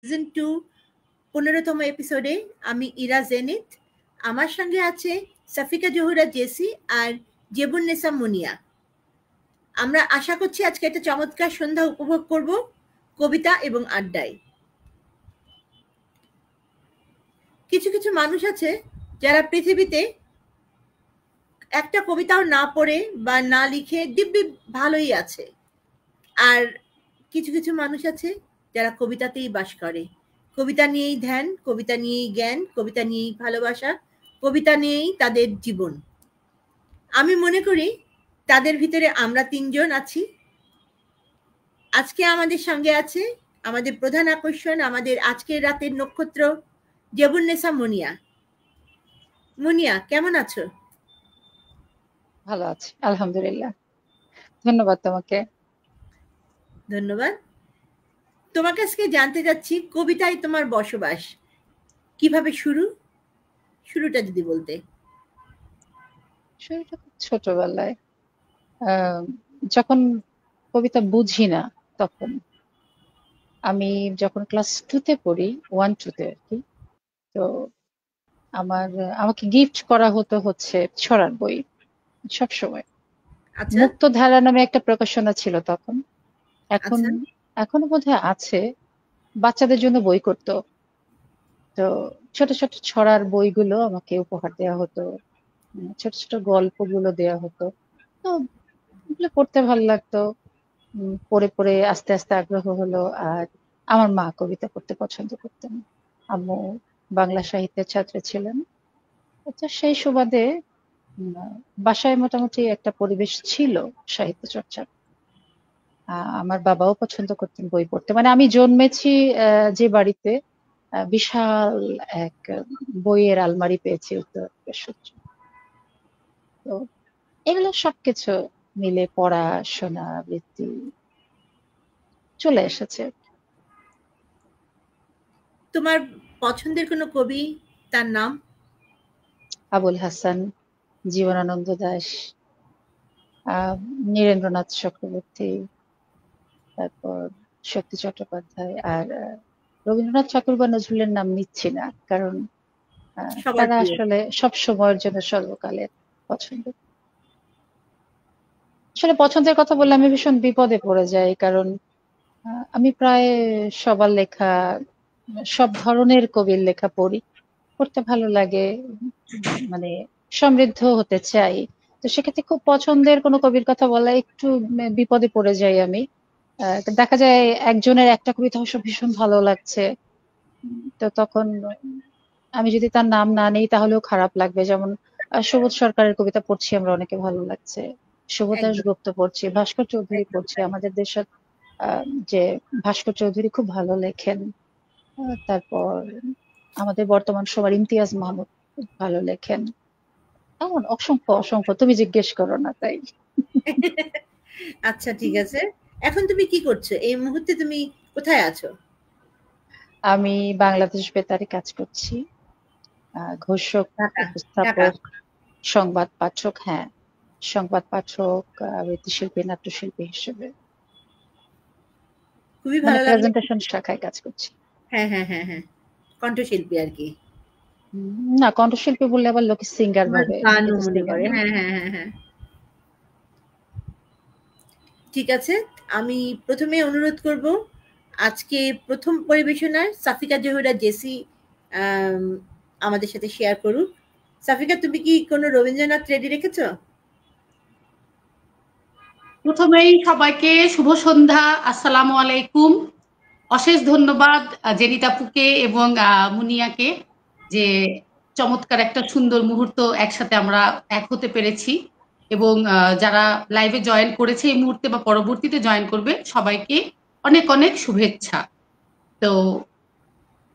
Season 2 15তম এপিসোডে আমি Ira Zenit, আমার সঙ্গে আছে সাফিকা জহুরা জেসি আর জেবুন্নেসা মুনিয়া। আমরা আশা করছি আজকে একটা চমৎকার সন্ধ্যা উপভোগ করব কবিতা এবং আড্ডায়। কিছু কিছু মানুষ আছে যারা পৃথিবীতে একটা কবিতাও না পড়ে বা না লিখে দিব্যি ভালোই আছে, আর কিছু কিছু মানুষ আছে যারা কবিতাতেই বাস করে। কবিতা নিয়েই ধ্যান, কবিতা নিয়েই জ্ঞান, কবিতা নিয়েই ভালোবাসা, কবিতা নিয়েই তাদের জীবন। আমি মনে করি তাদের ভিতরে আমরা তিনজন আছি। আজকে আমাদের সঙ্গে আছে আমাদের প্রধান আকর্ষণ, আমাদের আজকের রাতের নক্ষত্র জেবুন্নেসা মুনিয়া। মুনিয়া, কেমন আছো? ভালো আছি, আলহামদুলিল্লাহ। ধন্যবাদ তোমাকে। ধন্যবাদ। তোমাকে আজকে জানতে চাচ্ছি, কবিতায় তোমার বসবাস কিভাবে শুরুটা যদি বলতে। শুরুটা খুব ছোটবেলায়, যখন কবিতা বুঝি না তখন। আমি যখন ক্লাস 2-তে পড়ি, 1-2-তে আর কি, তো আমাকে গিফট করা হচ্ছে ছড়ার বই সবসময়। আচ্ছা মুক্তধারা নামে একটা প্রকাশনা ছিল তখন, এখন আচ্ছা এখনো বোধহয় আছে। বাচ্চাদের জন্য বই করতো, তো ছোট ছোট ছড়ার বইগুলো আমাকে উপহার দেওয়া হতো, ছোট ছোট গল্পগুলো দেওয়া হতো। তো এগুলো পড়তে ভালো লাগতো। পড়ে পড়ে আস্তে আস্তে আগ্রহ হলো। আর আমার মা কবিতা পড়তে পছন্দ করতেন, আম্মু বাংলা সাহিত্যের ছাত্র ছিলেন। তো সেই সুবাদে বাসায় মোটামুটি একটা পরিবেশ ছিল সাহিত্য চর্চার। আমার বাবাও পছন্দ করতেন বই পড়তে। মানে আমি জন্মেছি যে বাড়িতে, বিশাল এক বইয়ের আলমারি পেয়েছি উত্তরাধিকার সূত্রে। তো এগুলো সবকিছু মিলে পড়াশোনা বৃত্তি চলে এসেছে। তোমার পছন্দের কোনো কবি, তার নাম? আবুল হাসান, জীবনানন্দ দাশ, নীরেন্দ্রনাথ চক্রবর্তী, তারপর শক্তি চট্টোপাধ্যায়। আর রবীন্দ্রনাথ ঠাকুর বা নজরুলের নাম নিচ্ছি না, কারণ সবার তারা প্রিয়। আসলে সব সময়ের জন্য সর্বকালের পছন্দ। আসলে পছন্দের কথা বললে আমি ভীষণ বিপদে পড়ে যাই, কারণ আমি প্রায় সবার লেখা, সব ধরনের কবির লেখা পড়তে ভালো লাগে, মানে সমৃদ্ধ হতে চাই। তো সেক্ষেত্রে খুব পছন্দের কোনো কবির কথা বলা একটু বিপদে পড়ে যাই আমি। দেখা যায় একজনের একটা কবিতা অবশ্য ভীষণ ভালো লাগছে, তো তখন আমি যদি তার নাম না নেই তাহলেও খারাপ লাগবে। যেমন সুবোধ সরকারের কবিতা পড়ছি আমরা, অনেকে ভালো লাগছে। শুভদাস একদম গুপ্ত পড়ছি, ভাস্কর চৌধুরী একদম পড়ছি। তাই। আমাদের দেশের যে ভাস্কর চৌধুরী খুব ভালো লেখেন। তারপর আমাদের বর্তমান সময়ের ইমতিয়াজ মাহমুদ খুব ভালো লেখেন। এমন অসংখ্য অসংখ্য, তুমি জিজ্ঞেস করো না তাই। আচ্ছা, ঠিক আছে। এখন তুমি কি করছো এই মুহূর্তে? তুমি কোথায় আছো? আমি বাংলাদেশ বেতারে কাজ করছি, ঘোষক, ঢাকা। ঢাকা। উপস্থাপক, সংবাদ পাঠক। হ্যাঁ, সংবাদ পাঠক, আবৃত্তিশিল্পী, নাট্যশিল্পী হিসেবে, খুবই মানে ভালো লাগলো। প্রেজেন্টেশন শাখায় কাজ করছি। হ্যাঁ হ্যাঁ হ্যাঁ হ্যাঁ, কণ্ঠশিল্পী আর কি। না, কণ্ঠশিল্পী বললে আবার লোকে সিঙ্গার আমার ভাবে, আমি গানও কিন্তু মনে সিঙ্গার করে। নই। হ্যাঁ হ্যাঁ হ্যাঁ হ্যাঁ, ঠিক আছে। আমি প্রথমে অনুরোধ করব, আজকে প্রথম পরিবেশনার সাফিকা জহুরা জেসি আম, আমাদের সাথে শেয়ার করুক। সাফিকা, তুমি কি কোনো রবীন্দ্রনাথ রেডি রেখেছো? প্রথমেই সবাইকে শুভ সন্ধ্যা, আসসালামু আলাইকুম। অশেষ ধন্যবাদ জেনিতাপুকে এবং মুনিয়াকে, যে চমৎকার একটা সুন্দর মুহূর্ত একসাথে আমরা এক হতে পেরেছি। এবং যারা লাইভে জয়েন করেছে এই মুহূর্তে বা পরবর্তীতে জয়েন করবে, সবাইকে অনেক অনেক শুভেচ্ছা। তো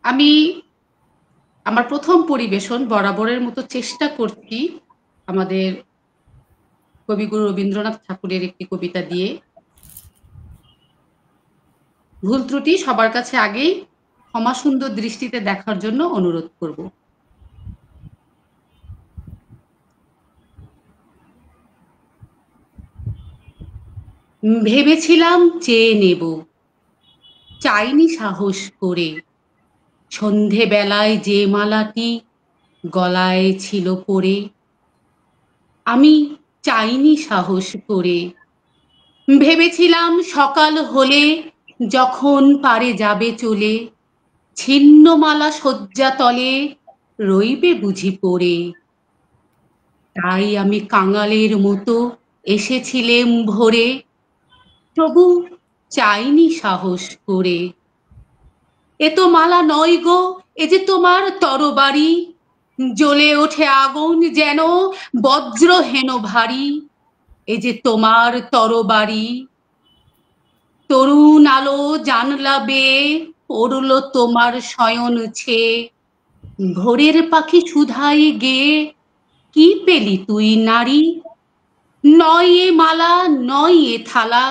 আমি আমার প্রথম পরিবেশন বরাবরের মতো চেষ্টা করছি আমাদের কবিগুরু রবীন্দ্রনাথ ঠাকুরের একটি কবিতা দিয়ে। ভুল ত্রুটি সবার কাছে আগেই ক্ষমা সুন্দর দৃষ্টিতে দেখার জন্য অনুরোধ করব। ভেবেছিলাম চেয়ে নেব, চাইনি সাহস করে, সন্ধেবেলায় যে মালাটি গলায় ছিল পরে, আমি চাইনি সাহস করে। ভেবেছিলাম সকাল হলে যখন পারে যাবে চলে, ছিন্নমালা শয্যা তলে রইবে বুঝি পড়ে। তাই আমি কাঙালের মতো এসেছিলেম ভোরে, তবু চাইনি সাহস করে। এ তো মালা নয় গো, এ যে তোমার তরবারি, জ্বলে ওঠে আগুন যেন বজ্র হেন ভারী। এ যে তোমার তরবারি, তরুণ আলো জানলা বেয়ে পড়ল তোমার শয়ন ছেয়ে। ভোরের পাখি সুধাই গেয়ে কি পেলি তুই নারী? নয় এ মালা, নয় এ থালা,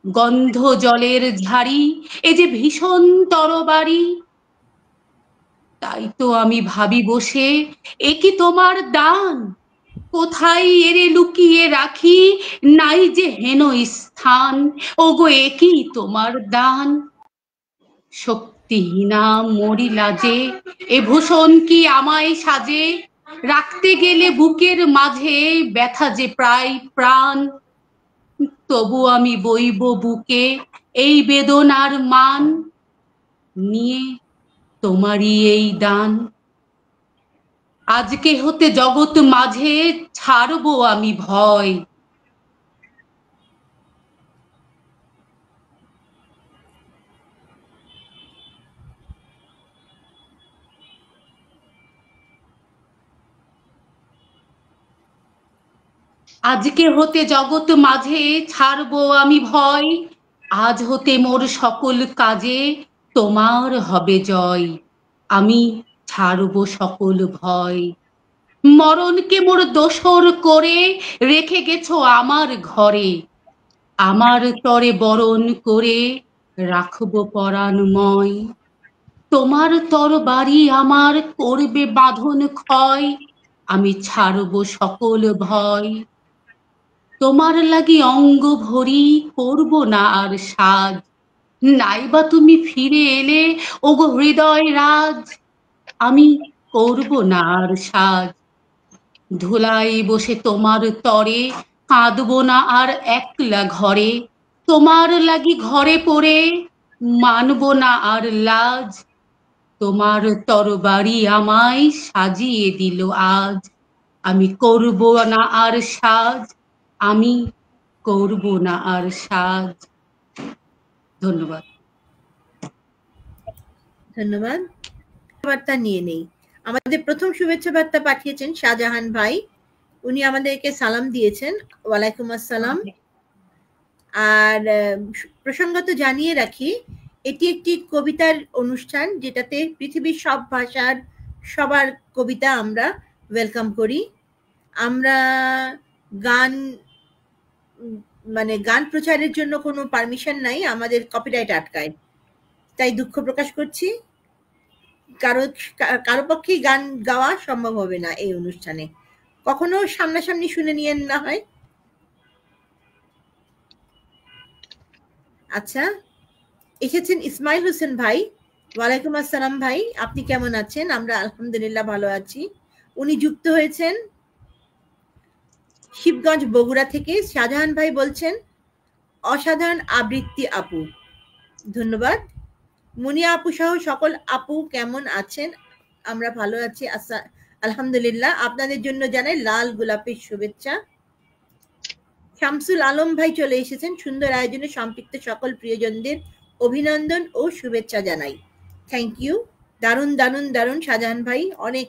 গন্ধ জলের ঝাড়ি, এ যে ভীষণ তরবারি। তাই তো আমি ভাবি বসে, এ কি তোমার দান? কোথায় এরে লুকিয়ে রাখি, নাই যে হেন স্থান। ওগো এ কি তোমার দান? শক্তিহীনা মরি লাজে, এ ভূষণ কি আমায় সাজে? রাখতে গেলে বুকের মাঝে ব্যথা যে প্রায় প্রাণ। তবু আমি বইব বুকে এই বেদনার মান, নিয়ে তোমারই এই দান। আজকে হতে জগৎ মাঝে ছাড়বো আমি ভয়। আজকে হতে জগৎ মাঝে ছাড়বো আমি ভয়। আজ হতে মোর সকল কাজে তোমার হবে জয়। আমি ছাড়বো সকল ভয়। মরণকে মোর দোসর করে রেখে গেছো আমার ঘরে। আমার তরে বরণ করে রাখবো পরাণময়। তোমার তরবারি আমার করবে বাঁধন ক্ষয়। আমি ছাড়বো সকল ভয়। তোমার লাগি অঙ্গ ভরি করব না আর সাজ। নাইবা তুমি ফিরে এলে ওগো হৃদয় রাজ। আমি করব না আর সাজ। ধুলাই বসে তোমার তরে কাঁদব না আর একলা ঘরে। তোমার লাগি ঘরে পড়ে মানব না আর লাজ। তোমার তরবারি আমায় সাজিয়ে দিল আজ। আমি করব না আর সাজ। আমি করব না আর সাজ। ধন্যবাদ। ধন্যবাদ। বার্তা নিয়ে নেই। আমাদের প্রথম শুভেচ্ছা বার্তা পাঠিয়েছেন শাহজাহান ভাই। উনি আমাদেরকে সালাম দিয়েছেন। ওয়ালাইকুম আসসালাম। আর প্রসঙ্গত জানিয়ে রাখি, এটি একটি কবিতার অনুষ্ঠান যেটাতে পৃথিবীর সব ভাষার সবার কবিতা আমরা ওয়েলকাম করি। আমরা গান গান প্রচারের জন্য কোনো পারমিশন নাই, আমাদের কপিরাইট আটকায়, তাই দুঃখ প্রকাশ করছি। কারো পক্ষেই গান গাওয়া সম্ভব হবে না এই অনুষ্ঠানে। কখনো সামনাসামনি শুনে নিয়েন না হয়। আচ্ছা, এসেছেন ইসমাইল হোসেন ভাই। ওয়ালাইকুম আসসালাম ভাই, আপনি কেমন আছেন? আমরা আলহামদুলিল্লাহ ভালো আছি। উনি যুক্ত হয়েছেন শিবগঞ্জ বগুড়া থেকে। শাহজাহান ভাই বলছেন অসাধারণ আবৃত্তি আপু। ধন্যবাদ। মুনিয়া আপু সহ সকল আপু কেমন আছেন? আমরা ভালো আছি আলহামদুলিল্লাহ। আপনাদের জন্য জানাই লাল গোলাপের শুভেচ্ছা। শামসুল আলম ভাই চলে এসেছেন। সুন্দর আয়োজনে সম্পৃক্ত সকল প্রিয়জনদের অভিনন্দন ও শুভেচ্ছা জানাই। Thank you. দারুণ দারুণ দারুণ শাহজাহান ভাই, অনেক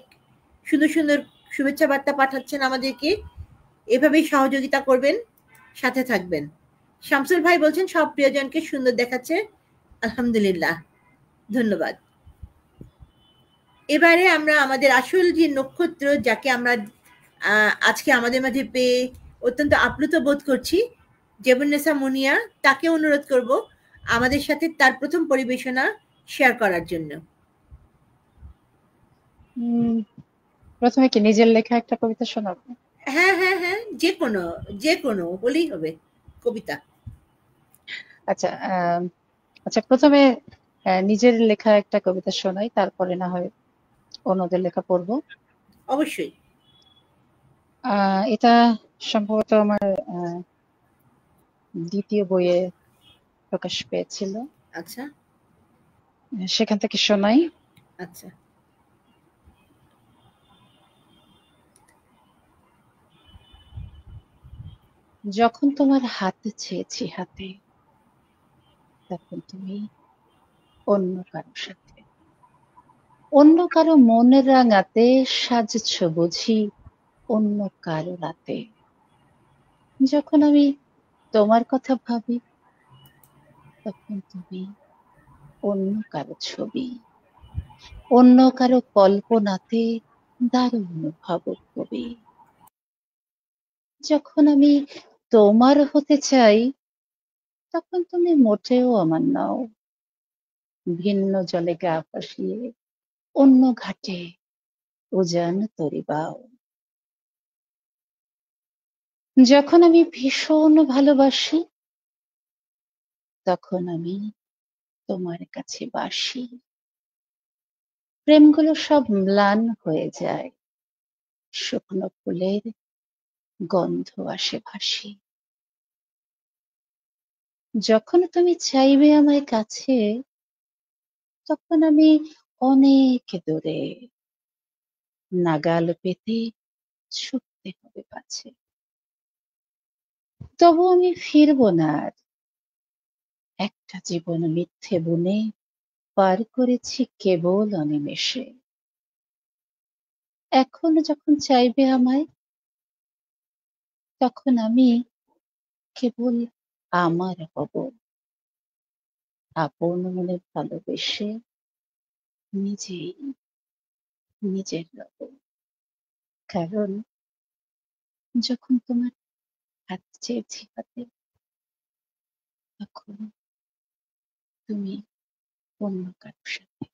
সুন্দর সুন্দর শুভেচ্ছা বার্তা পাঠাচ্ছেন আমাদেরকে। এভাবেই সহযোগিতা করবেন, সাথে থাকবেন। শামসুল ভাই বলছেন সব প্রিয়জনকে সুন্দর দেখাচ্ছে। আলহামদুলিল্লাহ, ধন্যবাদ। এবারে আমরা আমাদের আসল যে নক্ষত্র, যাকে আমরা আজকে আমাদের মাঝে পেয়ে অত্যন্ত আপ্লুত বোধ করছি, জেবুন্নেসা মুনিয়া, তাকে অনুরোধ করব আমাদের সাথে তার প্রথম পরিবেশনা শেয়ার করার জন্য। প্রথমে কি নিজের লেখা একটা কবিতা শোনাবো? হ্যাঁ হ্যাঁ হ্যাঁ, যে কোনো হলেই হবে, কবিতা। আচ্ছা, প্রথমে নিজের লেখা একটা কবিতা শোনাই, তারপরে না হয় অন্যদের লেখা পড়বো। অবশ্যই। এটা সম্ভবত আমার দ্বিতীয় বইয়ে প্রকাশ পেয়েছিল। আচ্ছা সেখান থেকে শোনাই। আচ্ছা। যখন তোমার হাত চেয়েছি হাতে, তখন তুমি অন্য কারো সাথে, অন্য কারো মন রাঙাতে সাজছ বুঝি অন্য কারো রাতে। যখন আমি তোমার কথা ভাবি, তখন তুমি অন্য কারো ছবি, অন্য কারো কল্পনাতে দারুণ ভাবুক কবি। যখন আমি তোমার হতে চাই, তখন তুমি মোটেও আমার নাও, ভিন্ন জলে গা ভাসিয়ে অন্য ঘাটে উজান তরি বাও। যখন আমি ভীষণ ভালোবাসি, তখন আমি তোমার কাছে বাসি, প্রেমগুলো সব ম্লান হয়ে যায়, শুকনো ফুলের গন্ধ আসে ভাসি। যখন তুমি চাইবে আমায় কাছে, তখন আমি অনেক দূরে, নাগাল পেতে ছুটতে হবে পাছে। তবু আমি ফিরবো না আর, একটা জীবন মিথ্যে বুনে পার করেছি কেবল অনিমেষে। এখন যখন চাইবে আমায়, তখন আমি কেবল আমার হব, আপন মনে ভালোবেসে নিজেই নিজের রব। কারণ যখন তোমার হাত চেয়েছি হাতে, তখন তুমি অন্য কারোর সাথে।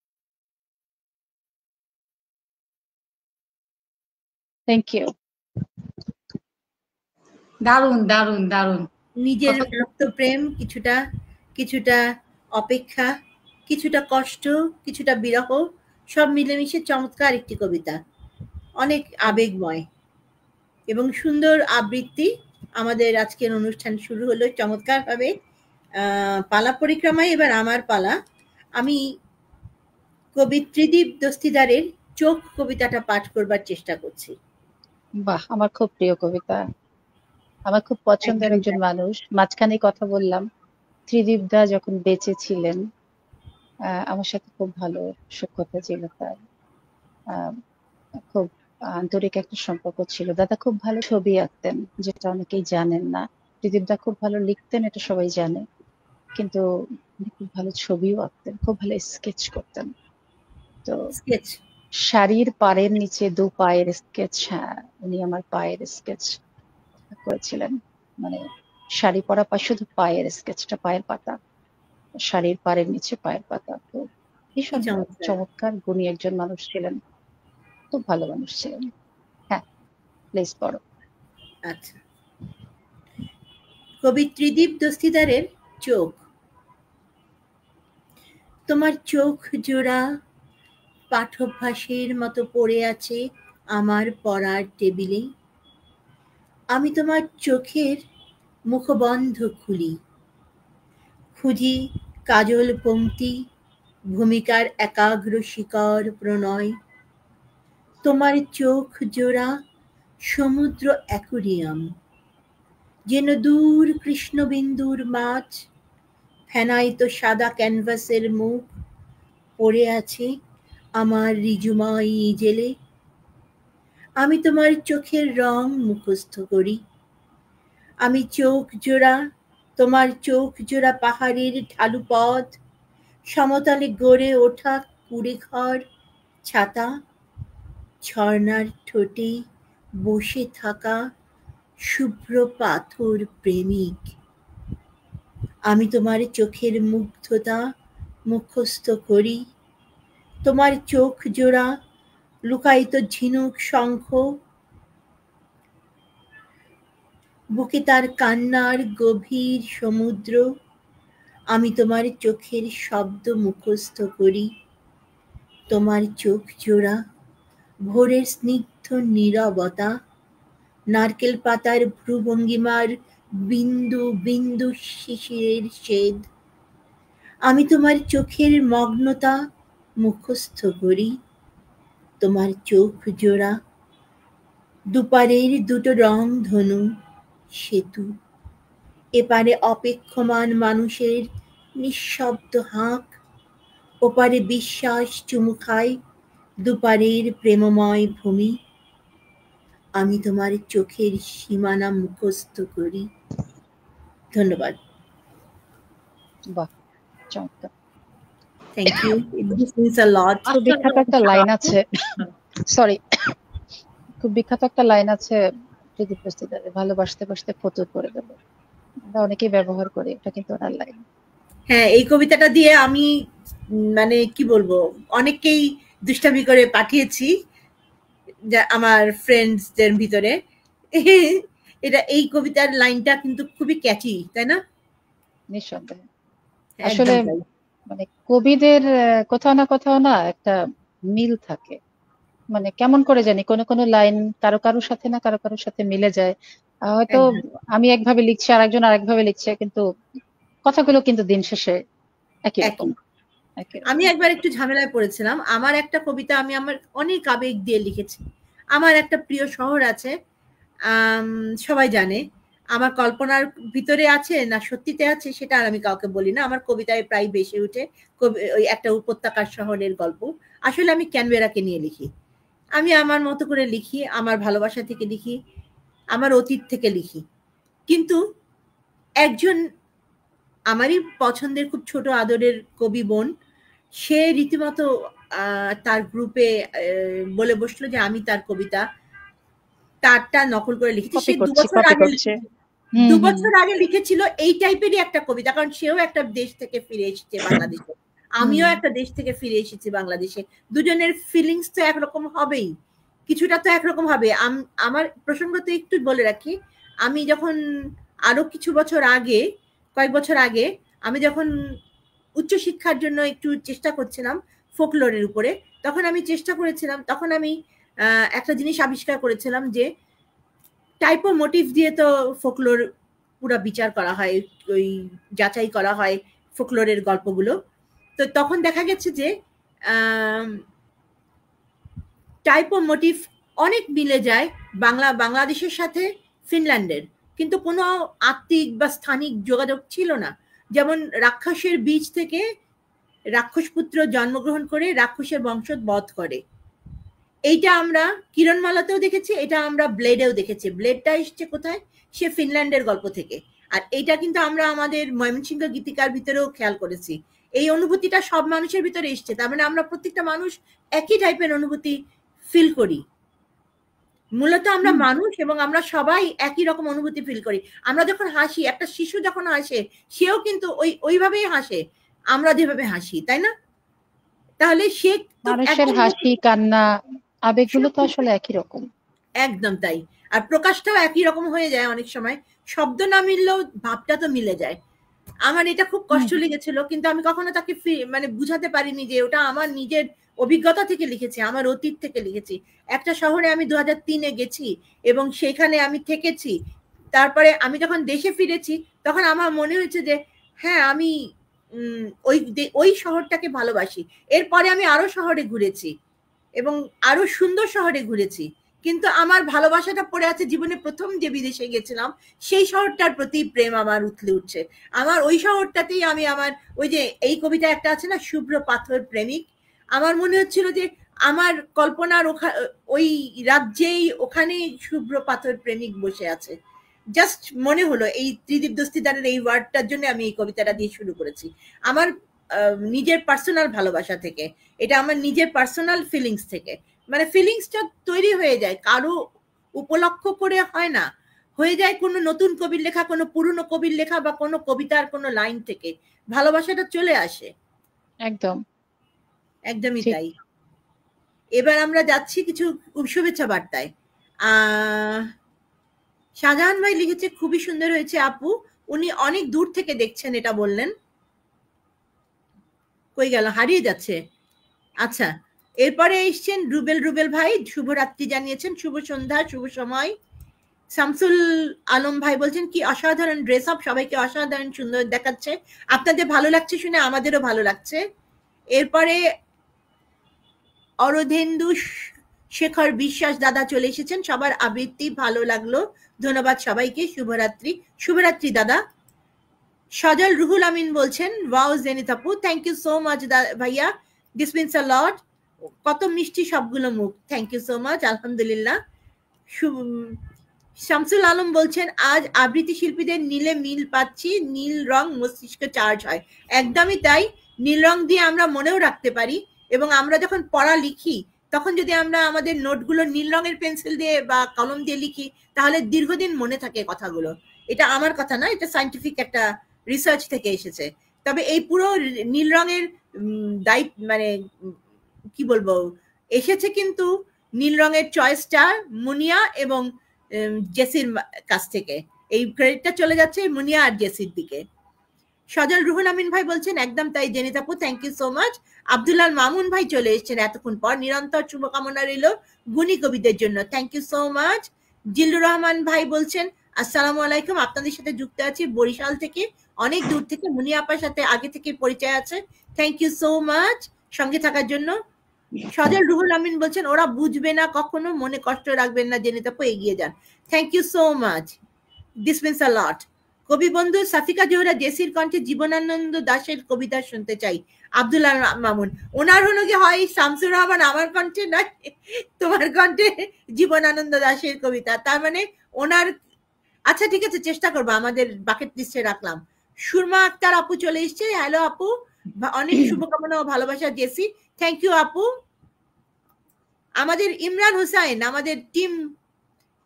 Thank you. দারুণ দারুণ দারুণ। নিজের ব্যক্ত প্রেম, কিছুটা কিছুটা অপেক্ষা, কিছুটা কষ্ট, কিছুটা বিরহ, সব মিলেমিশে চমৎকার একটি কবিতা, অনেক আবেগময় এবং সুন্দর আবৃত্তি। আমাদের আজকের অনুষ্ঠান শুরু হলো চমৎকারভাবে। পালা পরিক্রমায় এবার আমার পালা। আমি কবি ত্রিদীপ দস্তিদারের চোখ কবিতাটা পাঠ করবার চেষ্টা করছি। বাহ, আমার খুব প্রিয় কবিতা, আমার খুব পছন্দের একদমই একজন তাই। মানুষ। মাঝখানে কথা বললাম, ত্রিদীপ দা যখন বেঁচে ছিলেন, আমার সাথে খুব ভালো সখ্যতা ছিল তার। খুব আন্তরিক একটা সম্পর্ক ছিল। দাদা খুব ভালো ছবি আঁকতেন, যেটা অনেকেই জানেন না। ত্রিদীপ দা খুব ভালো লিখতেন, এটা সবাই জানে, কিন্তু উনি খুব ভালো ছবিও আঁকতেন, খুব ভালো স্কেচ করতেন। তো স্কেচ, শাড়ির পাড়ের নিচে দু পায়ের স্কেচ, হ্যাঁ উনি আমার পায়ের স্কেচ করেছিলেন। মানে শাড়ি পরা পা শুধু পায়ের স্কেচটা, পায়ের পাতা, শাড়ির পাড়ের নিচে পায়ের পাতা। তো কি ভীষণ চমৎকার। চমৎকার গুণী একজন মানুষ ছিলেন, খুব ভালো মানুষ ছিলেন। হ্যাঁ, প্লিজ পড়ো। আচ্ছা, কবি ত্রিদীপ দস্তিদারের চোখ। তোমার চোখ জোড়া পাঠ্যাভ্যাসের মতো পড়ে আছে আমার পড়ার টেবিলে। আমি তোমার চোখের মুখবন্ধ খুলি, খুঁজি কাজল পংক্তি, ভূমিকার একাগ্র শিকর প্রণয়। তোমার চোখ জোড়া সমুদ্র অ্যাকুরিয়াম, যেন দূর কৃষ্ণবিন্দুর মাছ, ফেনাইত সাদা ক্যানভাসের মুখ পড়ে আছে আমার ঋজুময় ইজেলে। আমি তোমার চোখের রং মুখস্থ করি। আমি চোখ জোড়া, তোমার চোখ জোড়া পাহাড়ের ঢালু পথ, সমতলে গড়ে ওঠা কুড়ে ঘর, ছাতা, ঝর্ণার ঠোঁটে বসে থাকা শুভ্র পাথর প্রেমিক। আমি তোমার চোখের মুগ্ধতা মুখস্থ করি। তোমার চোখ জোড়া লুকায়িত ঝিনুক শঙ্খ, বুকে তার কান্নার গভীর সমুদ্র। আমি তোমার চোখের শব্দ মুখস্থ করি, তোমার চোখ জোড়া, ভোরের স্নিগ্ধ নীরবতা, নারকেল পাতার ভ্রুভঙ্গিমার বিন্দু বিন্দু শিশিরের শেদ। আমি তোমার চোখের মগ্নতা মুখস্থ করি, তোমার চোখ জোড়া, দুপারের দুটো রং ধনু সেতু, এপারে অপেক্ষমান মানুষের নিঃশব্দ হাঁক, ওপারে বিশ্বাস চুমু খায় দুপারের প্রেমময় ভূমি। আমি তোমার চোখের সীমানা মুখস্থ করি। ধন্যবাদ। বাহ, চমৎকার। Thank you. This means a lot. খুব বিখ্যাত একটা লাইন আছে, সরি, খুব বিখ্যাত একটা লাইন আছে ত্রিদীপ দস্তিদারের, ভালোবাসতে বাসতে ফতুর করে দেবো। আমরা অনেকেই ব্যবহার করি, এটা কিন্তু ওনার লাইন। হ্যাঁ, এই কবিতাটা দিয়ে আমি মানে কি বলবো, অনেককেই দুষ্টামি করে পাঠিয়েছি আমার ফ্রেন্ডসদের ভিতরে। এটা এই কবিতার লাইনটা কিন্তু খুবই ক্যাচি, তাই না? নিঃসন্দেহে। আসলে মানে কবিদের কোথাও না একটা মিল থাকে, মানে কেমন করে জানি কোনো কোনো লাইন কারোর সাথে না কারোর সাথে মিলে যায়। হয়তো আমি একভাবে লিখছি, আরেকজন আরেকভাবে লিখছে, কিন্তু কথাগুলো কিন্তু দিন শেষে একই রকম। আমি একবার একটু ঝামেলায় পড়েছিলাম। আমার একটা কবিতা আমি আমার অনেক আবেগ দিয়ে লিখেছি। আমার একটা প্রিয় শহর আছে, সবাই জানে। আমার কল্পনার ভিতরে আছে না সত্যিতে আছে সেটা আর আমি কাউকে বলি না। আমার কবিতায় প্রায় বেশি উঠে ওই একটা উপত্যকার শহরের গল্প। আসলে আমি ক্যানবেরাকে নিয়ে লিখি। আমি আমার মতো করে লিখি, আমার ভালোবাসা থেকে লিখি, আমার অতীত থেকে লিখি। কিন্তু একজন আমারই পছন্দের খুব ছোট আদরের কবি বোন, সে রীতিমতো তার গ্রুপে বলে বসলো যে আমি তার কবিতা তারটা নকল করে লিখেছি। সে 2 বছর আগে লিখেছিল এই টাইপেরই একটা কবিতা, কারণ সেও একটা দেশ থেকে ফিরে এসেছে বাংলাদেশে, আমিও একটা দেশ থেকে ফিরে এসেছি বাংলাদেশে। দুজনের ফিলিংস তো একরকম হবেই, কিছুটা তো একরকম হবে। আমার প্রসঙ্গতে একটু বলে রাখি, আমি যখন আরো কিছু বছর আগে, কয়েক বছর আগে, আমি যখন উচ্চশিক্ষার জন্য একটু চেষ্টা করছিলাম ফোকলোরের উপরে, তখন আমি চেষ্টা করেছিলাম, তখন আমি একটা জিনিস আবিষ্কার করেছিলাম যে টাইপো মোটিভ দিয়ে তো ফোকলোর পুরো বিচার করা হয়, ওই যাচাই করা হয় ফোকলোরের গল্পগুলো। তো তখন দেখা গেছে যে টাইপো মোটিভ অনেক মিলে যায় বাংলাদেশের সাথে ফিনল্যান্ডের, কিন্তু কোনো আত্মিক বা স্থানিক যোগাযোগ ছিল না। যেমন রাক্ষসের বীজ থেকে রাক্ষস পুত্র জন্মগ্রহণ করে রাক্ষসের বংশ বধ করে, এইটা আমরা কিরণমালাতেও দেখেছি, এটা আমরা ব্লেডেও দেখেছি। ব্লেডটা এসছে কোথায়? সে ফিনল্যান্ডের গল্প থেকে। আর এইটা কিন্তু আমরা আমাদের ময়মনসিংহ গীতিকার ভিতরেও খেয়াল করেছি। এই অনুভূতিটা সব মানুষের ভিতরে এসছে, তার মানে আমরা প্রত্যেকটা মানুষ একই টাইপের অনুভূতি ফিল করি। মূলত আমরা মানুষ এবং আমরা সবাই একই রকম অনুভূতি ফিল করি। আমরা যখন হাসি, একটা শিশু যখন হাসে, সেও কিন্তু ওইভাবেই হাসে আমরা যেভাবে হাসি, তাই না? তাহলে সে মানুষের হাসি কান্না আবেগগুলো তো আসলে একই রকম। একদম তাই। আর প্রকাশটাও একই রকম হয়ে যায় অনেক সময়, শব্দ না মিললেও ভাবটা তো মিলে যায়। আমার এটা খুব কষ্ট লেগেছিল, কিন্তু আমি কখনো তাকে মানে বুঝাতে পারিনি যে ওটা আমার নিজের অভিজ্ঞতা থেকে লিখেছি, আমার অতীত থেকে লিখেছি। একটা শহরে আমি 2003-এ গেছি এবং সেখানে আমি থেকেছি। তারপরে আমি যখন দেশে ফিরেছি তখন আমার মনে হয়েছে যে হ্যাঁ, আমি ওই শহরটাকে ভালোবাসি। এরপরে আমি আরো শহরে ঘুরেছি এবং আরো সুন্দর শহরে ঘুরেছি, কিন্তু আমার ভালোবাসাটা পড়ে আছে জীবনে প্রথম যে বিদেশে গেছিলাম সেই শহরটার প্রতি প্রেম আমার উথলে উঠছে। আমার ওই শহরটাতেই আমি আমার ওই যে এই কবিতা একটা আছে না, শুভ্র পাথর প্রেমিক, আমার মনে হচ্ছিল যে আমার কল্পনার ওই রাজ্যেই ওখানেই শুভ্র পাথর প্রেমিক বসে আছে। জাস্ট মনে হলো এই ত্রিদীপ দস্তিদারের এই ওয়ার্ডটার জন্য আমি এই কবিতাটা দিয়ে শুরু করেছি। আমার নিজের পার্সোনাল ভালোবাসা থেকে, এটা আমার নিজের পার্সোনাল ফিলিংস থেকে, মানে ফিলিংসটা তৈরি হয়ে যায়, কারো উপলক্ষ করে হয় না, হয়ে যায় কোনো নতুন কবির লেখা, কোনো পুরনো কবির লেখা বা কোনো কবিতার কোনো লাইন থেকে ভালোবাসাটা চলে আসে। একদমই তাই। এবার আমরা যাচ্ছি কিছু শুভেচ্ছা বার্তায়। শাহজাহান ভাই লিখেছে, খুবই সুন্দর হয়েছে আপু, উনি অনেক দূর থেকে দেখছেন এটা বললেন। কই গেল, হারিয়ে যাচ্ছে। আচ্ছা, এরপরে এসছেন রুবেল ভাই, শুভরাত্রি জানিয়েছেন, শুভ সন্ধ্যা, শুভ সময়। শামসুল আলম ভাই বলছেন কি অসাধারণ ড্রেস আপ, সবাইকে অসাধারণ সুন্দর দেখাচ্ছে, আপনাদের ভালো লাগছে শুনে আমাদেরও ভালো লাগছে। এরপরে অরধেন্দু শেখর বিশ্বাস দাদা চলে এসেছেন, সবার আবৃত্তি ভালো লাগলো, ধন্যবাদ সবাইকে, শুভরাত্রি। শুভরাত্রি দাদা। সজল রুহুল আমিন বলছেন ওয়াও জেনিত আপু, থ্যাংক ইউ সো মাচ ভাইয়া, দিস মিনস আ লট, কত মিষ্টি সবগুলো মুখ, থ্যাংক ইউ সো মাচ, আলহামদুলিল্লাহ। শামসুল আলম বলছেন আজ আবৃত্তি শিল্পীদের নীলে মিল পাচ্ছি, নীল রং মস্তিষ্ক চার্জ হয়, একদমই তাই, নীল রং দিয়ে আমরা মনেও রাখতে পারি, এবং আমরা যখন পড়া লিখি তখন যদি আমরা আমাদের নোটগুলো নীল রঙের পেন্সিল দিয়ে বা কলম দিয়ে লিখি তাহলে দীর্ঘদিন মনে থাকে কথাগুলো। এটা আমার কথা না, এটা সায়েন্টিফিক একটা রিসার্চ থেকে এসেছে। তবে এই পুরো নীল রঙের দায়িত্ব মানে কি বলবো এসেছে কিন্তু নীল রঙের চয়েসটা মুনিয়া এবং জেসির কাছ থেকে, এই ক্রেডিটটা চলে যাচ্ছে মুনিয়া আর জেসির দিকে। সজল রুহুল আমিন ভাই বলছেন একদম তাই জেনিত আপু, thank you so much. Abdullah Mamun ভাই চলে এসেছেন এতক্ষণ পর, নিরন্তর শুভকামনা রইল গুণী কবিদের জন্য, thank you so much. Zillur Rahman ভাই বলছেন আসসালামু আলাইকুম, আপনাদের সাথে যুক্ত আছি বরিশাল থেকে, অনেক দূর থেকে, মুনিয়া আপার সাথে আগে থেকে পরিচয় আছে, থ্যাংক ইউ সো মাচ সঙ্গে থাকার জন্য। সজল রুহুল আমিন বলছেন ওরা বুঝবে না কখনো, মনে কষ্ট রাখবেন না জেনিত আপু, এগিয়ে যান, thank you so much, this means a lot. কবি বন্ধু সাফিকা জোহরা জেসির কণ্ঠে জীবনানন্দ দাশের কবিতা শুনতে চাই, আব্দুল্লাহ মামুন। ওনার হলো কি হয় শামসুর রহমান আমার কণ্ঠে নয়, তোমার কণ্ঠে জীবনানন্দ দাশের কবিতা, তার মানে ওনার, আচ্ছা ঠিক আছে চেষ্টা করবো, আমাদের বাকেট লিস্টে রাখলাম। সুরমা আক্তার আপু চলে এসছে, হ্যালো আপু, অনেক শুভকামনা ও ভালোবাসা জেসি, থ্যাংক ইউ আপু। আমাদের ইমরান হুসাইন, আমাদের টিম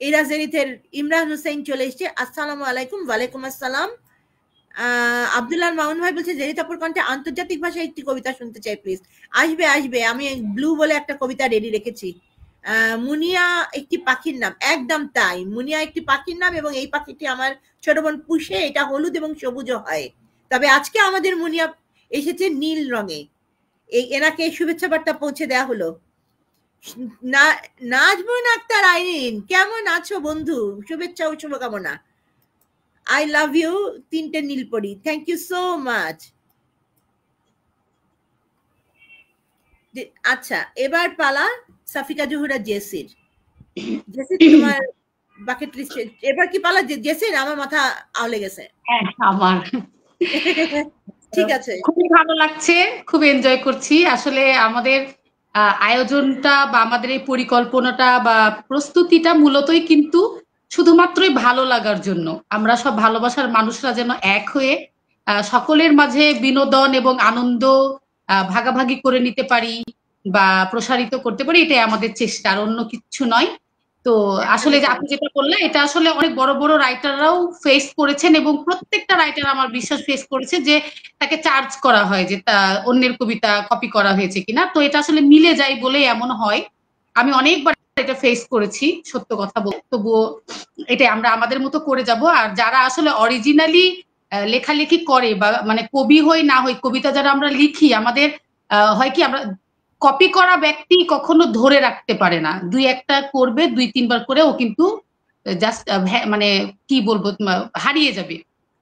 ইরাজেরিথের ইমরান হুসাইন চলে এসছে, আসসালামু আলাইকুম। ওয়ালাইকুম আসসালাম। আব্দুল্লাহ মামুন ভাই বলছে জেরিত আপুর কণ্ঠে আন্তর্জাতিক ভাষায় একটি কবিতা শুনতে চাই প্লিজ। আসবে আসবে, আমি ব্লু বলে একটা কবিতা রেডি রেখেছি। মুনিয়া একটি পাখির নাম, একদম তাই, মুনিয়া একটি পাখির নাম, এবং এই পাখিটি আমার ছোট বোন পুষে, এটা হলুদ এবং সবুজও হয়, তবে আজকে আমাদের মুনিয়া এসেছে নীল রঙে, এনাকে শুভেচ্ছা বার্তা পৌঁছে দেওয়া হলো। নাজমুন আক্তার আইরিন, কেমন আছো বন্ধু, শুভেচ্ছা ও শুভকামনা, আই লাভ ইউ, তিনটে নীলপরি, থ্যাংক ইউ সো মাচ। আচ্ছা এবার পালা সাফিকা জোহরা জেসির। জেসির তোমার বাকেট লিস্টে এবার কি পালা জেসির? আমার মাথা আউলে গেছে। হ্যাঁ আমার ঠিক আছে, খুবই ভালো লাগছে, খুব এনজয় করছি। আসলে আমাদের আয়োজনটা বা আমাদের এই পরিকল্পনাটা বা প্রস্তুতিটা মূলতই কিন্তু শুধুমাত্রই ভালো লাগার জন্য, আমরা সব ভালোবাসার মানুষরা যেন এক হয়ে সকলের মাঝে বিনোদন এবং আনন্দ ভাগাভাগি করে নিতে পারি বা প্রসারিত করতে পারি, এটাই আমাদের চেষ্টা, আর অন্য কিছু নয়। তো আসলে যে আপনি যেটা বললেন এটা আসলে অনেক বড় বড় রাইটাররাও ফেস করেছেন, এবং প্রত্যেকটা রাইটার আমার বিশ্বাস ফেস করেছে যে তাকে চার্জ করা হয় যে তা অন্যের কবিতা কপি করা হয়েছে কিনা। তো এটা আসলে মিলে যায় বলেই এমন হয়, আমি অনেকবার এটা ফেস করেছি, সত্য কথা বলতে। তবুও এটাই, আমরা আমাদের মতো করে যাব। আর যারা আসলে অরিজিনালি লেখালেখি করে বা মানে কবি হই না হই, কবিতা যারা আমরা লিখি, আমাদের হয় কি আমরা কপি করা ব্যক্তি কখনো ধরে রাখতে পারে না, দুই একটা করবে, দুই তিনবার করে ও কিন্তু জাস্ট মানে কি বলবো হারিয়ে যাবে।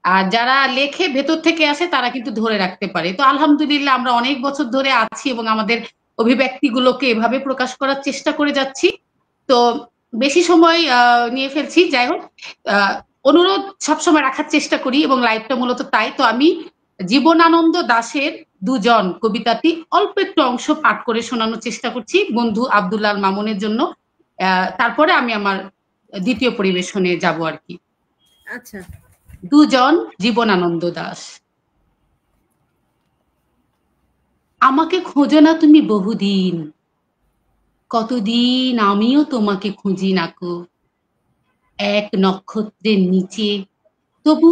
আর যারা লেখে ভেতর থেকে আসে তারা কিন্তু ধরে রাখতে পারে। তো আলহামদুলিল্লাহ আমরা অনেক বছর ধরে আছি এবং আমাদের অভিব্যক্তিগুলোকে এভাবে প্রকাশ করার চেষ্টা করে যাচ্ছি। তো বেশি সময় নিয়ে ফেলছি, যাই হোক অনুরোধ সবসময় রাখার চেষ্টা করি এবং লাইভটা মূলত তাই। তো আমি জীবনানন্দ দাশের দুজন কবিতাটি অল্প একটু অংশ পাঠ করে শোনানোর চেষ্টা করছি বন্ধু আব্দুল্লাহ মামুনের জন্য, তারপরে আমি আমার দ্বিতীয় পরিবেশনে যাব আর কি। আচ্ছা, দুজন, জীবনানন্দ দাশ। আমাকে খোঁজো না তুমি বহুদিন, কতদিন আমিও তোমাকে খুঁজি নাকো, এক নক্ষত্রের নিচে তবু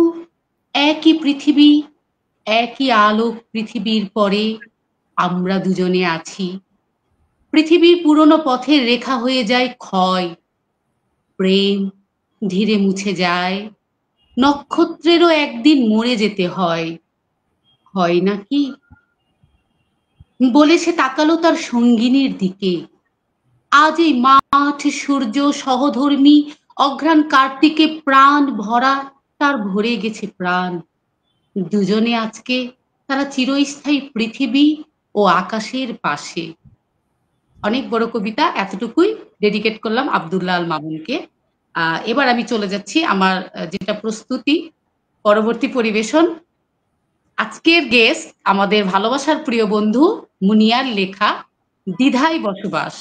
একই পৃথিবী, একই আলোক পৃথিবীর পরে আমরা দুজনে আছি। পৃথিবীর পুরনো পথের রেখা হয়ে যায় ক্ষয়, প্রেম ধীরে মুছে যায়, নক্ষত্রেরও একদিন মরে যেতে হয়, হয় নাকি? বলে সে তাকালো তার সঙ্গিনীর দিকে। আজ এই মাঠ, সূর্য, সহধর্মী, অঘ্রাণ কার্তিকে প্রাণ ভরা তার ভরে গেছে প্রাণ। দুজনে আজকে তারা চিরস্থায়ী পৃথিবী ও আকাশের পাশে। অনেক বড় কবিতা, এতটুকুই ডেডিকেট করলাম আব্দুল্লাহ আল মামুনকে। এবার আমি চলে যাচ্ছি আমার যেটা প্রস্তুতি, পরবর্তী পরিবেশন। আজকের গেস্ট আমাদের ভালোবাসার প্রিয় বন্ধু মুনিয়ার লেখা দ্বিধায় বসবাস।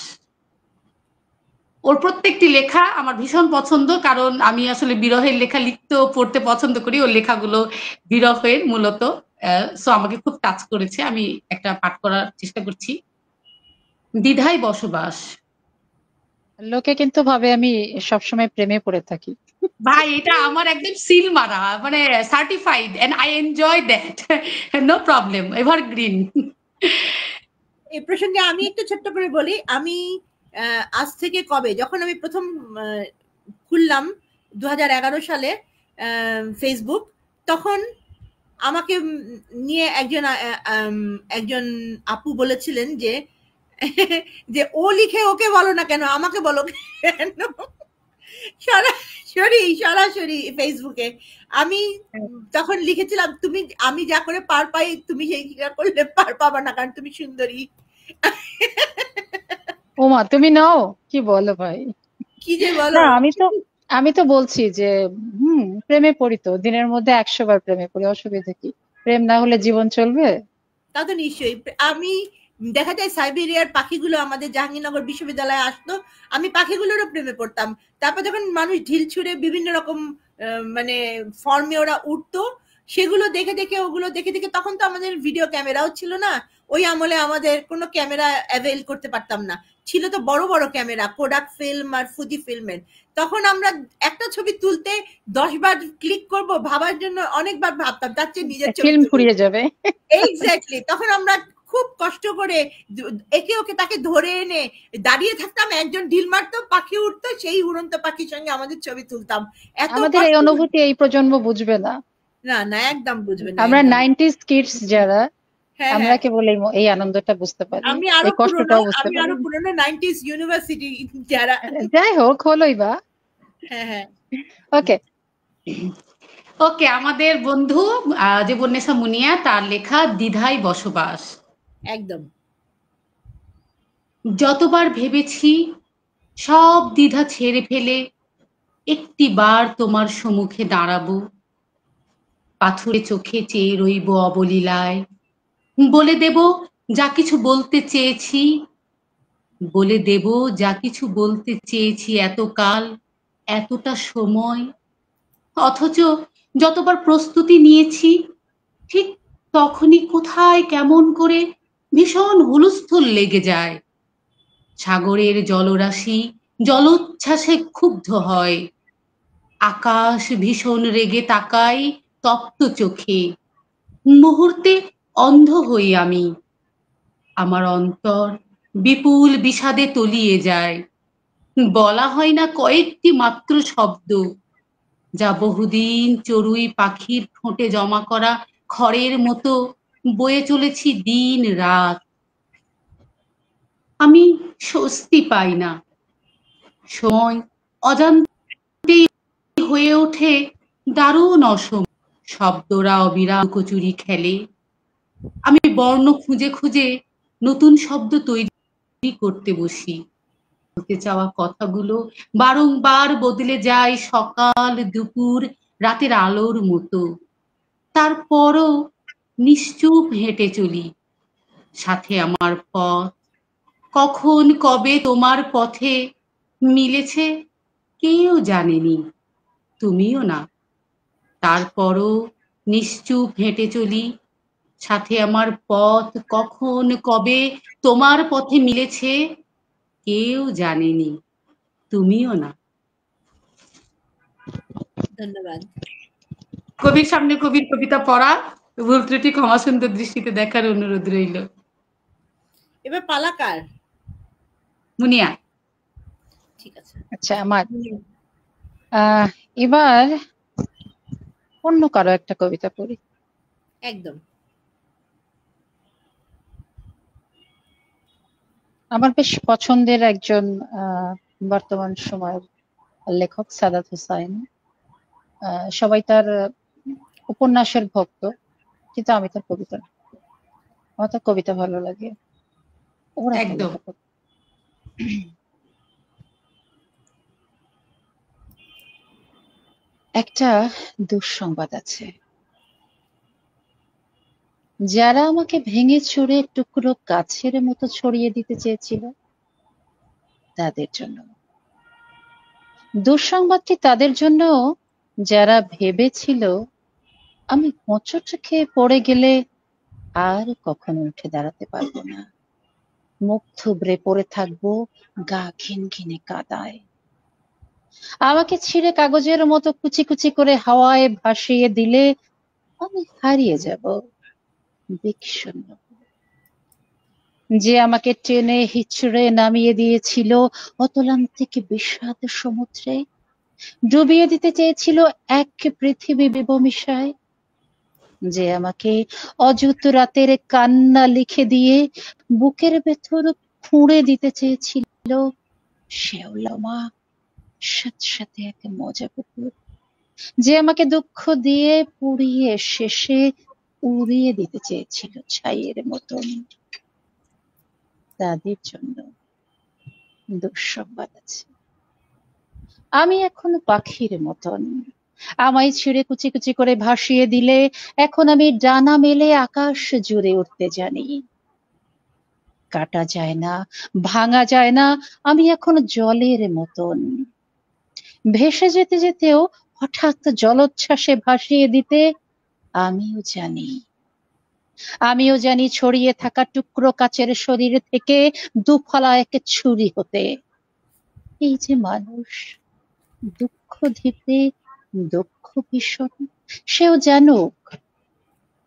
ওর প্রত্যেকটি লেখা আমার ভীষণ পছন্দ, কারণ আমি আসলে বিরহের লেখা লিখতেও পড়তে পছন্দ করি। ওর লেখাগুলো বিরহের মূলত, সো আমাকে খুব টাচ করেছে। আমি একটা পাঠ করার চেষ্টা করছি। দ্বিধায় বসবাস। লোকে কিন্তু ভাবে আমি সবসময় প্রেমে পড়ে থাকি। ভাই এটা আমার একদম সিল মারা, মানে certified, and I enjoy that, no problem, evergreen. এই প্রসঙ্গে আমি একটু ছোট্ট করে বলি। আমি আজ থেকে কবে, যখন আমি প্রথম খুললাম 2011 সালে ফেসবুক, তখন আমাকে নিয়ে একজন আপু বলেছিলেন যে যে ও লিখে ওকে বলো না কেন, আমাকে বলো কেন। সরাসরি ফেসবুকে আমি তখন লিখেছিলাম, আমি যা করে পার পাই তুমি সেই করলে পার পাবা না, কারণ তুমি সুন্দরী। ওমা, তুমি নাও, কি বলো ভাই? কি যে বলো। না, আমি তো বলছি যে প্রেমে পড়ি তো, দিনের মধ্যে 100 বার প্রেমে পড়ি, অসুবিধা কি? প্রেম না হলে জীবন চলবে? তা তো নিশ্চয়ই। আমি দেখা যায় সাইবেরিয়ার পাখিগুলো আমাদের জাহাঙ্গীরনগর বিশ্ববিদ্যালয়ে আসতো, আমি পাখিগুলোরও প্রেমে পড়তাম। তারপর যখন মানুষ ঢিল ছুঁড়ে বিভিন্ন রকম মানে ফর্মে ওরা উঠতো, সেগুলো দেখে ওগুলো দেখে তখন তো আমাদের ভিডিও ক্যামেরাও ছিল না। ওই আমলে আমাদের কোনো ক্যামেরা অ্যাভেল করতে পারতাম না, ছিল তো বড় বড় ক্যামেরা, কোডাক ফিল্ম আর ফুজি ফিল্মের। তখন আমরা একটা ছবি তুলতে 10 বার ক্লিক করব ভাবার জন্য অনেকবার ভাবতাম, তার চেয়ে নিজের ছবি ফিল্ম ফুরিয়ে যাবে। এক্স্যাক্টলি। তখন আমরা খুব কষ্ট করে একে ওকে তাকে ধরে এনে দাঁড়িয়ে থাকতাম, একজন ঢিল মারতো, পাখি উঠতো, সেই উড়ন্ত পাখির সঙ্গে আমাদের ছবি তুলতাম। এত আমাদের এই কষ্ট। অনুভূতি এই প্রজন্ম বুঝবে না। না না, একদম বুঝবে না, আমরা একদম। 90s কিডস যারা, হ্যাঁ আমরা হ্যাঁ, কেবল এই আনন্দটা বুঝতে পারি, আমি এই কষ্টটাও বুঝতে পারি। 90s ইউনিভার্সিটি যারা। যাই হোক, হলোই বা। হ্যাঁ হ্যাঁ, ওকে ওকে, আমাদের বন্ধু জীবন্নেসা মুনিয়া, তার লেখা দ্বিধায় বসবাস। একদম। যতবার ভেবেছি সব দ্বিধা ছেড়ে ফেলে একটি বার তোমার সম্মুখে দাঁড়াবো, পাথুরে চোখে চেয়ে রইব অবলীলায়, বলে দেব যা কিছু বলতে চেয়েছি, বলে দেব যা কিছু বলতে চেয়েছি এতকাল, এতটা সময়। অথচ যতবার প্রস্তুতি নিয়েছি, ঠিক তখনই কোথায় কেমন করে ভীষণ হুলস্থুল লেগে যায়। সাগরের জলরাশি জলোচ্ছ্বাসে ক্ষুব্ধ হয়, আকাশ ভীষণ রেগে তাকায় তপ্ত চোখে। মুহূর্তে অন্ধ হই আমি, আমার অন্তর বিপুল বিষাদে তলিয়ে যায়। বলা হয় না কয়েকটি মাত্র শব্দ, যা বহুদিন চড়ুই পাখির ঠোঁটে জমা করা খড়ের মতো বয়ে চলেছি দিন রাত। আমি স্বস্তি পাই না, সময় অজান্তেই হয়ে ওঠে দারুণ অসম। শব্দরা অবিরাম কচুরি খেলে, আমি বর্ণ খুঁজে খুঁজে নতুন শব্দ তৈরি করতে বসি। বলতে চাওয়া কথাগুলো বারংবার বদলে যায় সকাল, দুপুর, রাতের আলোর মতো। তারপরও নিশ্চুপ হেঁটে চলি, সাথে আমার পথ। কখন কবে তোমার পথে মিলেছে কেউ জানেনি, তুমিও না। তারপরও নিশ্চুপ হেঁটে চলি, সাথে আমার পথ। কখন কবে তোমার পথে মিলেছে কেউ জানেনি, তুমিও না। ধন্যবাদ। কবির সামনে কবির কবিতা পড়া, ভুল ত্রুটি ক্ষমা সুন্দর দৃষ্টিতে দেখার অনুরোধ রইল। এবার পালাকার। মুনিয়া। ঠিক আছে। আচ্ছা, আমার এবার অন্য কারো একটা কবিতা পড়ি। একদম। আমার বেশ পছন্দের একজন বর্তমান সময়ের লেখক সাদাত হোসাইন। সবাই তার উপন্যাসের ভক্ত, কিন্তু আমি তার কবিতা, আমার তার কবিতা ভালো লাগে। ওরা একদম একটা দুঃসংবাদ আছে, যারা আমাকে ভেঙে চুরে টুকরো গাছের মতো ছড়িয়ে দিতে চেয়েছিল তাদের জন্য। দুঃসংবাদটি তাদের জন্য যারা ভেবেছিল আমি হোঁচট খেয়ে পড়ে গেলে আর কখনো উঠে দাঁড়াতে পারবো না, মুখ থুবড়ে পড়ে থাকবো গা ঘিনঘিনে কাদায়। আমাকে ছিঁড়ে কাগজের মতো কুচি কুচি করে হাওয়ায় ভাসিয়ে দিলে আমি হারিয়ে যাব বিক্ষুণ্ণ। যে আমাকে টেনে হিচড়ে নামিয়ে দিয়েছিল অতলান্তিক বিষাদ সমুদ্রে, ডুবিয়ে দিতে চেয়েছিল এক পৃথিবী বিবমিশায়, যে আমাকে অযুত রাতের কান্না লিখে দিয়ে বুকের ভেতর খুঁড়ে দিতে চেয়েছিল শেওলামা সাথে এক মজা পুকুর, যে আমাকে দুঃখ দিয়ে পুড়িয়ে শেষে উড়িয়ে দিতে চেয়েছিল ছাইয়ের মতন, তাদের জন্য দুঃসংবাদ আছে। আমি এখন পাখির মতন, আমায় ছিঁড়ে কুচি কুচি করে ভাসিয়ে দিলে এখন আমি ডানা মেলে আকাশ জুড়ে উঠতে জানি। কাটা যায় না, ভাঙা যায় না, আমি এখন জলের মতন, ভেসে যেতে যেতেও হঠাৎ জলোচ্ছ্বাসে ভাসিয়ে দিতে আমিও জানি ছড়িয়ে থাকা টুকরো কাচের শরীর থেকে দুফলা এক ছুরি হতে। এই যে মানুষ দুঃখ দিতে দুঃখ ভীষণ, সেও জানুক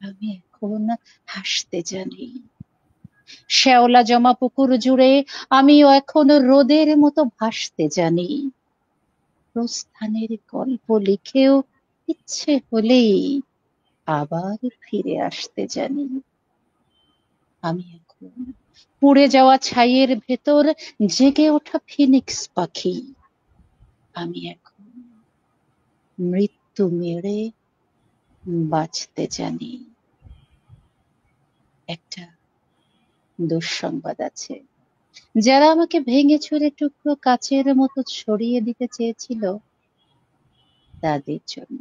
আমি এখন হাসতে জানি। শ্যাওলা জমা পুকুর জুড়ে আমিও এখন রোদের মতো ভাসতে জানি। প্রস্থানের গল্প লিখেও ইচ্ছে হলেই আবার ফিরে আসতে জানি। আমি এখন পুড়ে যাওয়া ছাইয়ের ভেতর জেগে ওঠা ফিনিক্স পাখি। আমি এখন মৃত্যু মেরে বাঁচতে জানি। একটা দুঃসংবাদ আছে, যারা আমাকে ভেঙে চুরে টুকরো কাচের মতো ছড়িয়ে দিতে চেয়েছিল তাদের জন্য।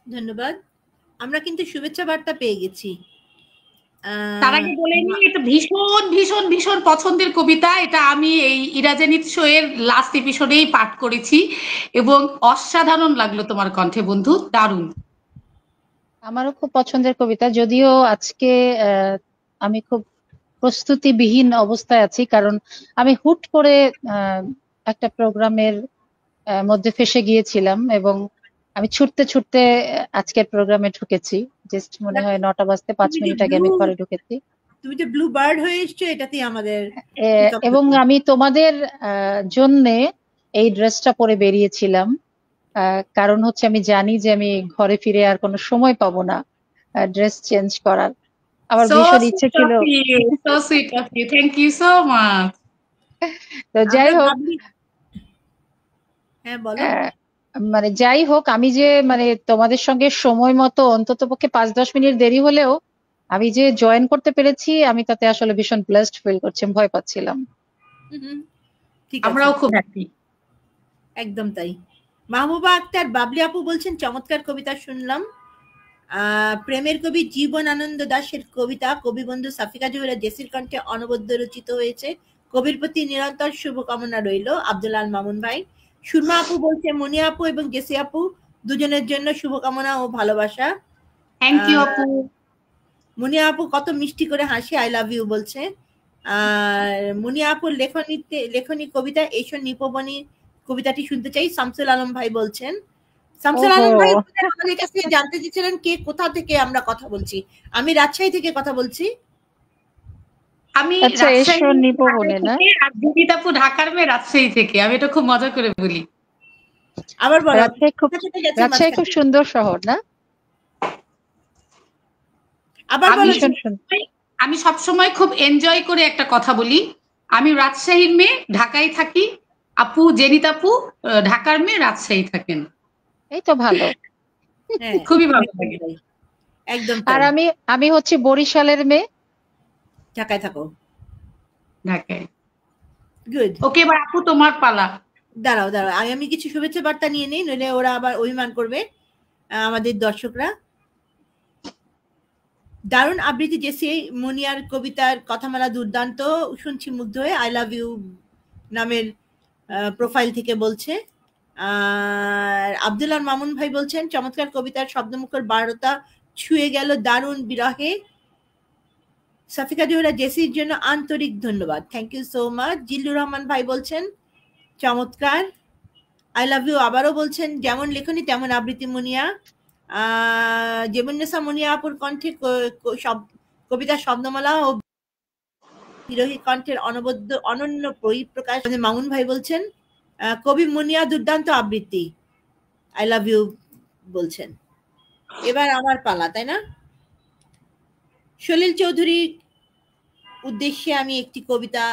ধন্যবাদ। আমরা কিন্তু শুভেচ্ছা বার্তা পেয়ে গেছি। তার আগে বলে নিই, এটা ভীষণ ভীষণ ভীষণ পছন্দের কবিতা। এটা আমি এই ইরাজেনিত শো এর লাস্ট এপিসোডেই পাঠ করেছি এবং অসাধারণ লাগলো তোমার কণ্ঠে বন্ধু, দারুণ। আমারও খুব পছন্দের কবিতা, যদিও আজকে আমি খুব প্রস্তুতিবিহীন অবস্থায় আছি, কারণ আমি হুট করে একটা প্রোগ্রামের মধ্যে ফেসে গিয়েছিলাম এবং আমি ছুটতে ছুটতে আজকের প্রোগ্রামে ঢুকেছি। জাস্ট মনে হয় 9টা বাজতে 5 মিনিট আগে আমি ঘরে ঢুকেছি। তুমি যে ব্লু বার্ড হয়ে এসছো, এটাতেই আমাদের এবং আমি তোমাদের জন্য এই ড্রেসটা পরে বেরিয়েছিলাম, কারণ হচ্ছে আমি জানি যে আমি ঘরে ফিরে আর কোনো সময় পাবো না ড্রেস চেঞ্জ করার। আমার ভীষণ ইচ্ছে ছিল। Thank you so much. তো যাই হোক, হ্যাঁ বলো। মানে যাই হোক, আমি যে মানে তোমাদের সঙ্গে সময় মতো অন্ততপক্ষে 5-10 মিনিট দেরি হলেও আমি যে জয়েন করতে পেরেছি, আমি তাতে আসলে ভীষণ ব্লেসড ফিল করছি। ভয় পাচ্ছিলাম। ঠিক আছে, আমরাও খুব হ্যাপি। একদম তাই। মাহবুবা আক্তার বাবলি আপু বলছেন চমৎকার কবিতা শুনলাম। প্রেমের কবি জীবনানন্দ দাশের কবিতা কবিবন্ধু সাফিকা জহুরা জেসির কণ্ঠে অনবদ্য রচিত হয়েছে। কবির প্রতি নিরন্তর শুভকামনা রইল। আব্দুল আল মামুন ভাই। সুরমা আপু বলছে মুনিয়া আপু এবং জেসি আপু দুজনের জন্য শুভকামনা ও ভালোবাসা। থ্যাংক ইউ আপু। মুনিয়া আপু কত মিষ্টি করে হাসি আই লাভ ইউ বলছে। আর মুনিয়া আপুর লেখনী কবিতা এসো নিপবনী কবিতাটি শুনতে চাই, শামসুল আলম ভাই বলছেন। শামসুল আলম ভাই আমাদের কাছে জানতে চেয়েছিলেন কে কোথা থেকে আমরা কথা বলছি। আমি রাজশাহী থেকে কথা বলছি। আমি আপু ঢাকার মেয়ে, রাজশাহী থেকে। আমি এটা খুব মজা করে বলি। আবার বলো। রাজশাহী খুব সুন্দর শহর না? আবার বলো। আমি সবসময় খুব এনজয় করে একটা কথা বলি, আমি রাজশাহীর মেয়ে, ঢাকায় থাকি। আপু জেনিত আপু ঢাকার মেয়ে, রাজশাহী থাকেন। এই তো ভালো। হ্যাঁ, খুবই ভালো একদম লাগে। তাই, একদম আর তাই। আমি হচ্ছে বরিশালের মেয়ে। ঢাকায় থাকো, ঢাকায়। গুড। ওকে, এবার আপু তোমার পালা। দাঁড়াও দাঁড়াও, আমি কিছু শুভেচ্ছা বার্তা নিয়ে নিই, নইলে ওরা আবার অভিমান করবে আমাদের দর্শকরা। দারুণ আবৃত্তি জেসি, মুনিয়ার কবিতার কথামালা দুর্দান্ত, শুনছি মুগ্ধ হয়ে। আই লাভ ইউ নামের প্রোফাইল থেকে বলছে। আর আব্দুল্লাহ মামুন ভাই বলছেন চমৎকার কবিতার শব্দমুখর বারতা ছুঁয়ে গেল দারুণ বিরহে। সাফিকা জোহরা জেসির জন্য আন্তরিক ধন্যবাদ, thank you so much. Zillur Rahman ভাই বলছেন চমৎকার, আই লাভ ইউ আবারও বলছেন, যেমন লেখনী তেমন আবৃত্তি মুনিয়া। জেবুন্নেসা মুনিয়া আপুর কণ্ঠে কবিতার শব্দমালা ও বিরোহী কণ্ঠের অনবদ্য অনন্য বহিঃপ্রকাশ। মামুন ভাই বলছেন কবি মুনিয়া দুর্দান্ত আবৃত্তি, আই লাভ ইউ বলছেন। এবার আমার পালা, তাই না? সলিল চৌধুরীর উদ্দেশ্যে আমি একটি কবিতা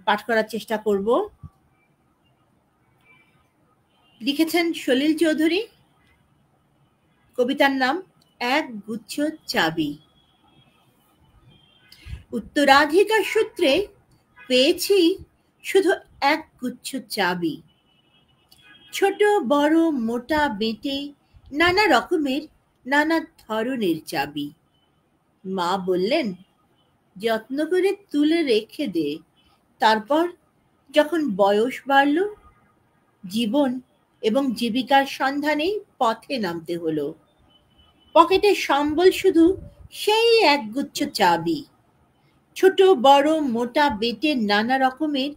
পাঠ করার চেষ্টা করব। লিখেছেন সলিল চৌধুরী, কবিতার নাম এক গুচ্ছ চাবি। উত্তরাধিকার সূত্রে পেয়েছি শুধু এক গুচ্ছ চাবি, ছোট বড় মোটা বেঁটে নানা রকমের নানা ধরনের চাবি। মা বললেন যত্ন করে তুলে রেখে দে, তারপর যখন বয়স বাড়ল জীবন এবং জীবিকার সন্ধানে পথে নামতে হলো। পকেটে সম্বল শুধু সেই একগুচ্ছ চাবি, ছোট বড় মোটা বেটে নানা রকমের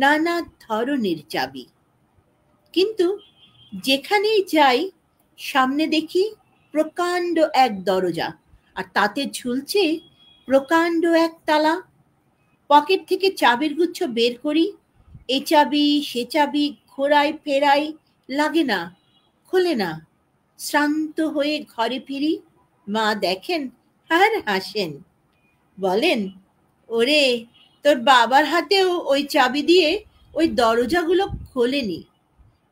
নানা ধরনের চাবি। কিন্তু যেখানেই যাই সামনে দেখি প্রকাণ্ড এক দরজা, আর তাতে ঝুলছে প্রকাণ্ড এক তালা। পকেট থেকে চাবির গুচ্ছ বের করি, এ চাবি সে চাবি ঘোরাই ফেরাই, লাগে না, খোলে না। শ্রান্ত হয়ে ঘরে ফিরি, মা দেখেন আর হাসেন, বলেন ওরে তোর বাবার হাতেও ওই চাবি দিয়ে ওই দরজাগুলো খোলেনি,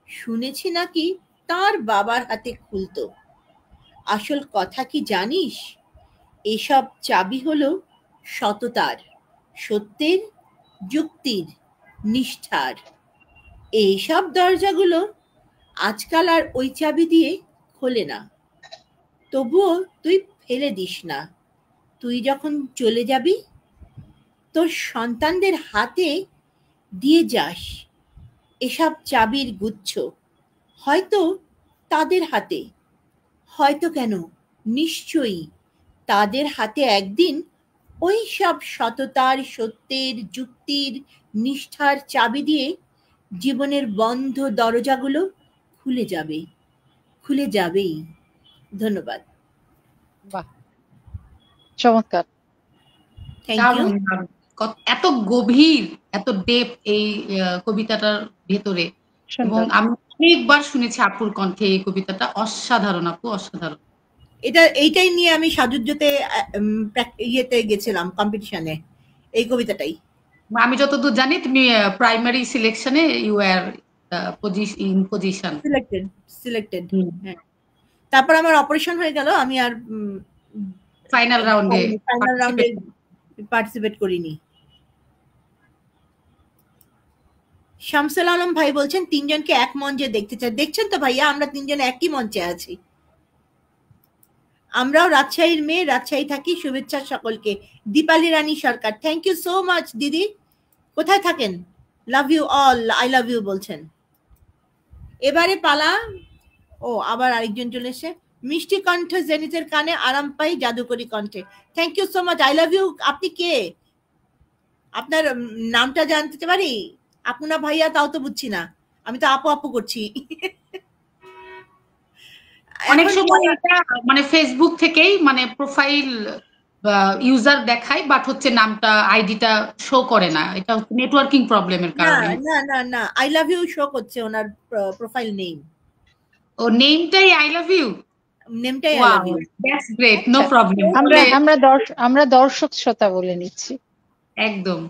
শুনেছি নাকি তার বাবার হাতে খুলতো। আসল কথা কি জানিস, এসব চাবি হলো সততার, সত্যের, যুক্তির, নিষ্ঠার। এইসব দরজাগুলো আজকাল আর ওই চাবি দিয়ে খোলে না। তবুও তুই ফেলে দিস না, তুই যখন চলে যাবি তোর সন্তানদের হাতে দিয়ে যাস এসব চাবির গুচ্ছ, হয়তো তাদের হাতে, হয়তো কেন নিশ্চয়ই তাদের হাতে একদিন ওই সব সততার, সত্যের, যুক্তির, নিষ্ঠার চাবি দিয়ে জীবনের বন্ধ দরজাগুলো খুলে যাবে, খুলে যাবেই। ধন্যবাদ। বাহ, চমৎকার। Thank you. এত গভীর, এত ডেপ এই কবিতাটার ভেতরে, এবং আমি অনেকবার শুনেছি আপুর কণ্ঠে এই কবিতাটা। অসাধারণ আপু, অসাধারণ। এইটাই নিয়ে আমি সাজুজ্যতে ইয়েতে গেছিলাম কম্পিটিশনে, এই কবিতাটাই। আমি যতদূর জানি তুমি প্রাইমারি সিলেকশনে you are in position, selected. হ্যাঁ, তারপর আমার অপারেশন হয়ে গেল, আমি আর ফাইনাল রাউন্ডে পার্টিসিপেট করিনি। শামসুল আলম ভাই বলছেন তিনজনকে এক মঞ্চে দেখতে চাই। দেখছেন তো ভাইয়া, আমরা তিনজন একই মঞ্চে আছি। আমরাও রাজশাহীর মেয়ে, রাজশাহী থাকি, শুভেচ্ছা সকলকে। Dipali Rani Sarkar, thank you so much দিদি। কোথায় থাকেন? Love you all, I love you বলছেন। এবারে পালা, ও আবার আরেকজন চলে এসে। মিষ্টি কণ্ঠ জেনিতের কানে আরাম পাই জাদুকরি কণ্ঠে, thank you so much, I love you. আপনি কে? আপনার নামটা জানতে পারি? আপনা ভাইয়া তাও তো বুঝছি না, আমি তো আপু আপু করছি। অনেক সময় এটা মানে ফেসবুক থেকেই মানে প্রোফাইল ইউজার দেখায়, বাট হচ্ছে নামটা, আইডিটা শো করে না। এটা হচ্ছে নেটওয়ার্কিং প্রবলেমের কারণে। না না না, আই লাভ ইউ শো করছে ওনার প্রোফাইল নেম। ও নেমটাই আই লাভ ইউ। নেমটাই I love wow, you. That's great, no আচ্ছা, প্রবলেম। আমরা তাহলে আমরা আমরা দর্শক শ্রোতা বলে নিচ্ছি। একদম।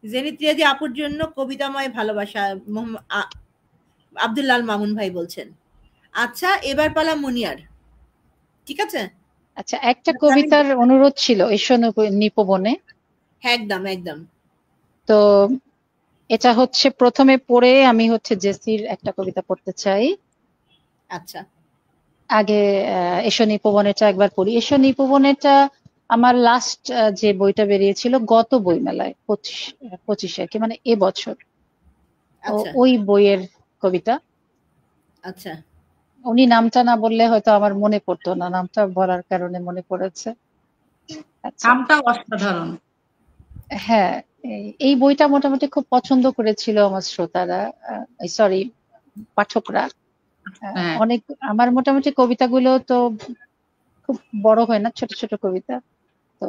জেনিত রিয়াজি আপুর জন্য কবিতাময় ভালোবাসা, আব্দুল্লাল মামুন ভাই বলছেন। আচ্ছা, এবার পালা মুনিয়ার, ঠিক আছে? আচ্ছা, একটা কবিতার অনুরোধ ছিল এসো নিপবনে। হ্যাঁ, একদম একদম। তো এটা হচ্ছে প্রথমে পড়ে আমি হচ্ছে জেসির একটা কবিতা পড়তে চাই। আচ্ছা আগে এসো নিপবনেটা একবার পড়ি। এসো নিপবনেটা আমার লাস্ট যে বইটা বেরিয়েছিল গত বইমেলায় 25 আর কি, মানে এবছর, আচ্ছা ওই বইয়ের কবিতা। আচ্ছা উনি নামটা না বললে হয়তো আমার মনে পড়তো না, নামটা বলার কারণে মনে পড়েছে। আচ্ছা, নামটাও অসাধারণ। হ্যাঁ, এই বইটা মোটামুটি খুব পছন্দ করেছিল আমার শ্রোতারা, সরি পাঠকরা। হ্যাঁ, অনেক, আমার মোটামুটি কবিতাগুলো তো খুব বড় হয় না, ছোট ছোট কবিতা। তো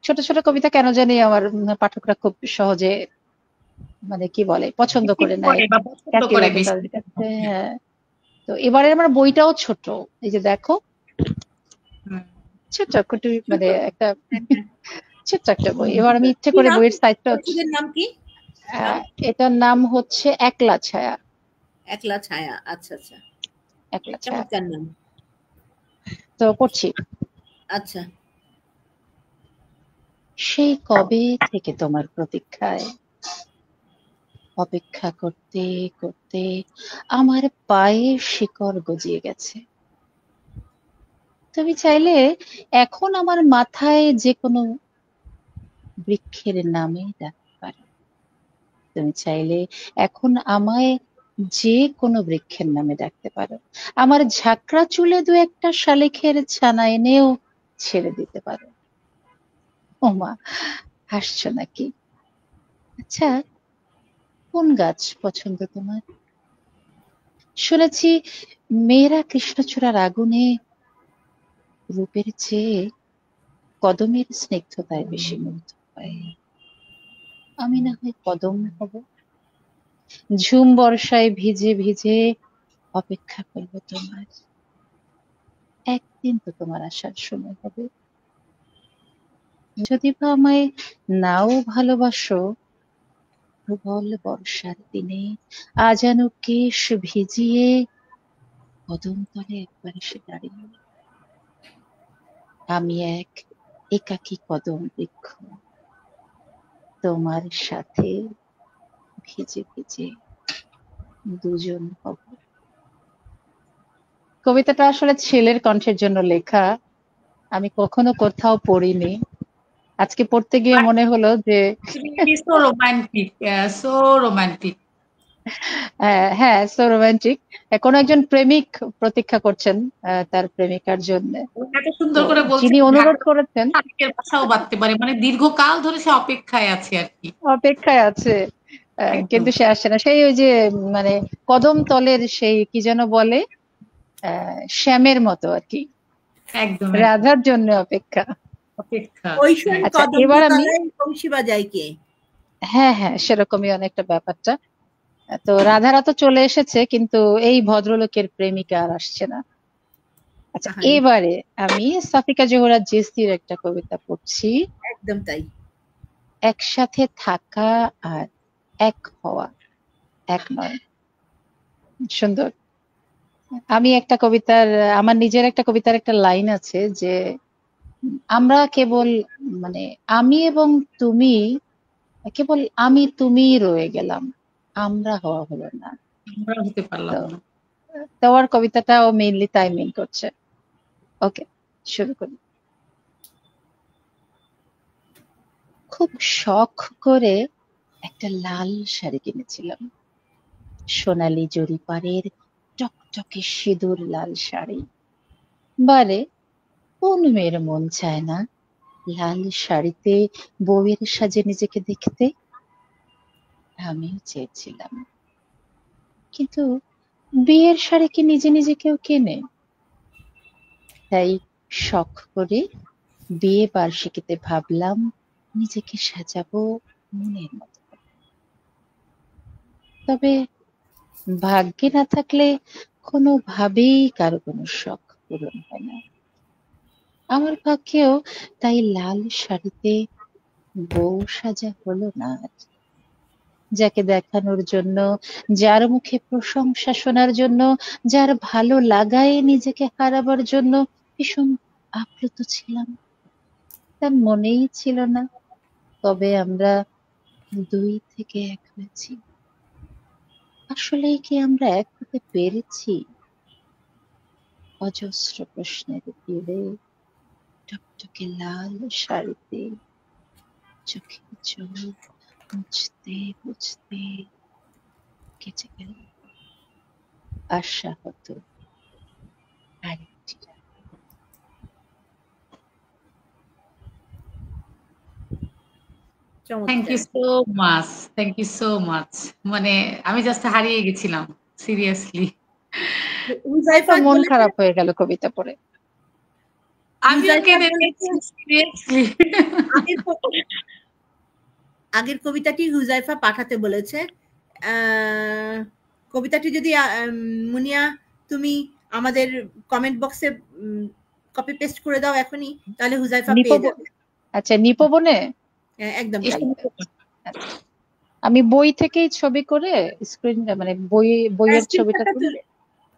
ছোট ছোট কবিতা কেন জানি আমার পাঠকরা খুব সহজে, মানে কি বলে, পছন্দ করে নেয়, বা পছন্দ ক্যাচি করে লাগে বেশি। তাদের কাছে। হ্যাঁ, তো এবারে আমার বইটাও ছোট, এই যে দেখো, হুম। ছোট কুটু, মানে ছোট। একটা হ্যাঁ, হ্যাঁ। ছোট্ট একটা বই। এবার আমি ইচ্ছে কি করে নাম? বইয়ের সাইজটা, বইটির নাম কি? নাম? এটার নাম হচ্ছে একলা ছায়া। একলা ছায়া। আচ্ছা আচ্ছা, একলা ছায়া। চমৎকার নাম। তো পড়ছি। আচ্ছা সেই কবে থেকে তোমার প্রতীক্ষায় অপেক্ষা করতে করতে আমার পায়ে শিকড় গজিয়ে গেছে। তুমি চাইলে এখন আমার মাথায় যে কোনো বৃক্ষের নামে ডাকতে পারো। তুমি চাইলে এখন আমায় যে কোনো বৃক্ষের নামে ডাকতে পারো। আমার ঝাঁকড়া চুলে দু একটা শালিখের ছানা এনেও ছেড়ে দিতে পারো। ওমা, হাসছো নাকি? আচ্ছা, কোন গাছ পছন্দ তোমার? শুনেছি মেয়েরা কৃষ্ণচূড়ার আগুনে রূপের চেয়ে কদমের স্নিগ্ধতায় বেশি মুগ্ধ হয়। আমি না হয় কদম হব, ঝুম বর্ষায় ভিজে ভিজে অপেক্ষা করব তোমার। একদিন তো তোমার আসার সময় হবে। যদি বা আমায় নাও ভালোবাসো, প্রবল বর্ষার দিনে আজানো কেশ ভিজিয়ে কদম তলে একবার এসে দাঁড়িয়ে আমি এক একাকী কদম বৃক্ষ তোমার সাথে ভিজে ভিজে দুজন হব। কবিতাটা আসলে ছেলের কণ্ঠের জন্য লেখা, আমি কখনো কোথাও পড়িনি। আজকে পড়তে গিয়ে মনে হলো যে সো রোমান্টিক, সো রোমান্টিক। হ্যাঁ, সো রোমান্টিক। কোনো একজন প্রেমিক প্রতীক্ষা করছেন তার প্রেমিকার জন্য। এত তো সুন্দর করে বলছে, যিনি অনুরোধ ঢাকা করেছেন, শালিকের বাসাও বাঁধতে পারে, মানে দীর্ঘকাল ধরে সে অপেক্ষায় আছে আর কি। অপেক্ষায় আছে, একদম কিন্তু সে আসছে না। সেই ওই যে, মানে কদম তলের সেই কি যেন বলে, শ্যামের মতো আর কি, একদম একদম রাধার জন্য অপেক্ষা। অপেক্ষা। ঐশ্বরী আচ্ছা, কদম এবার আমি, দোতলায় বংশী বাজায় কে? হ্যাঁ হ্যাঁ, সেরকমই অনেকটা ব্যাপারটা। তো রাধারা তো চলে এসেছে, কিন্তু এই ভদ্রলোকের প্রেমিকা আর আসছে না। আচ্ছা, আহারে, এবারে আমি সাফিকা জোহরা জেসির একটা কবিতা পড়ছি, একদম তাই। একসাথে থাকা আর এক হওয়া এক নয়। সুন্দর। আমি একটা কবিতার, আমার নিজের একটা কবিতার একটা লাইন আছে যে আমরা কেবল, মানে আমি এবং তুমি, কেবল আমি তুমিই রয়ে গেলাম, আমরা হওয়া হলো না। আমরা হতে তো পারলাম না। তোমার কবিতাটাও মেইনলি তাই মিন করছে। ওকে, শুরু করি। খুব শখ করে একটা লাল শাড়ি কিনেছিলাম, সোনালী জরিপারের টকটকে সিঁদুর লাল শাড়ি। বারে, কোন মেয়ের মন চায় না লাল শাড়িতে বউয়ের সাজে নিজেকে দেখতে? আমিও চেয়েছিলাম, কিন্তু বিয়ের শাড়ি কি নিজে নিজে কেউ কেনে? তাই শখ করে বিয়ে বার্ষিকীতে ভাবলাম নিজেকে সাজাবো মনের মতো করে। তবে ভাগ্যে না থাকলে কোনোভাবেই কারো কোনো শখ পূরণ হয় না। আমার ভাগ্যেও তাই লাল শাড়িতে বউ সাজা হলো না আজ। যাকে দেখানোর জন্য, যার মুখে প্রশংসা শোনার জন্য, যার ভালো লাগায় নিজেকে হারাবার জন্য ভীষণ আপ্লুত ছিলাম, তার মনেই ছিল না কবে আমরা 2 থেকে 1 হয়েছি। আসলেই কি আমরা এক হতে পেরেছি? অজস্র প্রশ্নের ভিড়ে টকটকে লাল শাড়িতে চোখের জল মুছতে মুছতে কেটে গেল আশাহত আরেকটি রাত। Thank you so much, thank you so much. মানে আমি জাস্ট হারিয়ে গেছিলাম সিরিয়াসলি। হুজাইফা মন বলেছে, খারাপ হয়ে গেল কবিতা পড়ে। আমিও হুজাইফা কেঁদে বলেছে, দিয়েছি সিরিয়াসলি। আগের কবিতাটি হুজাইফা পাঠাতে বলেছে। কবিতাটি যদি মুনিয়া তুমি আমাদের কমেন্ট বক্সে কপি পেস্ট করে দাও এখনই, তাহলে হুজাইফা পেয়ে যাবে। আচ্ছা, নিপবনে একদম তাই। আমি বই থেকেই ছবি করে স্ক্রিন, মানে বইয়ের ছবিটা তুলে,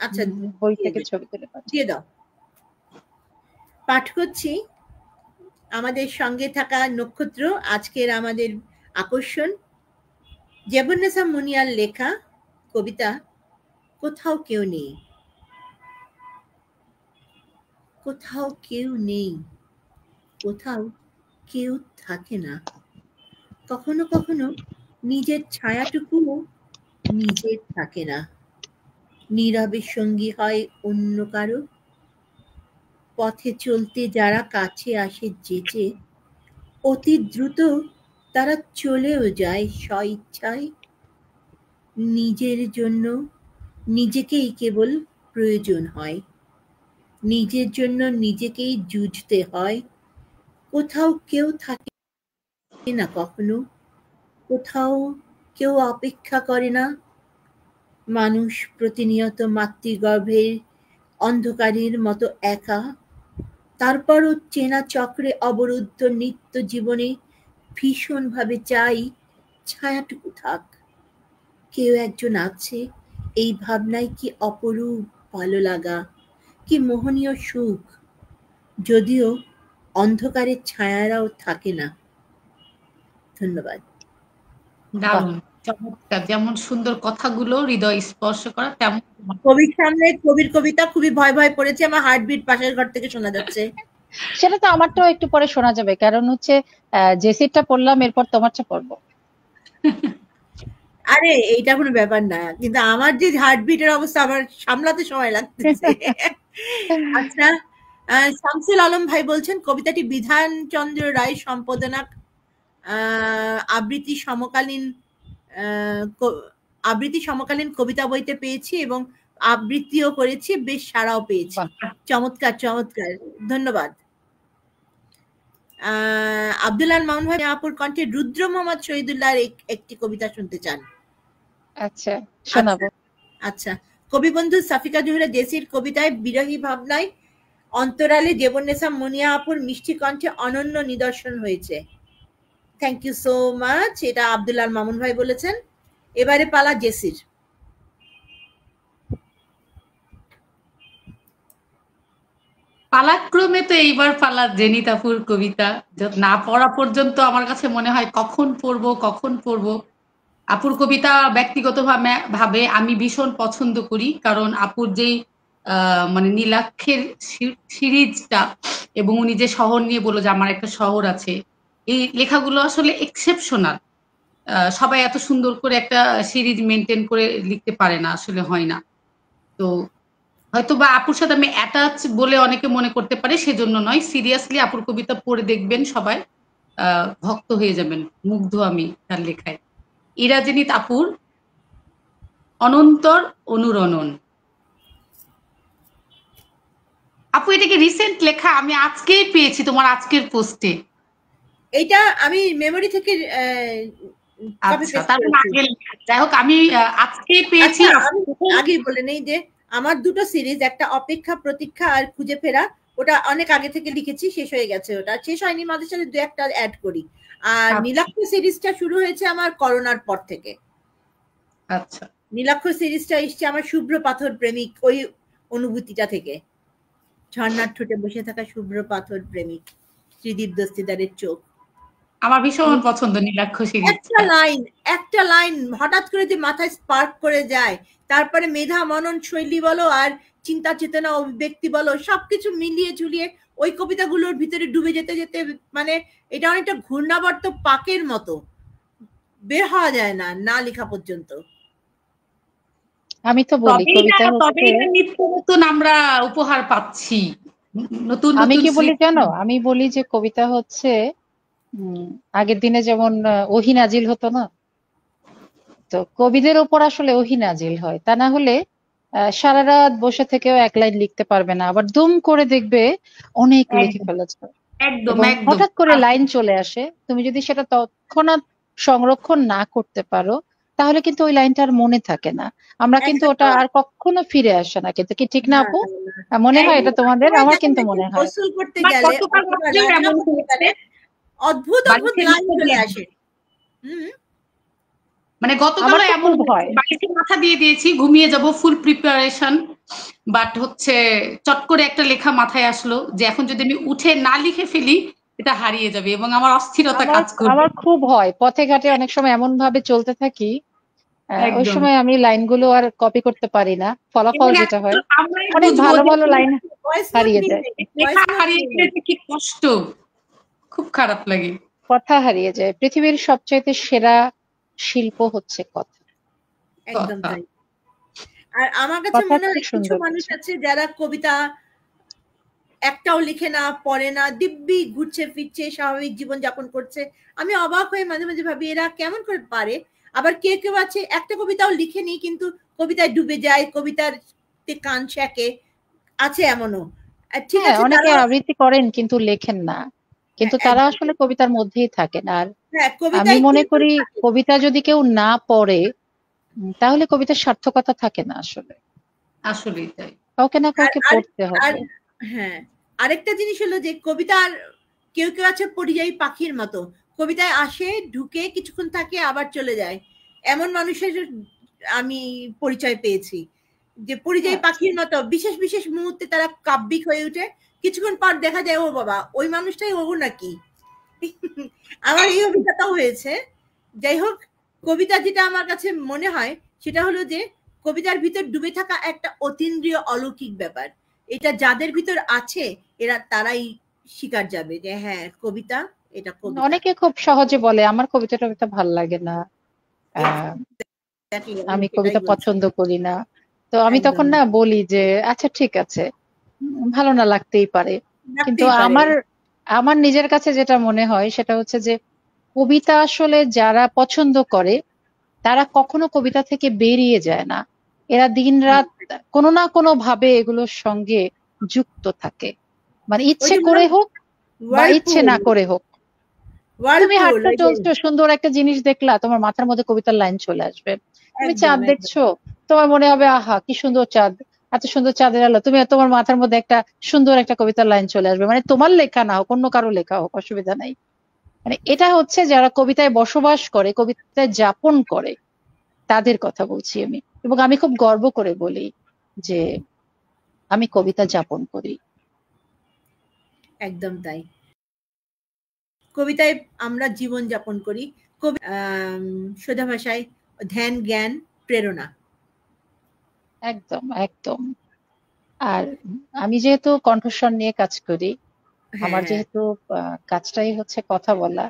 আচ্ছা বই থেকে ছবি তুলে দিয়ে দাও। পাঠ করছি আমাদের সঙ্গে থাকা নক্ষত্র, আজকের আমাদের আকর্ষণ, জেবুন্নেসা মুনিয়ার লেখা কবিতা কোথাও কেউ নেই। কোথাও কেউ নেই, কোথাও কেউ থাকে না। কখনো কখনো নিজের ছায়াটুকুও নিজের থাকে না। নীরবে সঙ্গী হয় অন্য কারো। পথে চলতে যারা কাছে আসে যেচে, অতি দ্রুত তারা চলেও যায় স্বইচ্ছায়। নিজের জন্য নিজেকেই কেবল প্রয়োজন হয়, নিজের জন্য নিজেকেই যুঝতে হয়। কোথাও কেউ থাকে না কখনো, কোথাও কেউ অপেক্ষা করে না। মানুষ প্রতিনিয়ত মাতৃগর্ভের অন্ধকারের মতো একা। তারপরও চেনা চক্রে অবরুদ্ধ নিত্য জীবনে ভীষণভাবে চাই ছায়াটুকু থাক। কেউ একজন আছে, এই ভাবনায় কি অপরূপ ভালো লাগা, কি মোহনীয় সুখ। যদিও অন্ধকারের ছায়ারাও থাকে না। ধন্যবাদ। দারুণ, চমৎকার। যেমন সুন্দর কথাগুলো হৃদয় স্পর্শ করা, তেমন কবির সামনে কবির কবিতা খুবই ভয় ভয় পড়েছে, আমার হার্টবিট পাশের ঘর থেকে শোনা যাচ্ছে। সেটা তো আমারটাও একটু পরে শোনা যাবে, কারণ হচ্ছে জেসিরটা পড়লাম, এরপর তোমারটা পড়বো। আরে এইটা কোনো ব্যাপার না, কিন্তু আমার যে হার্টবিটের অবস্থা আমার সামলাতে সময় লাগতেছে। আচ্ছা, শামসুল আলম ভাই বলছেন কবিতাটি বিধানচন্দ্র রায় সম্পাদনা আবৃত্তি সমকালীন কবিতা বইতে পেয়েছি এবং আবৃত্তিও করেছি, বেশ সাড়াও পেয়েছি। চমৎকার চমৎকার, ধন্যবাদ। আব্দুল্লাহ মামুন ভাই আপুর কণ্ঠে রুদ্র মোহাম্মদ শহীদুল্লাহর একটি কবিতা শুনতে চান। আচ্ছা, শোনাবো। আচ্ছা, কবি বন্ধু সাফিকা জহুরা জেসির কবিতায় বিরহী ভাবনায় অন্তরালে জেবুন্নেসা মুনিয়া আপুর মিষ্টি কণ্ঠে অনন্য নিদর্শন হয়েছে। Thank you so much. এটা আব্দুল্লাহ মামুন ভাই বলেছেন। এবারে পালা জেসির। পালাক্রমে তো এইবার পালা জেনিতাপুর কবিতা। না পড়া পর্যন্ত আমার কাছে মনে হয় কখন পড়বো। আপুর কবিতা ব্যক্তিগতভাবে আমি ভীষণ পছন্দ করি, কারণ আপুর যেই মানে নীলাক্ষের সিরিজটা, এবং উনি যে শহর নিয়ে বললো যে আমার একটা শহর আছে, এই লেখাগুলো আসলে এক্সেপশনাল। সবাই এত সুন্দর করে একটা সিরিজ মেনটেন করে লিখতে পারে না, আসলে হয় না। তো হয়তো বা আপুর সাথে আমি অ্যাটাচ বলে অনেকে মনে করতে পারে, সেজন্য নয়। সিরিয়াসলি আপুর কবিতা পড়ে দেখবেন সবাই, ভক্ত হয়ে যাবেন, মুগ্ধ আমি তার লেখায়। ইরাজেনিত আপুর অনন্তর অনুরণন। আপু এটা কি রিসেন্ট লেখা? আমি আজকেই পেয়েছি তোমার আজকের পোস্টে। এটা আমি মেমোরি থেকে আচ্ছা, তার মানে আগে, যাই হোক আমি আজকেই পেয়েছি। আগেই বলে নেই যে আমার দুটো সিরিজ, একটা অপেক্ষা প্রতীক্ষা আর খুঁজে ফেরা, ওটা অনেক আগে থেকে লিখেছি, শেষ হয়ে গেছে, ওটা শেষ হয়নি, মাঝে সাথে দু একটা অ্যাড করি। আর আচ্ছা। নীলাক্ষ সিরিজটা শুরু হয়েছে আমার করোনার পর থেকে। আচ্ছা, নীলাক্ষ সিরিজটা এসছে আমার শুভ্র পাথর প্রেমিক ওই অনুভূতিটা থেকে। ঝর্ণার ঠোঁটে বসে থাকা শুভ্র পাথর প্রেমিক, শ্রীদীপ দস্তিদারের চোখ। আমার ভীষণ পছন্দ নীলাক্ষ সিরিজটা। একটা লাইন হঠাৎ করে যে মাথায় স্পার্ক করে যায়, তারপরে মেধা মনন শৈলী বলো আর চিন্তা চেতনা অভিব্যক্তি বলো, সবকিছু মিলিয়ে ঝুলিয়ে ওই কবিতাগুলোর ভিতরে ডুবে যেতে যেতে মানে এটা অনেকটা ঘূর্ণাবর্ত পাকের মতো, বের হওয়া যায় না না লেখা পর্যন্ত। আমি তো বলি কবিতা হচ্ছে, নিত্য নতুন আমরা উপহার পাচ্ছি, নতুন আমি নতুন কি বলি জানো, আমি বলি যে কবিতা হচ্ছে আগের দিনে যেমন ওহী নাজিল হতো না, তো কবিদের ওপর আসলে ওহী নাজিল হয়, তা না হলে সারা রাত বসে থেকেও এক লাইন লিখতে পারবে না, আবার দুম করে দেখবে অনেক লিখে ফেলেছে একদম এবং একদম হঠাৎ করে লাইন চলে আসে, তুমি যদি সেটা তৎক্ষণাৎ সংরক্ষণ না করতে পারো তাহলে কিন্তু ওই লাইনটা আর মনে থাকে না, আমরা কিন্তু ওটা আর কখনো ফিরে আসে না, কিন্তু কি ঠিক না আপু? মনে হয় এটা তোমাদের? আমার কিন্তু মনে হয় গোসল করতে গেলে অদ্ভুত অদ্ভুত লাইন চলে আসে। মানে গতকালও এমন বাড়িতে মাথা দিয়ে দিয়েছি, ঘুমিয়ে যাব, ফুল প্রিপারেশন, বাট হচ্ছে চট করে একটা লেখা মাথায় আসলো যে এখন যদি আমি উঠে না লিখে ফেলি এটা হারিয়ে যাবে এবং আমার অস্থিরতা কাজ করবে। আমার খুব হয়, পথে ঘাটে অনেক সময় এমন ভাবে চলতে থাকি, ওই সময় আমি লাইনগুলো আর কপি করতে পারি না, ফলাফল যেটা হয় অনেক ভালো ভালো লাইন হারিয়ে যায়, লেখা হারিয়ে গেলে কি কষ্ট, খুব খারাপ লাগে, কথা হারিয়ে যায়। পৃথিবীর সবচাইতে সেরা শিল্প হচ্ছে কথা। একদম তাই। আর আমার কাছে মনে হয় কিছু মানুষ আছে যারা কবিতা একটাও লিখে না, পড়ে না, দিব্যি ঘুরছে ফিরছে, স্বাভাবিক জীবন যাপন করছে। আমি অবাক হয়ে মাঝে মাঝে ভাবি এরা কেমন করে পারে। আবার কেউ কেউ আছে একটা কবিতাও লিখেনি কিন্তু কবিতায় ডুবে যায়, কবিতার কান শেখে, আছে এমনও। ঠিক আছে, অনেকে আবৃত্তি করেন কিন্তু লেখেন না, কিন্তু তারা আসলে কবিতার মধ্যেই থাকেন। আর আমি মনে করি কবিতা যদি কেউ না পড়ে তাহলে কবিতার সার্থকতা থাকে না আসলে, আসলেই তাই, কাউকে না কাউকে পড়তে হবে। হ্যাঁ, আরেকটা জিনিস হলো যে কবিতার কেউ কেউ আছে পরিযায়ী পাখির মতো, কবিতায় আসে ঢুকে কিছুক্ষণ থাকে আবার চলে যায়, এমন মানুষের আমি পরিচয় পেয়েছি যে পরিযায়ী পাখির মতো বিশেষ বিশেষ মুহূর্তে তারা কাব্যিক হয়ে উঠে, কিছুক্ষণ পর দেখা যায় ও বাবা ওই মানুষটাই ও নাকি। আমার এই অভিজ্ঞতা হয়েছে। যাই হোক, কবিতা যেটা আমার কাছে মনে হয় সেটা হলো যে কবিতার ভিতর ডুবে থাকা একটা অতীন্দ্রিয় অলৌকিক ব্যাপার, এটা যাদের ভিতর আছে এরা তারাই শিকার যাবে যে হ্যাঁ কবিতা এটা কবিতা। অনেকে খুব সহজে বলে আমার কবিতা ভাল লাগে না, আমি কবিতা পছন্দ করি না, তো আমি তখন না বলি যে আচ্ছা ঠিক আছে, ভালো না লাগতেই পারে, কিন্তু আমার নিজের কাছে যেটা মনে হয় সেটা হচ্ছে যে কবিতা আসলে যারা পছন্দ করে তারা কখনো কবিতা থেকে বেরিয়ে যায় না, এরা দিনরাত কোনো না কোনো ভাবে এগুলোর সঙ্গে যুক্ত থাকে, মানে ইচ্ছে করে হোক বা ইচ্ছে না করে হোক। তুমি হাঁটতে চলছো, সুন্দর একটা জিনিস দেখলা, তোমার মাথার মধ্যে কবিতার লাইন চলে আসবে। তুমি চাঁদ দেখছো, তোমার মনে হবে আহা কি সুন্দর চাঁদ, এত সুন্দর চাঁদের আলো, তুমি তোমার মাথার মধ্যে একটা সুন্দর একটা কবিতার লাইন চলে আসবে, মানে তোমার লেখা না হোক অন্য কারো লেখা হোক অসুবিধা নাই। মানে এটা হচ্ছে যারা কবিতায় বসবাস করে, কবিতায় যাপন করে, তাদের কথা বলছি আমি, এবং আমি খুব গর্ব করে বলি যে আমি কবিতা যাপন করি। একদম তাই, কবিতায় আমরা জীবন যাপন করি, সোজা ভাষায় ধ্যান জ্ঞান প্রেরণা। একদম একদম। আর আমি যেহেতু কণ্ঠস্বর নিয়ে কাজ করি, আমার যেহেতু কাজটাই হচ্ছে কথা বলা,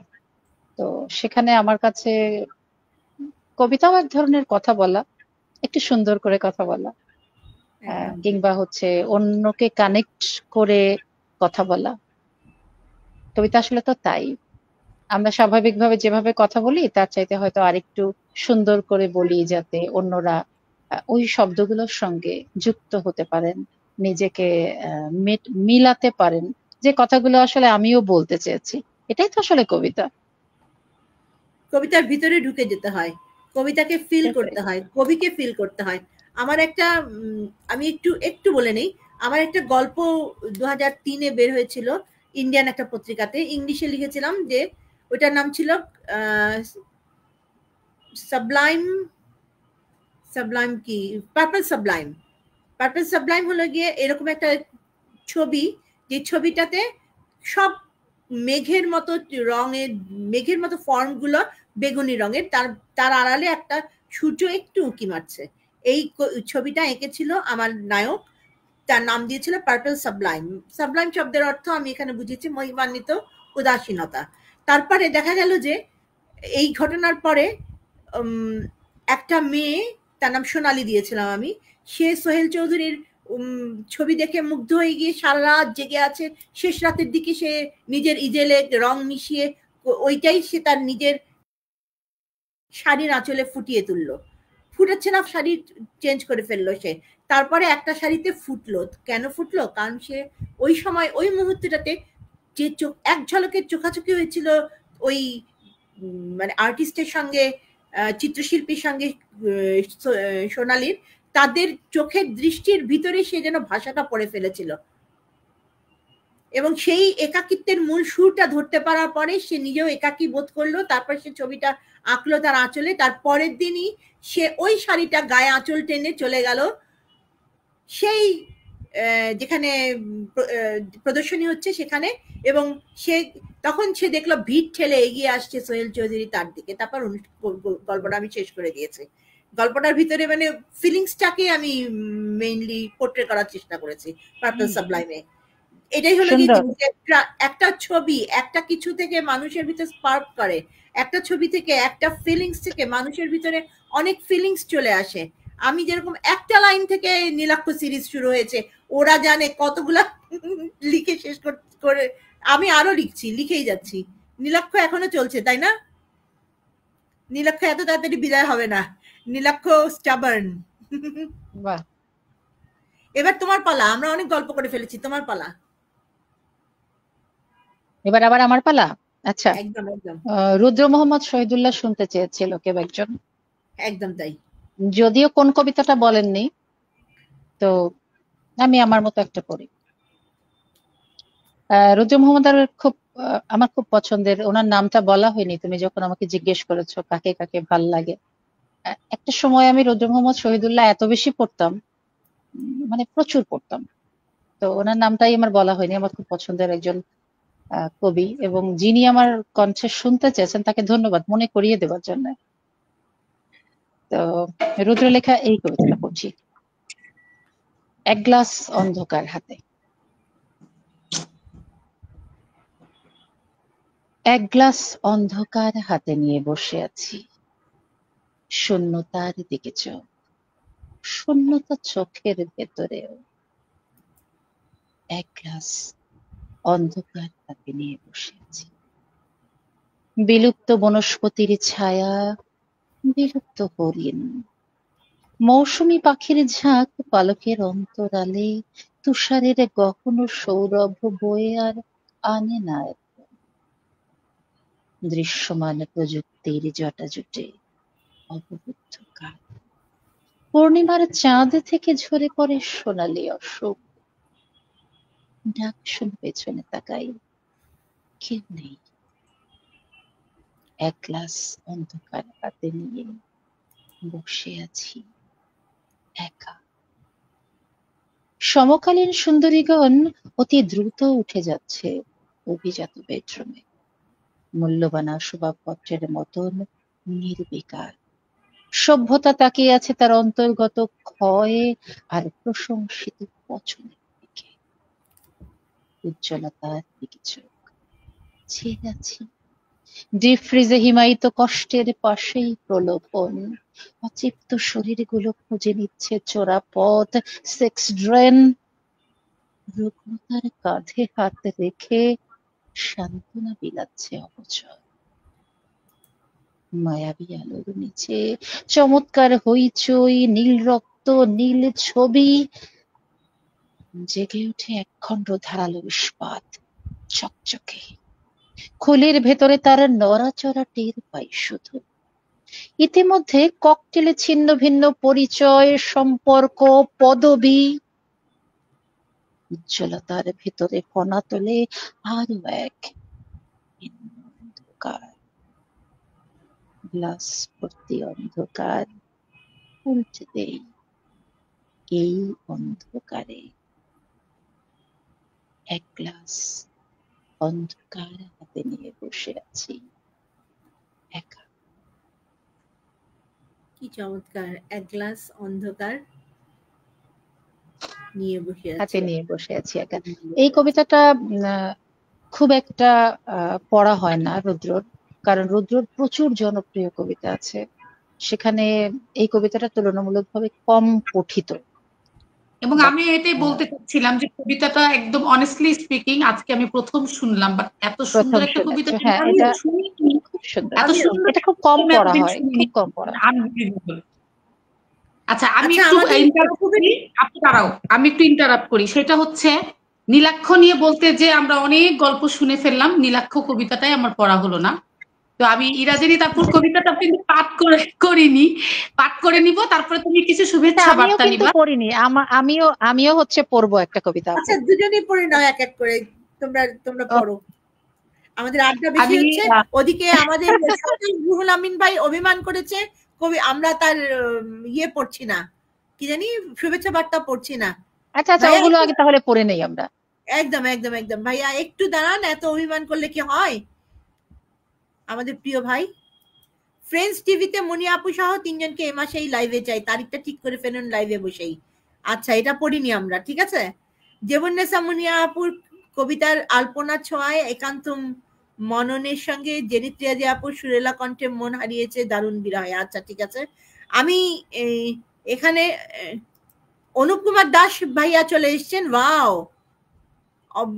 তো সেখানে আমার কাছে কবিতাও এক ধরনের কথা বলা, একটু সুন্দর করে কথা বলা, কিংবা হচ্ছে অন্যকে কানেক্ট করে কথা বলা। কবিতা আসলে তো তাই, আমরা স্বাভাবিকভাবে যেভাবে কথা বলি তার চাইতে হয়তো আরেকটু সুন্দর করে বলি যাতে অন্যরা ওই শব্দগুলোর সঙ্গে যুক্ত হতে পারেন, নিজেকে মিলাতে পারেন, যে কথাগুলো আসলে আমিও বলতে চেয়েছি। এটাই তো আসলে কবিতা। কবিতার ভিতরে ঢুকে যেতে হয়, কবিতাকে ফিল করতে হয়, কবিকে ফিল করতে হয়। আমার একটা আমি একটু বলে নেই, আমার একটা গল্প 2003-এ বের হয়েছিল ইন্ডিয়ান একটা পত্রিকাতে, ইংলিশে লিখেছিলাম, যে ওইটার নাম ছিল সাবলাইম সাবলাইম কি পার্পল সাবলাইম। পার্পল সাবলাইম হলো গিয়ে এরকম একটা ছবি, যে ছবিটাতে সব মেঘের মতো রঙের, মেঘের মতো ফর্ম গুলো বেগুনি রঙের, তার আড়ালে একটা সূর্য একটু উঁকি মারছে। এই ছবিটা এঁকেছিল আমার নায়ক, তার নাম দিয়েছিল পার্পল সাবলাইম। সাবলাইম শব্দের অর্থ আমি এখানে বুঝেছি মহিমান্বিত উদাসীনতা। তারপরে দেখা গেল যে এই ঘটনার পরে একটা মেয়ে, তার নাম সোনালী দিয়েছিলাম আমি, সে সোহেল চৌধুরীর ছবি দেখে মুগ্ধ হয়ে গিয়ে সারা রাত জেগে আছে। শেষ রাতের দিকে সে নিজের ইজেলে রং মিশিয়ে ওইটাই সে তার নিজের শাড়ির আঁচলে ফুটিয়ে তুললো। ফুটাচ্ছে না, শাড়ি চেঞ্জ করে ফেললো সে। তারপরে একটা শাড়িতে ফুটলো। কেন ফুটলো? কারণ সে ওই সময় ওই মুহূর্তটাতে যে চোখ এক ঝলকের চোখাচোখি হয়েছিল ওই মানে আর্টিস্টের সঙ্গে, চিত্রশিল্পীর সঙ্গে সোনালীর, তাদের চোখের দৃষ্টির ভিতরে সে যেন ভাষাটা পড়ে ফেলেছিল, এবং সেই একাকিত্বের মূল সুরটা ধরতে পারার পরে সে নিজেও একাকী বোধ করলো। তারপর সে ছবিটা আঁকলো তার আঁচলে। তার পরের দিনই সে ওই শাড়িটা গায়ে আঁচল টেনে চলে গেল সেই যেখানে প্রদর্শনী হচ্ছে সেখানে, এবং সে তখন সে দেখলো ভিড় ঠেলে এগিয়ে আসছে সোহেল চৌধুরী তার দিকে। তারপর গল্পটা আমি শেষ করে দিয়েছি। গল্পটার ভিতরে মানে ফিলিংসটাকে আমি মেইনলি পোর্ট্রে করার চেষ্টা করেছি পার্পল সাবলাইমে। এটাই হলো কি, একটা ছবি একটা কিছু থেকে মানুষের ভিতরে স্পার্ক করে, একটা ছবি থেকে একটা ফিলিংস থেকে মানুষের ভিতরে অনেক ফিলিংস চলে আসে। আমি যেরকম একটা লাইন থেকে নীলাক্ষ সিরিজ শুরু হয়েছে, ওরা জানে কতগুলা লিখে শেষ করে, আমি আরো লিখেই যাচ্ছি। নীলাক্ষ এখনো চলছে, তাই না? নীলাক্ষ এত তাড়াতাড়ি বিদায় হবে না, নীলাক্ষ স্টাবার্ন। বাহ, এবার তোমার পালা, আমরা অনেক গল্প করে ফেলেছি, তোমার পালা। এবার আবার আমার পালা। আচ্ছা, একদম একদম রুদ্র মোহাম্মদ শহীদুল্লাহ শুনতে চেয়েছিল কেউ একজন, একদম তাই। যদিও কোন কবিতাটা বলেননি, তো আমি আমার মতো একটা পড়ি। রুদ্র মোহাম্মদ আমার খুব পছন্দের, ওনার নামটা বলা হয়নি তুমি যখন আমাকে জিজ্ঞেস করেছো কাকে কাকে ভাল লাগে। একটা সময় আমি রুদ্র মোহাম্মদ শহীদুল্লাহ এত বেশি পড়তাম, মানে প্রচুর পড়তাম, তো ওনার নামটাই আমার বলা হয়নি। আমার খুব পছন্দের একজন কবি, এবং যিনি আমার কণ্ঠে শুনতে চেয়েছেন তাকে ধন্যবাদ মনে করিয়ে দেওয়ার জন্য। তো রুদ্র লেখা এই কবিতাটা পড়ছি। এক গ্লাস অন্ধকার হাতে। এক গ্লাস অন্ধকার হাতে নিয়ে বসে আছি, শূন্যতার দিকে চোখ, শূন্যতা চোখের ভেতরেও। এক গ্লাস অন্ধকার হাতে নিয়ে বসে আছি, বিলুপ্ত বনস্পতির ছায়া, বিলুপ্ত হরিণ, মৌসুমী পাখির ঝাঁক পালকের অন্তরালে, তুষারের গহন সৌরভ বয়ে আর আনে না এখন। দৃশ্যমান প্রযুক্তির জটাজুটে অবরুদ্ধ কাল, পূর্ণিমার চাঁদ থেকে ঝরে পড়ে সোনালি অশোক। ডাক শুনে পেছনে তাকাই, কেউ নেই। এক গ্লাস অন্ধকার হাতে নিয়ে বসে আছি একা। সমকালীন সুন্দরীগণ অতি দ্রুত উঠে যাচ্ছে অভিজাত বেডরুমে, মূল্যবান আসবাবপত্রের মতন নির্বিকার। সভ্যতা তাকিয়ে আছে তার অন্তর্গত ক্ষয়ে আর প্রশংসিত পছন্দের দিকে। উজ্জ্বলতার দিকে চোখ ছেয়ে আছি। ডিপ ফ্রিজে হিমায়িত কষ্টের পাশেই প্রলোভন, অতৃপ্ত শরীরগুলো খুঁজে নিচ্ছে চোরা পথ, সেক্স ড্রেন। রুগ্নতার কাঁধে হাত রেখে সান্ত্বনা বিলাচ্ছে অপচয়। মায়াবী আলোর নিচে চমৎকার হইচই, নীল রক্ত, নীল ছবি, জেগে উঠে একখণ্ড ধারালো ইস্পাত, চকচকে। খুলির ভেতরে তার নড়াচড়া টের পাই শুধু। ইতিমধ্যে ককটেলে ছিন্ন ভিন্ন পরিচয়, সম্পর্ক, পদবি, উজ্জ্বলতার ভেতরে ফনা তোলে আরো এক ভিন্ন অন্ধকার। গ্লাস ভর্তি অন্ধকার, উল্টে দেই এই অন্ধকারে এক গ্লাস অন্ধকার হাতে নিয়ে বসে আছি একা। কি চমৎকার, এক গ্লাস অন্ধকার নিয়ে বসে হাতে আছে। নিয়ে বসে আছি একা। এই কবিতাটা খুব একটা পড়া হয় না রুদ্রর, কারণ রুদ্রর প্রচুর জনপ্রিয় কবিতা আছে, সেখানে এই কবিতাটা তুলনামূলকভাবে কম পঠিত। এবং But, আমি এটাই বলতে চাচ্ছিলাম যে কবিতাটা একদম অনেস্টলি স্পিকিং আজকে আমি প্রথম শুনলাম, বাট এত সুন্দর প্রথম একটা কবিতা শুনেছো? হ্যাঁ, আমি এটা শুনিনি। খুব সুন্দর। এত সুন্দর এটা খুব কম আমি পড়া এতদিন হয়, শুনিনি। খুব কম পড়া হয়। Unbelievable। আচ্ছা, আমি আচ্ছা, একটু আমাদের ইন্টারাপ্ট করি, আপনি দাঁড়াও, আমি একটু ইন্টারাপ্ট করি। সেটা হচ্ছে নীলাক্ষ নিয়ে বলতে যে আমরা অনেক গল্প শুনে ফেললাম, নীলাক্ষ কবিতাটাই আমার পড়া হলো না। তো আমি ইরাজেনি তারপর কবিতাটা কিন্তু করিনি, পাঠ করে নিব, তারপরে তুমি কিছু এটা শুভেচ্ছা আমিও বার্তা কিন্তু নিবা। পড়িনি, আমিও হচ্ছে পড়বো একটা কবিতা। আচ্ছা, দুজনেই পড়ে নাও এক এক করে, তোমরা ও, পড়ো। আমাদের আড্ডা বেশি আমি হচ্ছে। ওদিকে আমাদের সরকার রুহুল আমিন ভাই অভিমান করেছে, কবি আমরা তার ইয়ে পড়ছি না, কি জানি শুভেচ্ছা বার্তা পড়ছি না। আচ্ছা আচ্ছা, ভাইয়া ওগুলো একটু- আগে তাহলে পড়ে নেই আমরা। একদম একদম একদম ভাইয়া একটু দাঁড়ান, এত অভিমান করলে কি হয়? আমাদের প্রিয় ভাই, ফ্রেন্ডস টিভিতে মনি আপু সহ 3 জনকে এই মাসেই লাইভে চাই, তারিখটা ঠিক করে ফেলুন লাইভে বসেই। আচ্ছা, এটা পড়িনি আমরা, ঠিক আছে। জেবুন্নেসা মুনিয়া আপুর কবিতার আলপনা ছোঁয়ায় একান্ত মননের সঙ্গে জেনিত্রিয়াজি আপুর সুরেলা কণ্ঠে মন হারিয়েছে দারুণ বিরহে। আচ্ছা, ঠিক আছে। আমি এখানে অনুপ কুমার দাস ভাইয়া চলে এসেছেন। ওয়াও,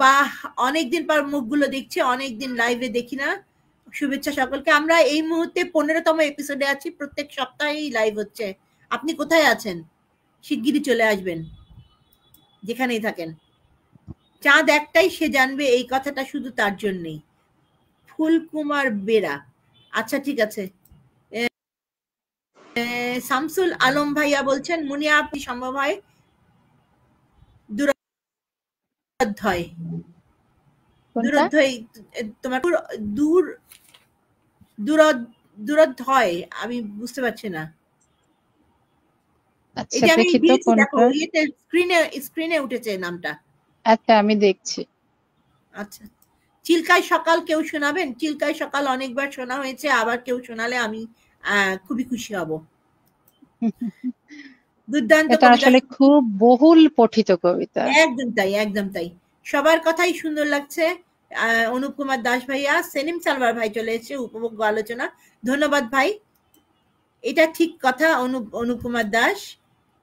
বাহ, অনেকদিন পর মুখগুলো দেখছি, অনেকদিন লাইভে দেখি না। শুভেচ্ছা সকলকে। আমরা এই মুহূর্তে 15তম এপিসোডে আছি, প্রত্যেক সপ্তাহেই লাইভ হচ্ছে। আপনি কোথায় আছেন? শিগগিরই চলে আসবেন, যেখানেই থাকেন। চাঁদ একটাই, সে জানবে এই কথাটা শুধু তার জন্যই। ফুলকুমার বেরা। আচ্ছা, ঠিক আছে। শামসুল আলম ভাইয়া বলছেন মুনিয়া আপনি সম্ভব হয় দূরধ্বয় কোনটা? তোমার দূরধ্বয়, আমি বুঝতে পারছি না। আচ্ছা, এই যে আমি দেখি তো দিয়েছি, দেখো কোনটা। ইয়েতে স্ক্রিনে উঠেছে নামটা। আচ্ছা, আমি দেখছি। আচ্ছা, চিল্কায় সকাল কেউ শোনাবেন? চিল্কায় সকাল অনেকবার শোনা হয়েছে, আবার কেউ শোনালে আমি খুবই খুশি হব। দুর্দান্ত এটা কবিতা। আসলে খুব বহুল পঠিত কবিতা। একদম তাই, একদম তাই। সবার কথাই সুন্দর লাগছে। অনুপ কুমার দাস ভাইয়া, সেলিম সালভার ভাই চলে এসেছে, উপভোগ্য আলোচনা। ধন্যবাদ ভাই, এটা ঠিক কথা। অনুপ কুমার দাস।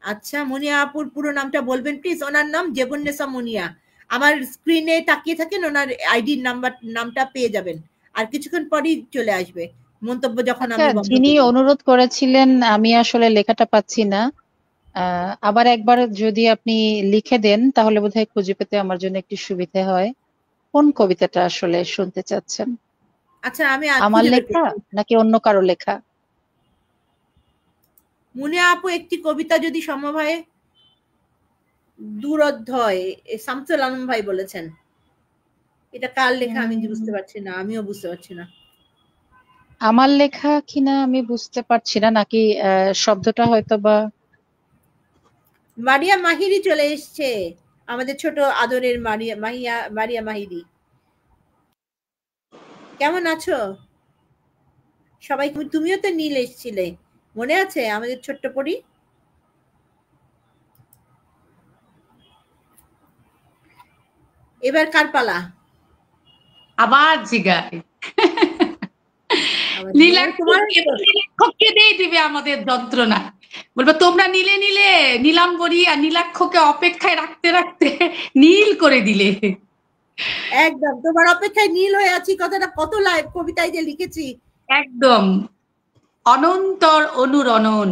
আচ্ছা, মুনিয়া আপুর পুরো নামটা বলবেন প্লিজ? ওনার নাম জেবুন্নেসা মুনিয়া। আমার স্ক্রিনে তাকিয়ে থাকেন, ওনার আইডির নামটা পেয়ে যাবেন। আর কিছুক্ষণ পরই চলে আসবে মন্তব্য যখন আচ্ছা, আমি বন্ধ যিনি করব। অনুরোধ করেছিলেন, আমি আসলে লেখাটা পাচ্ছি না। আবার একবার যদি আপনি লিখে দেন তাহলে বোধহয় খুঁজে পেতে আমার জন্য একটু সুবিধা হয়। কোন কবিতাটা আসলে শুনতে চাচ্ছেন? আচ্ছা, আমি আমার খুঁজে বের লেখা করছি। নাকি অন্য কারো লেখা? মুনিয়া আপু একটি কবিতা যদি সম্ভব হয় দূরধ্বয়, শামসুল আলম ভাই বলেছেন। এটা কার লেখা আমি বুঝতে পারছি না, আমিও বুঝতে পারছি না। আমার লেখা কিনা আমি বুঝতে পারছি না, নাকি শব্দটা হয়তো বা। মারিয়া মাহিরি চলে এসছে, আমাদের ছোট আদরের মারিয়া মাহিরি। কেমন আছো সবাই? তুমিও তো নীল এসছিলে, মনে আছে আমাদের ছোট্ট পরি? এবার কার পালা? আবার জিগায় নীলাক্ষকে দিয়ে দিবে আমাদের যন্ত্রণা, বলবে তোমরা নিলে নীলাম্বরী আর নীলাক্ষকে অপেক্ষায় রাখতে রাখতে নীল করে দিলে। একদম তোমার অপেক্ষায় নীল হয়ে আছি কথাটা কত লাইভ কবিতায় যে লিখেছি। একদম অনন্তর অনুরণন।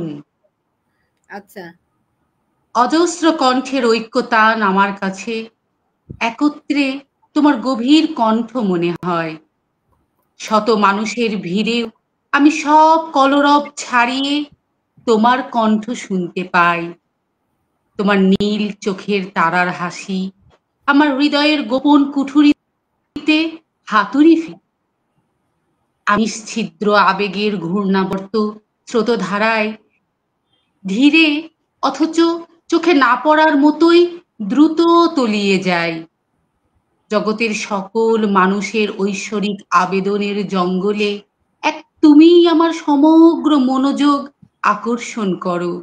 আচ্ছা, অজস্র কণ্ঠের ঐক্যতান আমার কাছে, একত্রে তোমার গভীর কণ্ঠ মনে হয়। শত মানুষের ভিড়েও আমি সব কলরব ছাড়িয়ে তোমার কণ্ঠ শুনতে পাই, তোমার নীল চোখের তারার হাসি আমার হৃদয়ের গোপন কুঠুরিতে হাতুড়ি ফেলে। আমি ছিদ্র আবেগের ঘূর্ণাবর্ত স্রোতধারায় ধীরে অথচ চোখে না পড়ার মতোই দ্রুত তলিয়ে যায়। জগতের সকল মানুষের ঐশ্বরিক আবেদনের জঙ্গলে এক তুমিই আমার সমগ্র মনোযোগ আকর্ষণ করো।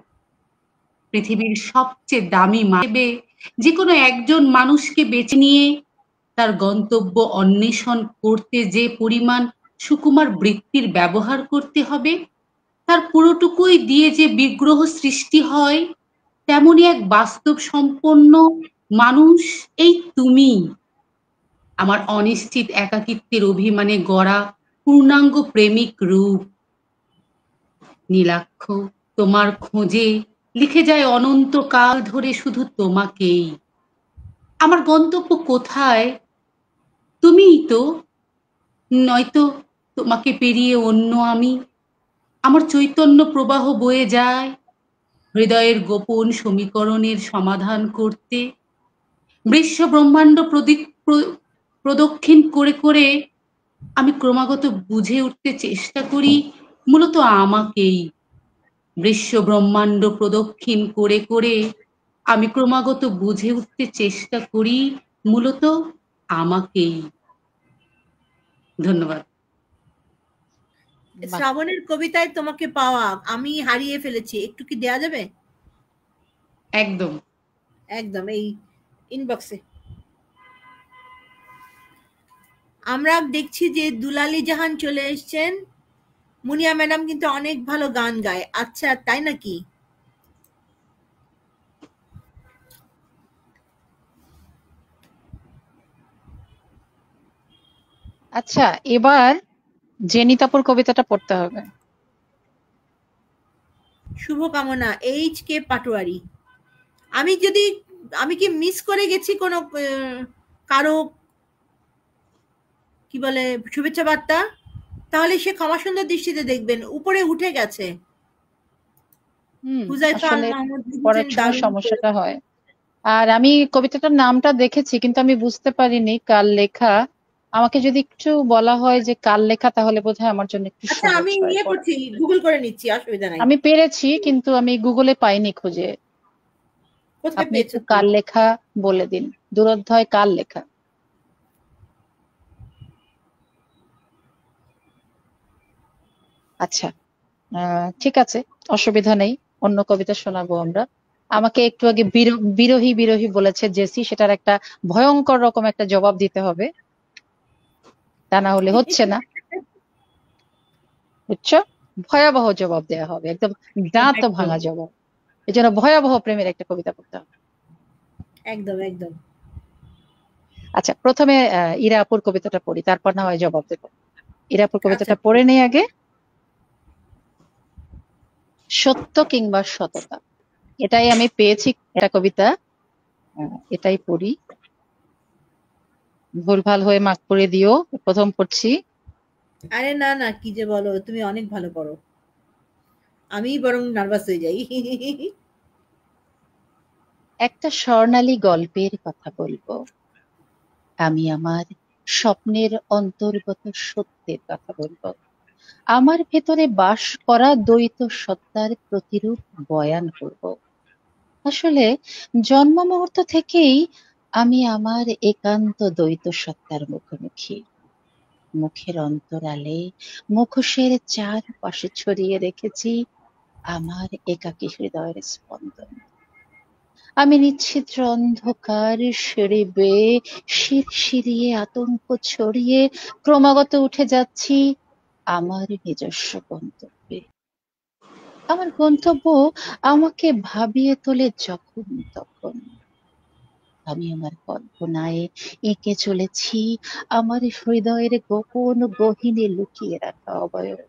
পৃথিবীর সবচেয়ে দামি মানবে যে কোনো একজন মানুষকে বেছে নিয়ে তার গন্তব্য অন্বেষণ করতে যে পরিমাণ সুকুমার বৃত্তির ব্যবহার করতে হবে, তার পুরোটুকুই দিয়ে যে বিগ্রহ সৃষ্টি হয়, তেমনই এক বাস্তব সম্পন্ন মানুষ এই তুমি। আমার অনিশ্চিত একাকিত্বের অভিমানে গড়া পূর্ণাঙ্গ প্রেমিক রূপ। নীলাক্ষ তোমার খোঁজে লিখে যায় অনন্তকাল ধরে শুধু তোমাকেই। আমার গন্তব্য কোথায়? তুমিই তো, নয়তো তোমাকে পেরিয়ে অন্য আমি। আমার চৈতন্য প্রবাহ বয়ে যায় হৃদয়ের গোপন সমীকরণের সমাধান করতে। বিশ্ব ব্রহ্মাণ্ড প্রদক্ষিণ করে করে আমি ক্রমাগত বুঝে উঠতে চেষ্টা করি মূলত আমাকেই। বিশ্ব ব্রহ্মাণ্ড প্রদক্ষিণ করে করে আমি ক্রমাগত বুঝে উঠতে চেষ্টা করি মূলত আমাকেই। ধন্যবাদ। বাহ! শ্রাবণের কবিতায় তোমাকে পাওয়া আমি হারিয়ে ফেলেছি, একটু কি দেয়া যাবে? একদম একদম এই ইনবক্সে। আমরা দেখছি যে দুলালী জাহান চলে এসেছেন। মুনিয়া ম্যাডাম কিন্তু অনেক ভালো গান গায়। আচ্ছা, তাই নাকি? আচ্ছা, এবার জেনিতাপুর কবিতাটা পড়তে হবে। শুভকামনা, এইচ কে পাটোয়ারি। আমি কি মিস করে গেছি কোনো কারো কি বলে শুভেচ্ছা বার্তা, তাহলে সে ক্ষমা সুন্দর দৃষ্টিতে দেখবেন, উপরে উঠে গেছে। হুজাইফা আল আসলে মাহমুদ পড়ার লিখেছেন সময় দারুণ সমস্যাটা হয়। আর আমি কবিতাটার নামটা দেখেছি কিন্তু আমি বুঝতে পারিনি কার লেখা। আমাকে যদি একটু বলা হয় যে কার লেখা তাহলে বোধহয় আমার জন্য একটু আচ্ছা, সহজ আমি হয় পড়া। করছি, গুগল করে নিচ্ছি, অসুবিধা নাই। আমি পেরেছি কিন্তু আমি গুগলে পাইনি খুঁজে। কোথায় আপনি পেয়েছো একটু তুমি? কার লেখা বলে দিন, দুরধ্যায় কার লেখা? আচ্ছা, ঠিক আছে, অসুবিধা নেই, অন্য কবিতা শোনাবো আমরা। আমাকে একটু আগে বিরোহী বিরোহী বলেছে জেসি, সেটার একটা ভয়ঙ্কর রকম একটা জবাব দিতে হবে, তা না হলে হচ্ছে না, বুঝছো? ভয়াবহ জবাব দেওয়া হবে, একদম দাঁত একদম ভাঙা জবাব। এই জন্য ভয়াবহ প্রেমের একটা কবিতা পড়তে হবে। একদম একদম। আচ্ছা, প্রথমে ইরা আপুর কবিতাটা পড়ি, তারপর না হয় জবাব দেবো। ইরা আপুর আচ্ছা, কবিতাটা পড়ে নেই আগে। সত্য কিংবা সততা, এটাই আমি পেয়েছি একটা কবিতা, এটাই পড়ি। ভুলভাল হয়ে মাফ করে দিও। প্রথম পড়ছি। আরে না না, কি যে বলো, তুমি অনেক ভালো পড়ো, আমি বরং নার্ভাস হয়ে যাই। একটা স্বর্ণালী গল্পের কথা বলবো। আমি আমার স্বপ্নের অন্তর্গত সত্যের কথা বলবো। আমার ভেতরে বাস করা দ্বৈত সত্তার প্রতিরূপ বয়ান করব। আসলে জন্ম মুহূর্ত থেকেই আমি আমার একান্ত দ্বৈত সত্তার মুখোমুখি। মুখের অন্তরালে মুখোশের চারপাশে ছড়িয়ে রেখেছি আমার একাকী হৃদয়ের স্পন্দন। আমি নিচ্ছিদ্র অন্ধকার সিঁড়ি বেয়ে শিরশিরিয়ে আতঙ্ক ছড়িয়ে ক্রমাগত উঠে যাচ্ছি আমার নিজস্ব গন্তব্যে। আমার গন্তব্য আমাকে ভাবিয়ে তোলে যখন তখন। আমি আমার কল্পনায় এঁকে চলেছি আমার হৃদয়ের গোপন গহীনে লুকিয়ে রাখা অবয়ব।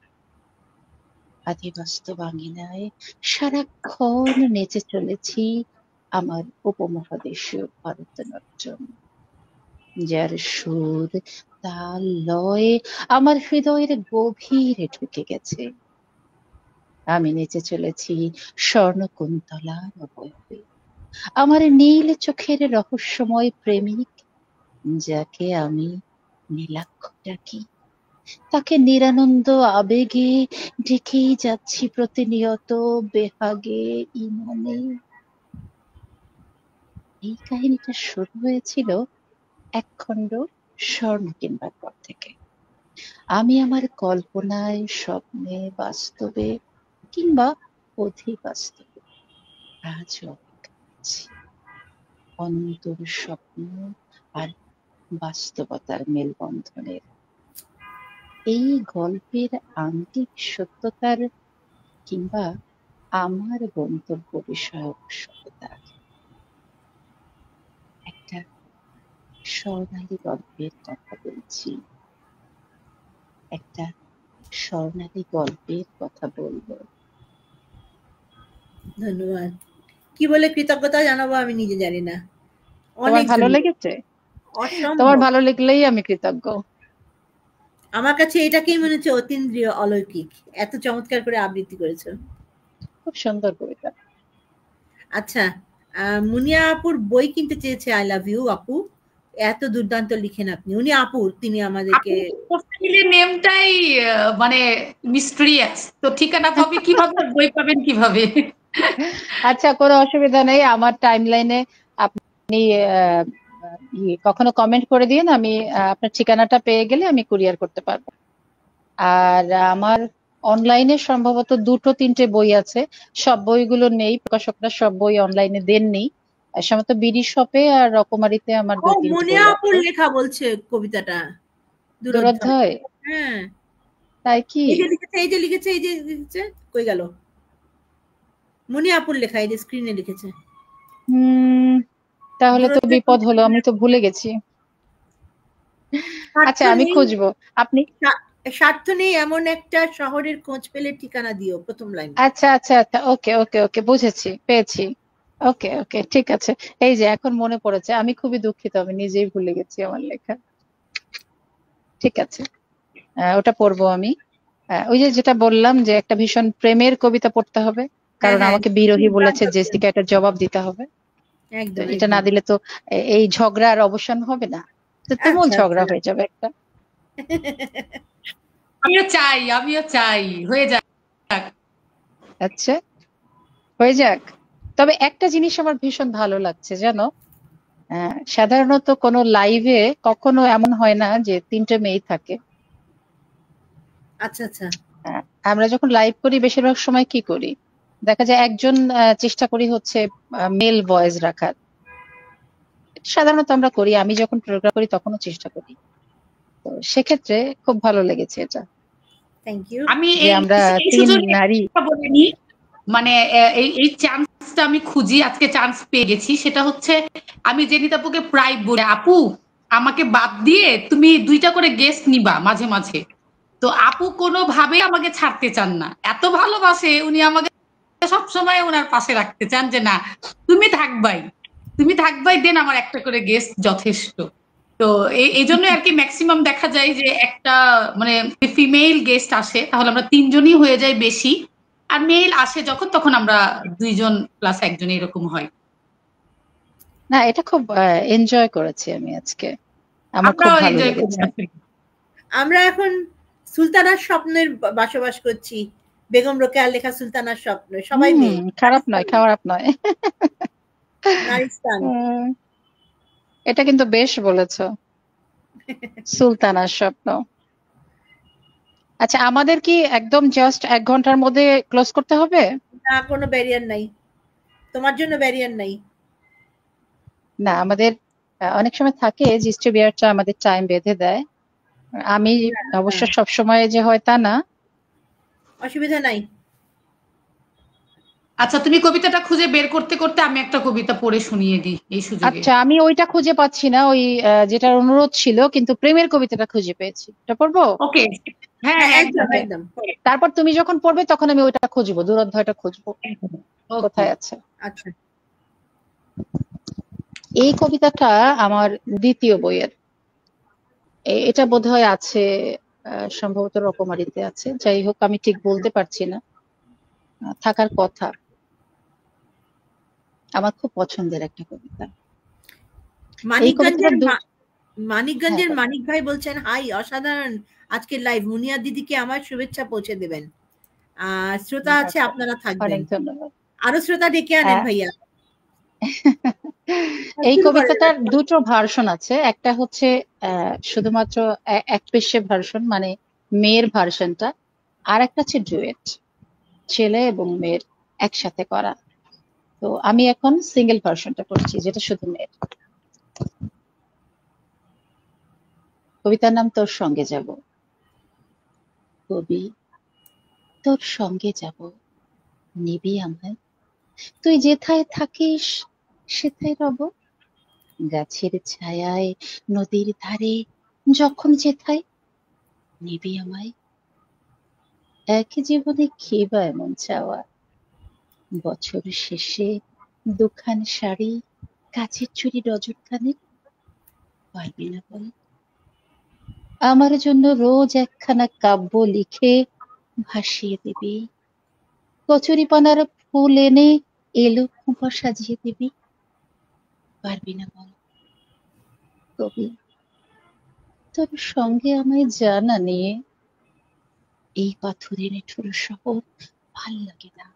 আদি বাস্তব আঙিনায় সারাক্ষণ নেচে চলেছি আমার উপমহাদেশীয় ভারতনাট্যম। যার সুর তাল লয় আমার হৃদয়ের গভীরে ঢুকে গেছে। আমি নেচে চলেছি স্বর্ণকুন্তলার অবয়বে, আমার নীল চোখের রহস্যময় প্রেমিক, যাকে আমি নীলাক্ষ ডাকি, তাকে নিরানন্দ আবেগে ডেকেই যাচ্ছি প্রতিনিয়ত বেহাগে ইমনে। এই কাহিনীটা শুরু হয়েছিল একখণ্ড স্বর্ণ কিনবার পর থেকে। আমি আমার কল্পনায়, স্বপ্নে, বাস্তবে কিংবা অধিক বাস্তবে আজও অন্তর স্বপ্ন আর বাস্তবতার মেলবন্ধনের এই গল্পের আংকিক সত্যতার কিংবা আমার গন্তব্য বিষয়ক সত্যতার একটা স্বর্ণালী গল্পের কথা বলছি, একটা স্বর্ণালী গল্পের কথা বলবো। ধন্যবাদ। কি বলে কৃতজ্ঞতা জানাবো আমি নিজে জানি না। তোমার অনেক ভালো ধন্যবাদ। লেগেছে? অসম্ভব। তোমার ভালো লাগলেই আমি কৃতজ্ঞ। আমার কাছে এটাকেই মনে হচ্ছে অতীন্দ্রিয়, অলৌকিক। এত চমৎকার করে আবৃত্তি করেছো। খুব সুন্দর কবিতা। আচ্ছা, মুনিয়া আপুর বই কিনতে চেয়েছে আই লাভ ইউ আপু। এত দুর্দান্ত লিখেন আপনি। উনি আপুর, তিনি আমাদেরকে প্রোফাইলের নেমটাই মানে মিস্টেরিয়াস। তো ঠিকানা পাবে কিভাবে, বই পাবেন কিভাবে? আচ্ছা, কোনো অসুবিধা নেই। আমার টাইমলাইনে আপনি কখনো কমেন্ট করে দিন, আমি আপনার ঠিকানাটা পেয়ে গেলে আমি কুরিয়ার করতে পারবো। আর আমার অনলাইনে সম্ভবত 2-3টে বই আছে, সব বইগুলো নেই, প্রকাশকরা সব বই অনলাইনে দেননি। সম্ভবত বিডি শপে আর রকমারিতে আমার ও 2-3টে মুনিয়া বই আপুর আছে। লেখা বলছে কবিতাটা, দুরোধ্যায়। দুরধ্যায়? হ্যাঁ, তাই কি? এই যে লিখেছে, এই যে লিখেছে, এই যে লিখেছে, কই গেল? মুনিয়া আপুর লেখা, এই যে স্ক্রিনে লিখেছে। তাহলে তো দুরোধ্যায় বিপদ হলো, আমি তো ভুলে গেছি। আচ্ছা, আমি খুঁজবো। আপনি স্বার্থ নেই এমন একটা শহরের খোঁজ পেলে ঠিকানা দিও, প্রথম লাইন। আচ্ছা আচ্ছা আচ্ছা, ওকে ওকে ওকে, বুঝেছি, পেয়েছি। ওকে ওকে, ঠিক আছে। এই যে এখন মনে পড়েছে, আমি খুবই দুঃখিত, আমি নিজেই ভুলে গেছি আমার লেখা। ঠিক আছে, ওটা পড়বো আমি। ওই যে যেটা বললাম যে একটা ভীষণ প্রেমের কবিতা পড়তে হবে, কারণ হ্যাঁ, আমাকে বিরোহী বলেছে জেসিকা, এটা জবাব দিতে হবে। তো একদম এটা না দিলে তো এই ঝগড়ার অবসান হবে না, তো তুমুল আচ্ছা, ঝগড়া হয়ে যাবে একটা। আমিও চাই হয়ে যাক। আচ্ছা, হয়ে যাক। তবে একটা জিনিস আমার ভীষণ ভালো লাগছে জানো, সাধারণত কোনো লাইভে কখনো এমন হয় না যে 3টে মেয়ে থাকে। আচ্ছা আচ্ছা। আমরা যখন লাইভ করি বেশিরভাগ সময় কি করি, দেখা যায় একজন চেষ্টা করি হচ্ছে মেল ভয়েস রাখার। সাধারণত আমরা করি, আমি যখন প্রোগ্রাম করি তখনও চেষ্টা করি। তো সেক্ষেত্রে খুব ভালো লেগেছে এটা, থ্যাংক ইউ। আমি যে আমরা এই 3 সুযোগে নারী। বলিনি, মানে এই চান্সটা আমি খুঁজি, আজকে চান্স পেয়ে গেছি। সেটা হচ্ছে আমি জেনিতাপুকে প্রায় বলে, আপু আমাকে বাদ দিয়ে তুমি 2টা করে গেস্ট নিবা মাঝে মাঝে। তো আপু কোনোভাবেই আমাকে ছাড়তে চান না, এত ভালোবাসে উনি আমাকে, সবসময় ওনার পাশে রাখতে চান যে না তুমি থাকবাই, তুমি থাকবাই, দেন আমার একটা করে গেস্ট যথেষ্ট। তো এই জন্য আর কি ম্যাক্সিমাম দেখা যায় যে একটা মানে ফিমেল গেস্ট আসে তাহলে আমরা 3জনই হয়ে যাই বেশি, আর মেল আসে যখন তখন আমরা 2জন প্লাস 1জন এরকম হয়। না, এটা খুব এনজয় করেছি আমি আজকে, আমার খুব আমরাও ভালো এনজয় লেগেছে। করি। আমরা এখন সুলতানার স্বপ্নের বসবাস করছি। বেগম রোকেয়ার লেখা সুলতানার স্বপ্ন, সবাই মেয়ে। খারাপ নয়, খারাপ নয়। নারিস্তান। এটা কিন্তু বেশ বলেছো, সুলতানার স্বপ্ন। আচ্ছা, আমাদের কি একদম জাস্ট 1 ঘন্টার মধ্যে ক্লোজ করতে হবে? না, কোনো ব্যারিয়ার নাই, তোমার জন্য ব্যারিয়ার নাই। না, আমাদের অনেক সময় থাকে ডিস্ট্রিবিউটরটা আমাদের টাইম বেঁধে দেয়। আমি অবশ্য সব সময় যে হয় তা না। অসুবিধা নাই। আচ্ছা, তুমি কবিতাটা খুঁজে বের করতে করতে আমি একটা কবিতা পড়ে শুনিয়ে দিই এই সুযোগে। আচ্ছা, আমি ওইটা খুঁজে পাচ্ছি না, ওই যেটার অনুরোধ ছিল, কিন্তু প্রেমের কবিতাটা খুঁজে পেয়েছি, এটা পড়বো। ওকে, হ্যাঁ হ্যাঁ, একদম একদম একদম। তারপর তুমি যখন পড়বে তখন আমি ওইটা খুঁজবো, দুরধ্যায়টা খুঁজবো কোথায় আছে। আচ্ছা, এই কবিতাটা আমার দ্বিতীয় বইয়ের, এটা বোধহয় আছে, সম্ভবত রকমারিতে আছে, যাই হোক আমি ঠিক বলতে পারছি না, থাকার কথা। আমার খুব পছন্দের একটা কবিতা। এই কবিতাটা মানিকগঞ্জের মানিক ভাই বলছেন, হাই অসাধারণ আজকের লাইভ, মুনিয়া দিদিকে আমার শুভেচ্ছা পৌঁছে দেবেন। শ্রোতা আছে, আপনারা থাকবেন। ধন্যবাদ। আরো শ্রোতা ডেকে আনেন ভাইয়া। এই কবিতাটার দুটো ভার্সন আছে, একটা হচ্ছে শুধুমাত্র এক পেশে ভার্সন, মানে মেয়ের ভার্সনটা, আর একটা হচ্ছে ডুয়েট, ছেলে এবং মেয়ের একসাথে করা। তো আমি এখন সিঙ্গেল ভার্সনটা পড়ছি, যেটা শুধু মেয়ের। কবিতার নাম তোর সঙ্গে যাব। কবি, তোর সঙ্গে যাব, নিবি আমায়, তুই যেথায় থাকিস সেথায় রব, গাছের ছায়ায় নদীর ধারে যখন যেথায়, নিবি আমায়। এক জীবনে কি বা এমন চাওয়া, বছর শেষে দুখান শাড়ি, কাছের চুড়ি ডজনখানে, পারবি না বল? আমার জন্য রোজ একখানা কাব্য লিখে ভাসিয়ে দিবি, কচুরিপানার ফুল এনে এলো খোঁপা সাজিয়ে দিবি, পারবি না বল? কবি, তোর সঙ্গে আমায় জানা নিয়ে এই পাথরের নিঠুর শহর ভাল লাগে না।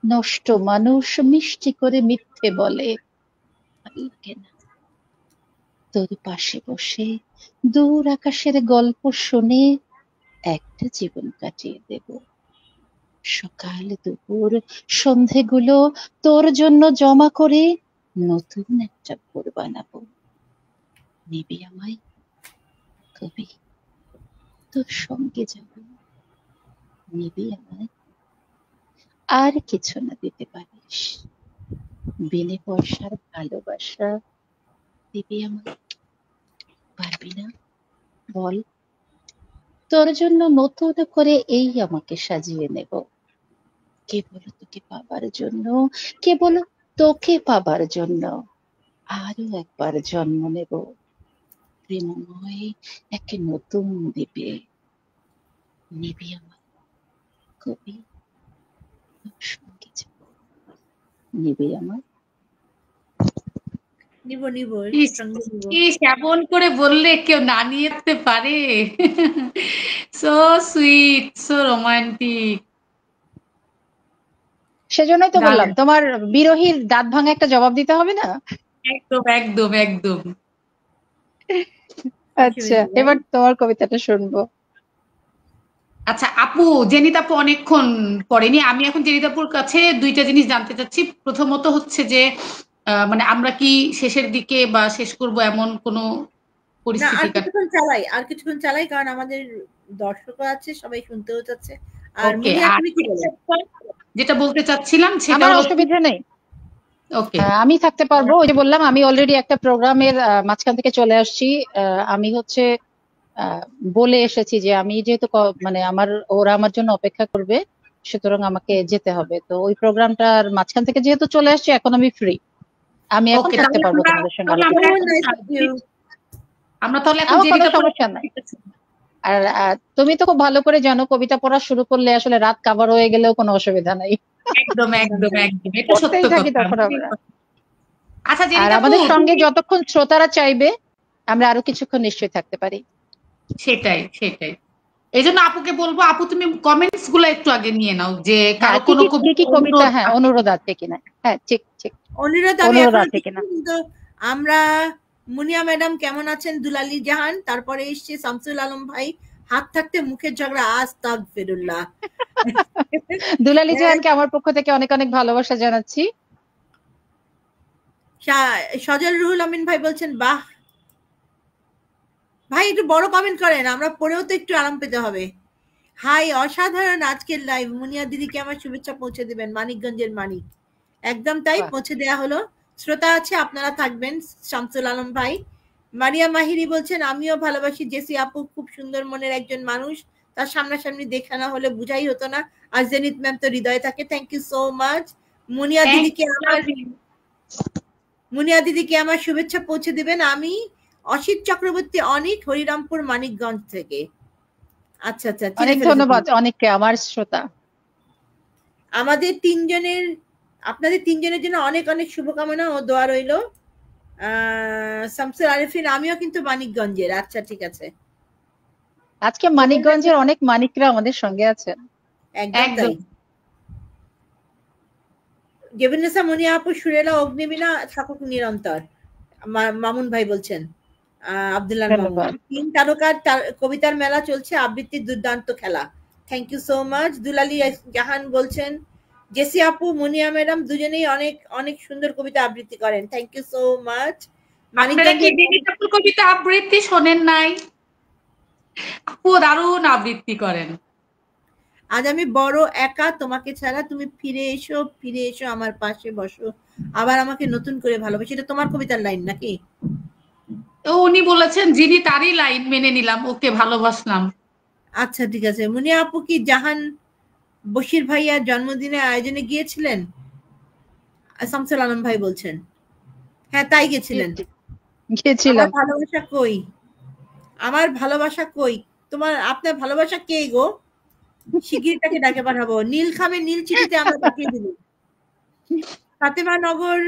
নষ্ট মানুষ মিষ্টি করে মিথ্যে বলে, ভাল লাগে না। তোর পাশে বসে দূর আকাশের গল্প শুনে একটা জীবন কাটিয়ে দেব। সকাল দুপুর সন্ধেগুলো তোর জন্য জমা করে নতুন একটা ভোর বানাবো। নিবি আমায়? কবি, তোর সঙ্গে যাব, নিবি আমায়? আর কিছু না দিতে পারিস, বিনে পয়সার ভালোবাসা দিবি আমায়, পারবি না বল? তোর জন্য নতুন করে এই আমাকে সাজিয়ে নেব, কেবল তোকে পাবার জন্য, কেবল তোকে পাবার জন্য আরো একবার জন্ম নেব প্রেমময় এক নতুন দ্বীপে। নিবি আমায়? কবি, তোর সঙ্গে যাব, নিবি আমায়? নিব নিব, কেমন করে বললে কেউ না নিয়ে যেতে পারে? So sweet, so romantic. সেজন্যই তো বললাম তোমার বিরোহীর দাঁত ভাঙা একটা জবাব দিতে হবে না? একদম একদম একদম। আচ্ছা, এবার তোমার কবিতাটা শুনবো। আচ্ছা আপু, জেনিতাপু অনেকক্ষণ পড়েনি, আমি এখন জেনিতাপুর কাছে দুইটা জিনিস জানতে চাচ্ছি। প্রথমত হচ্ছে যে মানে আমরা কি শেষের দিকে বা শেষ করব এমন কোনো পরিস্থিতি? আর কিছুক্ষণ চালাই, কারণ আমাদের দর্শকও আছে, সবাই শুনতেও চাচ্ছে। আর যেটা বলতে চাচ্ছিলাম সেটা, আমার অসুবিধা নেই, ওকে আমি থাকতে পারবো। ওই যে বললাম, আমি অলরেডি একটা প্রোগ্রামের মাঝখান থেকে চলে আসছি। আমি হচ্ছে বলে এসেছি যে আমি যেহেতু মানে ওরা আমার জন্য অপেক্ষা করবে, সুতরাং আমাকে যেতে হবে। তো ওই প্রোগ্রামটার মাঝখান থেকে যেহেতু চলে আসছি, এখন আমি ফ্রি, আমি এখন থাকতে পারবো তোমাদের সঙ্গে। আমরা তাহলে এখন সমস্যা নাই। আর তুমি তো খুব ভালো করে জানো, কবিতা পড়া শুরু করলে আসলে রাত কাভার হয়ে গেলেও কোনো অসুবিধা নাই। একদম একদম একদম, এটা সত্য কথা। আচ্ছা, আর আমাদের সঙ্গে যতক্ষণ শ্রোতারা চাইবে আমরা আরো কিছুক্ষণ নিশ্চয়ই থাকতে পারি। সেটাই সেটাই, এই জন্য আপুকে বলবো, আপু তুমি কমেন্টস গুলো একটু আগে নিয়ে নাও, যে কারো কোনো কবিতা অনুরোধ আছে কিনা। হ্যাঁ ঠিক ঠিক, অনুরোধ আছে কিনা। কিন্তু আমরা মুনিয়া ম্যাডাম কেমন আছেন, দুলালী জাহান, তারপরে এসছে শামসুল আলম ভাই, হাত থাকতে মুখের ঝগড়া, আস্তাগফিরুল্লাহ। দুলালী জাহানকে আমার পক্ষ থেকে অনেক অনেক ভালোবাসা জানাচ্ছি। সজল রুহুল আমিন ভাই বলছেন, বাহ ভাই, একটু বড় কমেন্ট করেন, আমরা পড়েও তো একটু আরাম পেতে হবে। হাই অসাধারণ আজকের লাইভ, মুনিয়া দিদিকে আমার শুভেচ্ছা পৌঁছে দিবেন, মানিকগঞ্জের মানিক। একদম তাই, পৌঁছে দেওয়া হলো। শ্রোতা আছে, আপনারা থাকবেন। শামসুল আলম ভাই, মারিয়া মাহিরি বলছেন, আমিও ভালোবাসি জেসি আপু, খুব সুন্দর মনের একজন মানুষ, তার সামনাসামনি দেখা না হলে বুঝাই হতো না। আর জেনিত ম্যাম তো হৃদয়ে থাকে। Thank you so much. Muniya দিদিকে আমার শুভেচ্ছা পৌঁছে দিবেন। আমি অসিত চক্রবর্তী, অনেক, হরিরামপুর মানিকগঞ্জ থেকে। আচ্ছা আচ্ছা, অনেক ধন্যবাদ অনেককে, আমার শ্রোতা। আমাদের তিনজনের, আপনাদের তিনজনের জন্য অনেক অনেক শুভকামনা ও দোয়া রইল। শামসুল আরিফিন, আমিও কিন্তু মানিকগঞ্জের। আচ্ছা ঠিক আছে। আজকে মানিকগঞ্জের অনেক মানিকরা আমাদের সঙ্গে আছেন। একদম তাই। গেভিনেসা মুনি আপু, সুরেলা অগ্নিবীণা থাকুক নিরন্তর, মামুন ভাই বলছেন। আব্দুল্লাহ মামুন, 3 তারকার কবিতার মেলা চলছে, আবৃত্তির দুর্দান্ত খেলা। Thank you so much. Dulali Jahan বলছেন, জেসি আপু, মুনিয়া ম্যাডাম দুজনেই অনেক অনেক সুন্দর কবিতা আবৃত্তি করেন। Thank you so much. আপনারা কি জেনিতা আপুর কবিতা আবৃত্তি শোনেন নাই? আপু দারুণ আবৃত্তি করেন। আজ আমি বড় একা তোমাকে ছাড়া, তুমি ফিরে এসো, ফিরে এসো আমার পাশে বসো, আবার আমাকে নতুন করে ভালোবাসি। এটা তোমার কবিতার লাইন নাকি? তো উনি বলেছেন যিনি, তারই লাইন মেনে নিলাম, ওকে ভালোবাসলাম। আচ্ছা ঠিক আছে। মুনিয়া আপু কি জাহান বশির ভাইয়ার জন্মদিনের আয়োজনে গিয়েছিলেন? শামসুল আলম ভাই বলছেন, হ্যাঁ তাই গেছিলেন। গিয়েছিলাম। আমার ভালোবাসা কই, আমার ভালোবাসা কই, তোমার আপনার ভালোবাসা কে গো? শিগগিরটাকে ডাকে পাঠাবো। নীল খামে নীল চিঠিতে আমরা পাঠিয়ে দিল। ফাতেমা নগর,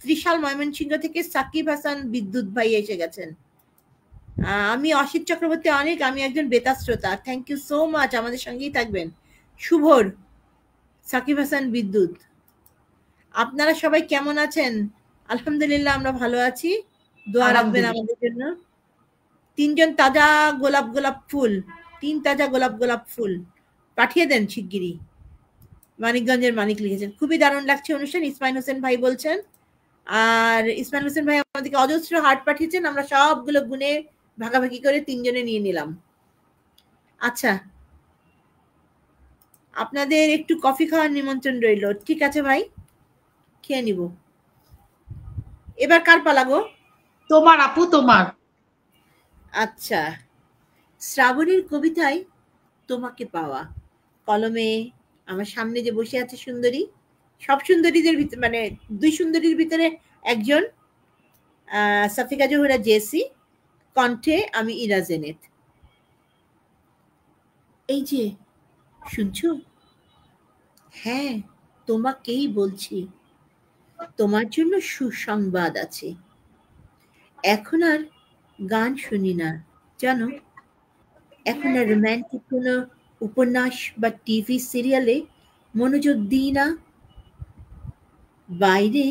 ত্রিশাল, ময়মনসিংহ থেকে সাকিব হাসান বিদ্যুৎ ভাই এসে গেছেন। আমি অসিত চক্রবর্তী, অনেক, আমি একজন বেতার শ্রোতা। থ্যাংক ইউ সো মাচ, আমাদের সঙ্গেই থাকবেন। শুভর, সাকিব হাসান বিদ্যুৎ। আপনারা সবাই কেমন আছেন? আলহামদুলিল্লাহ আমরা ভালো আছি, দোয়া রাখবেন আমাদের জন্য। 3 জন তাজা গোলাপ ফুল, 3 তাজা গোলাপ ফুল পাঠিয়ে দেন শিগগিরই। মানিকগঞ্জের মানিক লিখেছেন, খুবই দারুণ লাগছে অনুষ্ঠান, ইসমাইল হোসেন ভাই বলছেন। আর ইসমাইল হোসেন ভাই আমাদেরকে অজস্র হার্ট পাঠিয়েছেন, আমরা সবগুলো গুনে ভাগাভাগি করে 3 জনে নিয়ে নিলাম। আচ্ছা, আপনাদের একটু কফি খাওয়ার নিমন্ত্রণ রইল। ঠিক আছে ভাই, খেয়ে নিব। এবার কার পালা গো? তোমার আপু, তোমার। আচ্ছা, শ্রাবণীর কবিতায় তোমাকে পাওয়া, কলমে আমার সামনে যে বসে আছে সুন্দরী, সব সুন্দরীদের ভিতরে, মানে 2 সুন্দরীর ভিতরে একজন, সাফিকা জহুরা জেসি, কণ্ঠে আমি ইরা জেনেত। এই যে শুনছো, হ্যাঁ তোমাকেই বলছি, তোমার জন্য সুসংবাদ আছে। এখন আর গান শুনি না জানো, এখন আর রোম্যান্টিক কোনো উপন্যাস বা টিভি সিরিয়ালে মনোযোগ দিই না। বাইরে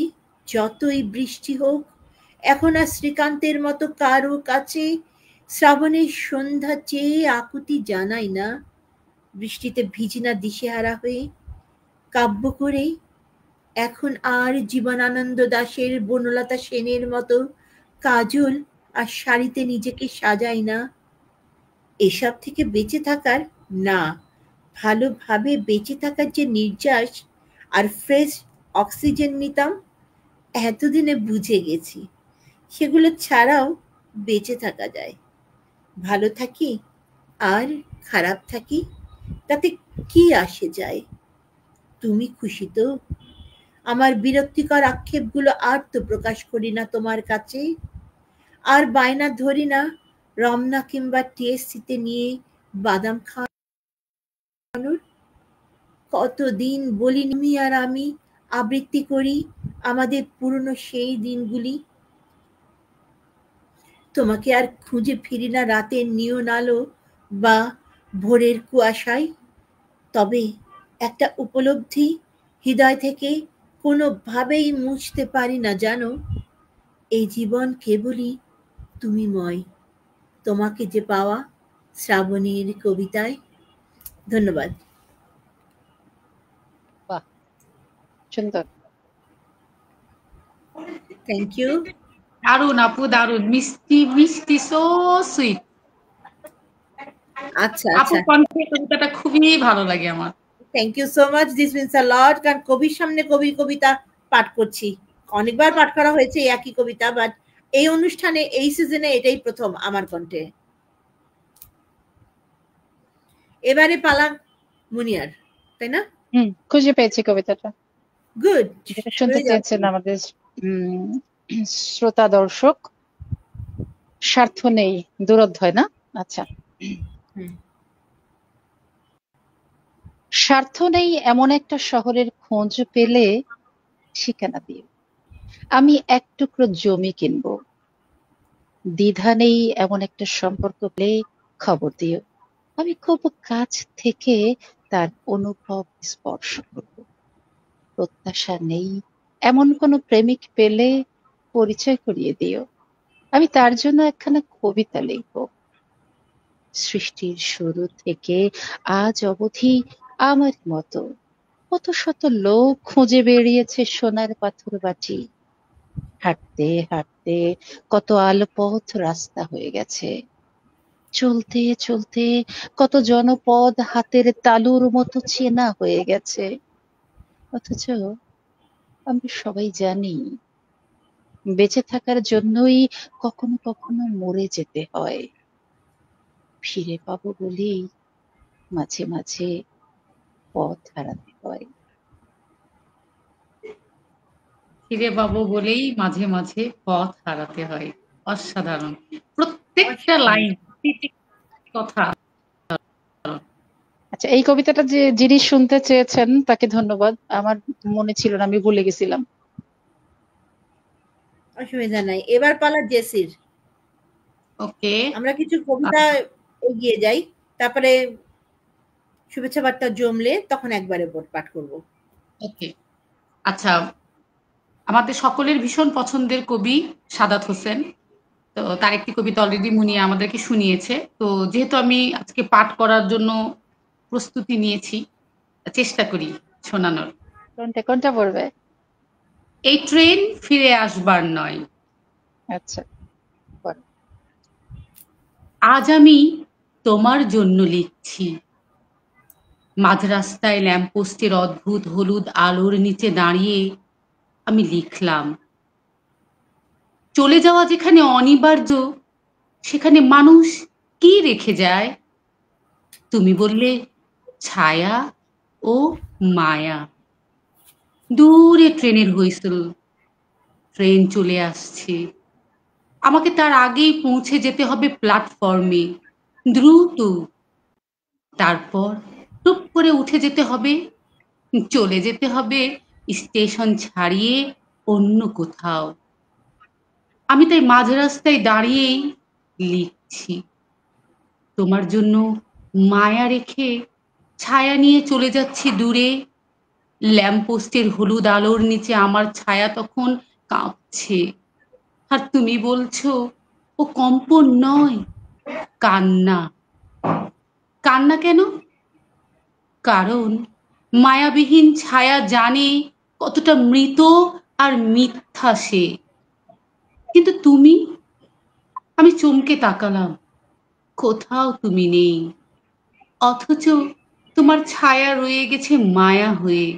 যতই বৃষ্টি হোক, এখন আর শ্রীকান্তের মতো কারো কাছে শ্রাবণের সন্ধ্যা চেয়ে আকুতি জানাই না। বৃষ্টিতে ভিজি না দিশেহারা হয়ে কাব্য করে, এখন আর জীবনানন্দ দাশের, বনলতা সেনের মতো কাজল আর শাড়িতে নিজেকে সাজাই না। এসব থেকে বেঁচে থাকার, না, ভালোভাবে বেঁচে থাকার যে নির্যাস আর ফ্রেশ অক্সিজেন নিতাম, এতদিনে বুঝে গেছি সেগুলো ছাড়াও বেঁচে থাকা যায়। ভালো থাকি আর খারাপ থাকি, তাতে কি আসে যায়? তুমি খুশি তো? আমার বিরক্তিকর আক্ষেপগুলো আর তো প্রকাশ করি না তোমার কাছে, আর বায়না ধরি না রমনা কিংবা টিএসসিতে নিয়ে বাদাম খাওয়ানোর। কতদিন বলিনি আর আমি আবৃত্তি করি আমাদের পুরনো সেই দিনগুলি। তোমাকে আর খুঁজে ফিরি না রাতের নিয়ন আলো বা ভোরের কুয়াশায়। তবে একটা উপলব্ধি হৃদয় থেকে কোনোভাবেই মুছতে পারি না জানো, এই জীবন কেবলই তুমিময়, তোমাকে যে পাওয়া শ্রাবণীর কবিতায়। ধন্যবাদ। বাহ, সুন্দর। Thank you. দারুণ আপু, দারুণ, মিষ্টি মিষ্টি, সো সুইট। আচ্ছা আপু আচ্ছা, কণ্ঠের কবিতাটা খুবই ভালো লাগে আমার। Thank you so much, this means a lot. কারণ কবির সামনে কবির কবিতা পাঠ করছি, অনেকবার পাঠ করা হয়েছে এই একই কবিতা, বাট এই অনুষ্ঠানে এই সিজনে এটাই প্রথম আমার কণ্ঠে। এবারে পালা মুনিয়ার, তাই না? খুঁজে পেয়েছি কবিতাটা। গুড, যেটা শুনতে চেয়েছেন আমাদের শ্রোতা দর্শক। স্বার্থ নেই, দুরধ্যায় না? আচ্ছা। হুম। স্বার্থ নেই এমন একটা শহরের খোঁজ পেলে ঠিকানা দিও। আমি এক টুকরো জমি কিনবো। দ্বিধা নেই এমন একটা সম্পর্ক পেলে খবর দিও। আমি খুব কাছ থেকে তার অনুভব স্পর্শ করব। প্রত্যাশা নেই এমন কোনো প্রেমিক পেলে পরিচয় করিয়ে দিও। আমি তার জন্য একখানা কবিতা লিখব। সৃষ্টির শুরু থেকে আজ অবধি আমার মতো কত শত লোক খুঁজে বেরিয়েছে সোনার পাথর বাটি। হাঁটতে হাঁটতে কত আলপথ রাস্তা হয়ে গেছে। চলতে চলতে কত জনপদ হাতের তালুর মতো চেনা হয়ে গেছে। অথচ আমরা সবাই জানি বেঁচে থাকার জন্যই কখনো কখনো মরে যেতে হয়। ফিরে পাবো বলেই মাঝে মাঝে পথ হারাতে হয়। ফিরে পাবো বলেই মাঝে মাঝে পথ হারাতে হয়। অসাধারণ প্রত্যেকটা অসাধারণ। লাইন, কথা। আচ্ছা, এই কবিতাটা যিনি শুনতে চেয়েছেন তাকে ধন্যবাদ। আমার মনে ছিল না, আমি ভুলে গেছিলাম। অসুবিধা নাই। এবার পালা জেসির। ওকে, আমরা কিছু কবিতা এগিয়ে যাই, তারপরে শুভেচ্ছা বার্তা জমলে তখন একবারে পাঠ করব। ওকে। আচ্ছা, আমাদের সকলের ভীষণ পছন্দের কবি সাদাত হোসেন। তো তার একটি কবিতা অলরেডি মুনিয়া আমাদেরকে শুনিয়েছে। তো যেহেতু আমি আজকে পাঠ করার জন্য প্রস্তুতি নিয়েছি, চেষ্টা করি শোনানোর। কোনটা কোনটা পড়বে? এই ট্রেন ফিরে আসবার নয়। আচ্ছা, বলো। আজ আমি তোমার জন্য লিখছি। মাঝ রাস্তায় ল্যাম্পপোস্টের অদ্ভুত হলুদ আলোর নিচে দাঁড়িয়ে আমি লিখলাম, চলে যাওয়া যেখানে অনিবার্য, সেখানে মানুষ কি রেখে যায়? তুমি বললে ছায়া ও মায়া। দূরে ট্রেনের হুইসল, ট্রেন চলে আসছে। আমাকে তার আগেই পৌঁছে যেতে হবে প্ল্যাটফর্মে, দ্রুত। তারপর টুপ করে উঠে যেতে হবে, চলে যেতে হবে স্টেশন ছাড়িয়ে অন্য কোথাও। আমি তাই মাঝ রাস্তায় দাঁড়িয়েই লিখছি, তোমার জন্য মায়া রেখে ছায়া নিয়ে চলে যাচ্ছি দূরে। ল্যাম্পপোস্টের হলুদ আলোর নিচে আমার ছায়া তখন কাঁপছে। আর তুমি বলছো ও কম্পন নয়, কান্না। কান্না কেন? কারণ মায়াবিহীন ছায়া জানে কতটা মৃত আর মিথ্যা সে। কিন্তু তুমি, আমি চমকে তাকালাম, কোথাও তুমি নেই। অথচ তোমার ছায়া রয়ে গেছে মায়া হয়ে।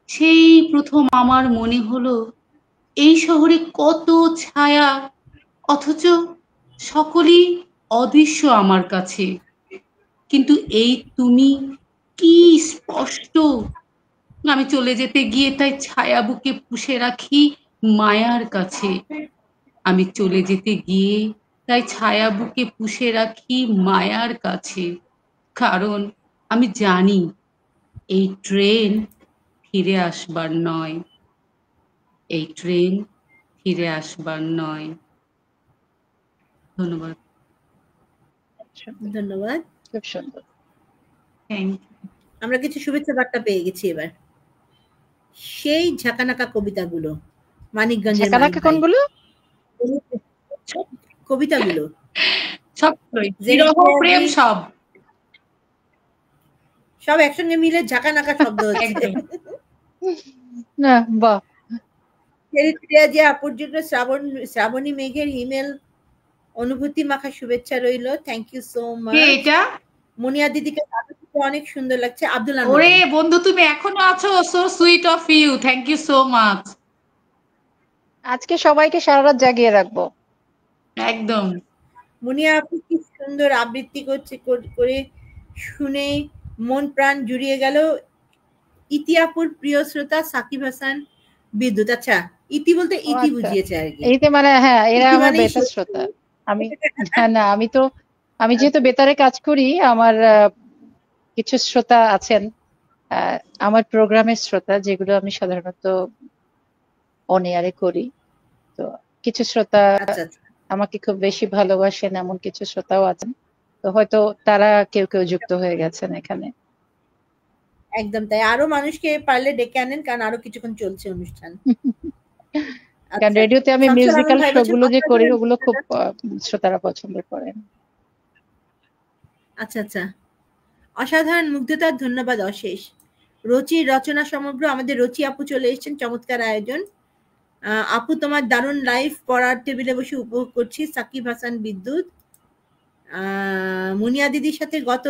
সেই প্রথম আমার মনে হলো এই শহরে কত ছায়া, অথচ সকলেই অদৃশ্য আমার কাছে। কিন্তু এই তুমি কি স্পষ্ট। আমি চলে যেতে গিয়ে তাই ছায়া বুকে পুষে রাখি মায়ার কাছে। আমি চলে যেতে গিয়ে তাই ছায়া বুকে পুষে রাখি মায়ার কাছে। কারণ আমি জানি এই ট্রেন ফিরে আসবার নয়। এই ট্রেন ফিরে আসবার নয়। ধন্যবাদ। সুন্দর, ধন্যবাদ। খুব সুন্দর। Thank you. আমরা কিছু শুভেচ্ছা বার্তা পেয়ে গেছি এবার। সেই ঝাঁকানাকা কবিতাগুলো মানিকগঞ্জের মানিক ঝাঁকানাকা ভাই। কোনগুলো? কবিতাগুলো সবই জেনেট বিরহ প্রেম প্রিয়াজি সব। সব একসঙ্গে মিলে ঝাঁকানাকা শব্দ হচ্ছে। একদম। না, বাহ। জেনেট প্রিয়াজি আপুর জন্য শ্রাবণী মেঘের হিমেল অনুভূতি মাখা শুভেচ্ছা রইল। থ্যাংক ইউ সো কে মাচ। এটা? মুনিয়া দিদিকে অনেক সুন্দর লাগছে। আব্দুল ওরে আনোয়ার। বন্ধু, তুমি এখনো আছো? So sweet of you, thank you so much. আজকে সবাইকে সারা রাত জাগিয়ে রাখবো। একদম। মুনিয়া আপু কি সুন্দর আবৃত্তি করে শুনে মন প্রাণ জুড়িয়ে গেল। ইতিয়াপুর প্রিয় শ্রোতা সাকিব হাসান বিদ্যুৎ। আচ্ছা, ইতি বলতে ও ইতি আচ্ছা, বুঝিয়েছে আর কি। এইতে মানে হ্যাঁ, এরা ইতি আমার মানেই বেতার শ্রোতা। আমি না, আমি যেহেতু বেতারে কাজ করি, আমার কিছু শ্রোতা আছেন, আমার প্রোগ্রামের শ্রোতা, যেগুলো আমি সাধারণত অন এয়ারে করি। তো কিছু শ্রোতা আচ্ছা আচ্ছা, আমাকে খুব বেশি ভালোবাসেন, এমন কিছু শ্রোতাও আছেন। তো হয়তো তারা কেউ যুক্ত হয়ে গেছেন এখানে। একদম তাই। আরো মানুষকে পারলে ডেকে আনেন, কারণ আরো কিছুক্ষণ চলছে অনুষ্ঠান। কারণ আচ্ছা, রেডিওতে আমি শামসুল আলম মিউজিক্যাল ভাই শো বলছেন গুলো যে করি, অসাধারণ ওগুলো খুব মুগ্ধতা। শ্রোতারা পছন্দ করেন। আচ্ছা আচ্ছা, অসাধারণ মুগ্ধতার ধন্যবাদ অশেষ। রচির রচনা সমগ্র, আমাদের রচি আপু চলে এসেছেন, চমৎকার আয়োজন। আপু তোমার দারুণ লাইভ পড়ার টেবিলে বসে উপভোগ করছি। সাকিব হাসান বিদ্যুৎ, মুনিয়া দিদির সাথে গত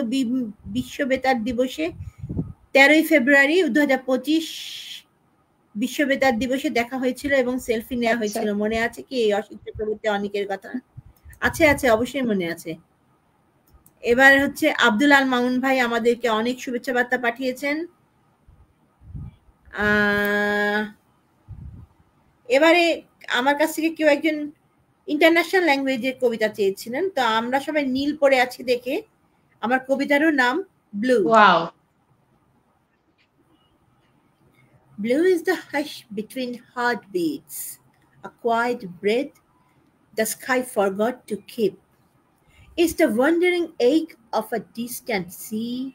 বিশ্ব বেতার দিবসে 13ই ফেব্রুয়ারি 2025 বিশ্ব বেতার দিবসে দেখা হয়েছিল এবং সেলফি নেওয়া আচ্ছা, হয়েছিল, মনে আছে কি? এই অসিত চক্রবর্তী অনেকের কথা আছে আছে, অবশ্যই মনে আছে। এবার হচ্ছে আব্দুল আল মামুন ভাই আমাদেরকে অনেক শুভেচ্ছা বার্তা পাঠিয়েছেন। এবারে আমার কাছ থেকে কেউ একজন ইন্টারন্যাশনাল ল্যাঙ্গুয়েজের কবিতা চেয়েছিলেন, তো আমরা সবাই নীল পড়ে আছি দেখে আমার কবিতারও নাম blue. Wow, Blue is the hush between heartbeats, a quiet breath the sky forgot to keep. It's the wandering ache of a distant sea,